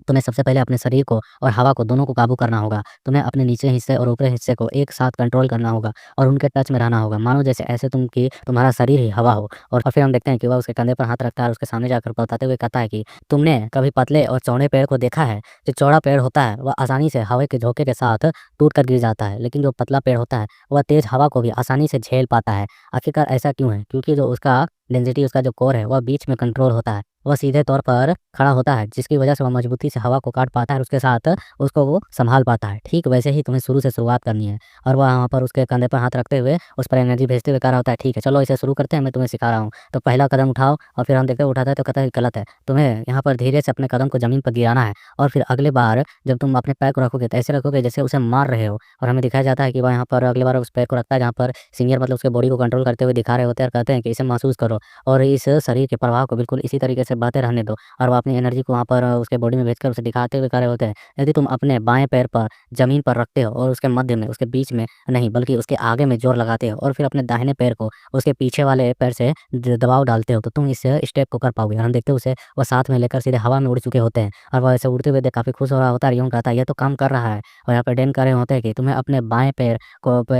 तुम्हें सबसे पहले अपने शरीर को और हवा को दोनों को काबू करना होगा। तुम्हें अपने निचले हिस्से और ऊपरी हिस्से को एक साथ कंट्रोल करना होगा और उनके टच में रहना होगा। मानो जैसे ऐसे तुम कि तुम्हारा शरीर ही हवा हो। और फिर हम देखते हैं कि वह उसके कंधे पर हाथ रखता है और उसके सामने जाकर बताते हुए कहता है कि तुमने कभी पतले और चौड़े पेड़ को देखा है? जो चौड़ा पेड़ होता है वह आसानी से हवा के झोंके के साथ टूट कर गिर जाता है, लेकिन जो पतला पेड़ होता है वह तेज हवा को भी आसानी से झेल पाता है। आखिरकार ऐसा क्यों है? क्योंकि जो उसका डेंसिटी उसका जो कोर है वह बीच में कंट्रोल होता है। वह सीधे तौर पर खड़ा होता है, जिसकी वजह से वह मजबूती से हवा को काट पाता है और उसके साथ उसको वो सँभाल पाता है। ठीक वैसे ही तुम्हें शुरू से शुरुआत करनी है। और वह वहाँ पर उसके कंधे पर हाथ रखते हुए उस पर एनर्जी भेजते हुए कह रहा होता है, ठीक है चलो इसे शुरू करते हैं, मैं तुम्हें सिखा रहा हूँ। तो पहला कदम उठाओ और फिर हम देखते हैं उठाता है तो कहता है कि गलत है। तुम्हें यहाँ पर धीरे से अपने कदम को ज़मीन पर गिराना है और फिर अगली बार जब तुम अपने पैर को रखोगे तो ऐसे रखोगे जैसे उसे मार रहे हो। और हमें दिखाया जाता है कि वह यहाँ पर अगली बार उस पैर को रखता है जहाँ पर सीनियर मतलब उसके बॉडी को कंट्रोल करते हुए दिखा रहे होते हैं और कहते हैं कि इसे महसूस करो और इस शरीर के प्रवाह को बिल्कुल इसी तरीके से बहते रहने दो। और वो अपनी एनर्जी को वहाँ पर उसके बॉडी में भेजकर उसे दिखाते हुए कह रहे होते हैं, यदि तुम अपने बाएँ पैर पर ज़मीन पर रखते हो और उसके मध्य में, उसके बीच में नहीं बल्कि उसके आगे में ज़ोर लगाते हो और फिर अपने दाहिने पैर को उसके पीछे वाले पैर से द दबाव डालते हो, तो तुम इस स्टेप को कर पाओगे। और हम देखते हैं उसे वो साथ में लेकर सीधे हवा में उड़ चुके होते हैं और वो ऐसे उड़ते हुए देख काफ़ी खुश हो रहा होता है और यूँ कहता है, ये तो काम कर रहा है। और यहाँ पे डैन कह रहे होते हैं कि तुम्हें अपने बाएँ पैर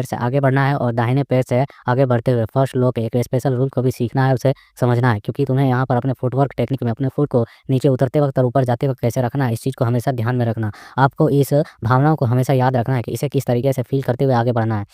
से आगे बढ़ना है और दाहिने पैर से आगे बढ़ते हुए फर्स्ट लॉ के एक स्पेशल रूल को भी सीखना है, उसे समझना है, क्योंकि तुम्हें यहाँ पर अपने फुटवर्क टेक्निक में अपने फुट को नीचे उतरते वक़्त और ऊपर जाते वक़्त कैसे रखना है, इस चीज़ को हमेशा ध्यान में रखना। आपको इस भावनाओं को हमेशा याद रखना है कि इसे किस तरीके से फ़ील करते हुए आगे बढ़ना है।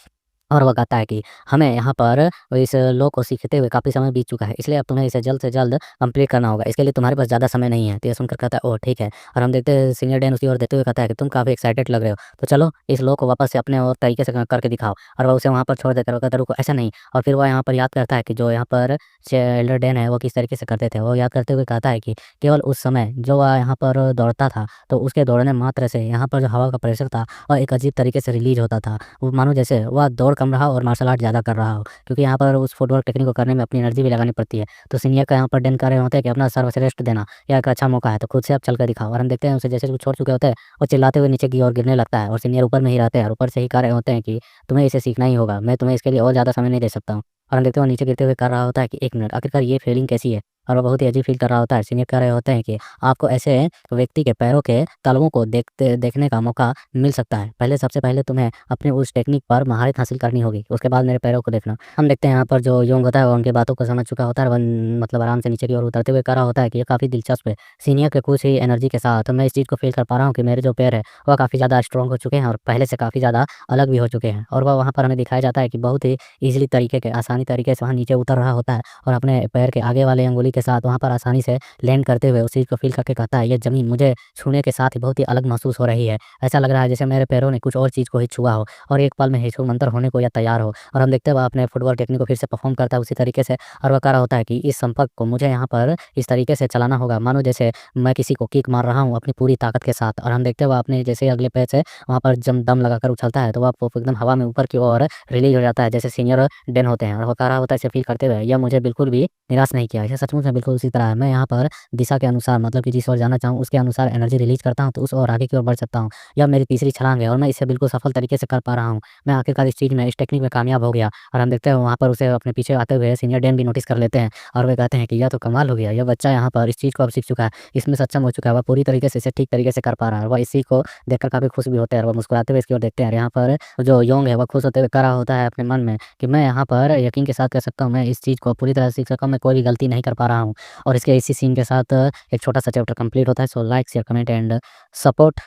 और वो कहता है कि हमें यहाँ पर इस लॉ को सीखते हुए काफ़ी समय बीत चुका है, इसलिए अब तुम्हें इसे जल्द से जल्द कंप्लीट करना होगा। इसके लिए तुम्हारे पास ज़्यादा समय नहीं है। तो ये सुनकर कहता है, ओह! ठीक है। और हम देखते हैं सीनियर डैन उसकी ओर देते हुए कहता है कि तुम काफ़ी एक्साइटेड लग रहे हो, तो चलो इस लॉ को वापस से अपने और तरीके से करके दिखाओ। और वह उसे वहाँ पर छोड़ देता है, वो कहता है रुको ऐसा नहीं। और फिर वह यहाँ पर याद करता है कि जो यहाँ पर एल्डर डैन है वो किस तरीके से करते थे। वो याद करते हुए कहता है कि केवल उस समय जो वह यहाँ पर दौड़ता था, तो उसके दौड़ने मात्र से यहाँ पर जो हवा का प्रेशर था वह एक अजीब तरीके से रिलीज़ होता था। वो मानो जैसे वह दौड़ कम रहा और मार्शल आर्ट ज़्यादा कर रहा हो, क्योंकि यहाँ पर उस फुटवर्क टेक्निक को करने में अपनी एनर्जी भी लगानी पड़ती है। तो सीनियर का यहाँ पर डैन कह रहे होते हैं कि अपना सर्वश्रेष्ठ देना यह एक अच्छा मौका है, तो खुद से आप चल कर दिखाओ। और हम देखते हैं उसे जैसे वो छोड़ चुके होते हैं, वो चिल्लाते हुए नीचे की ओर गिरने लगता है और सीनियर ऊपर में ही रहते हैं और ऊपर से ही कह रहे होते हैं कि तुम्हें इसे सीखना ही होगा, मैं तुम्हें इसके लिए और ज़्यादा समय नहीं दे सकता हूँ। और हम देखते हैं वो नीचे गिरते हुए कह रहा होता है कि 1 मिनट आखिरकार ये फीलिंग कैसी है? और वो बहुत ही अजीब फ़ील कर रहा होता है। सीनियर कह रहे होते हैं कि आपको ऐसे व्यक्ति के पैरों के तलवों को देखने का मौका मिल सकता है। सबसे पहले तुम्हें अपने उस टेक्निक पर महारत हासिल करनी होगी, उसके बाद मेरे पैरों को देखना। हम देखते हैं यहाँ पर जो योंग होता है वो उनकी बातों को समझ चुका होता है और वन मतलब आराम से नीचे की ओर उतरते हुए कह रहा होता है कि ये काफ़ी दिलचस्प है। सीनियर के कुछ ही एनर्जी के साथ मैं इस चीज़ को फ़ील कर पा रहा हूँ कि मेरे जो पैर हैं वह काफ़ी ज़्यादा स्ट्रॉन्ग हो चुके हैं और पहले से काफ़ी ज़्यादा अलग भी हो चुके हैं। और वह वहाँ पर हमें दिखाया जाता है कि बहुत ही ईज़िली तरीके के आसानी तरीके से वहाँ नीचे उतर रहा होता है और अपने पैर के आगे वाले अंगुली के साथ वहाँ पर आसानी से लैंड करते हुए उस चीज़ को फ़ील करके कहता है, ये ज़मीन मुझे छूने के साथ ही बहुत ही अलग महसूस हो रही है। ऐसा लग रहा है जैसे मेरे पैरों ने कुछ और चीज़ को ही छुआ हो और एक पल में ही छूमंतर होने को या तैयार हो। और हम देखते हैं वह अपने फुटबॉल टेक्निक को फिर से परफ़ॉर्म करता है उसी तरीके से और वह कह रहा होता है कि इस संपर्क को मुझे यहाँ पर इस तरीके से चलाना होगा मानो जैसे मैं किसी को किक मार रहा हूँ अपनी पूरी ताकत के साथ। और हम देखते हैं वह अपने जैसे ही अगले पैर से वहाँ पर जम दम लगाकर उछलता है तो वह एकदम हवा में ऊपर की ओर रिलीज़ हो जाता है जैसे सीनियर डेन होते हैं। और वो कह रहा होता है इसे फ़ील करते हुए, यह मुझे बिल्कुल भी निराश नहीं किया। ये सचमुच में बिल्कुल उसी तरह है। मैं यहाँ पर दिशा के अनुसार मतलब कि जिस ओर जाना चाहूँ उसके अनुसार एनर्जी रिलीज़ करता हूँ तो उस ओर आगे की ओर बढ़ सकता हूँ। यह मेरी तीसरी छलांग है और मैं इसे बिल्कुल सफल तरीके से कर पा रहा हूँ। मैं आखिरकार इस चीज़ में, इस टेक्निक में कामयाब हो गया। और हम देखते हैं वहाँ पर उसे अपने पीछे आते हुए सीनियर डैन भी नोटिस कर लेते हैं और वे कहते हैं कि यह तो कमाल हो गया। यह बच्चा यहाँ पर इस चीज़ को अब सीख चुका है, इसमें सक्षम हो चुका है। वह पूरी तरीके से इसे ठीक तरीके से कर पा रहा है। वह इस चीज़ को देखकर काफ़ी खुश भी होते हैं और वह मुस्कुराते हुए इसकी ओर देखते हैं। और यहाँ पर जो योंग है वह खुश होते हुए कह रहा होता है अपने मन में कि मैं यहाँ पर यकीन के साथ कह सकता हूँ, मैं इस चीज़ को पूरी तरह सीख सका हूँ, मैं कोई भी गलती नहीं कर पा रहा हूँ। और इसके इसी सीन के साथ एक छोटा-सा चैप्टर कंप्लीट होता है। So like, share, comment and support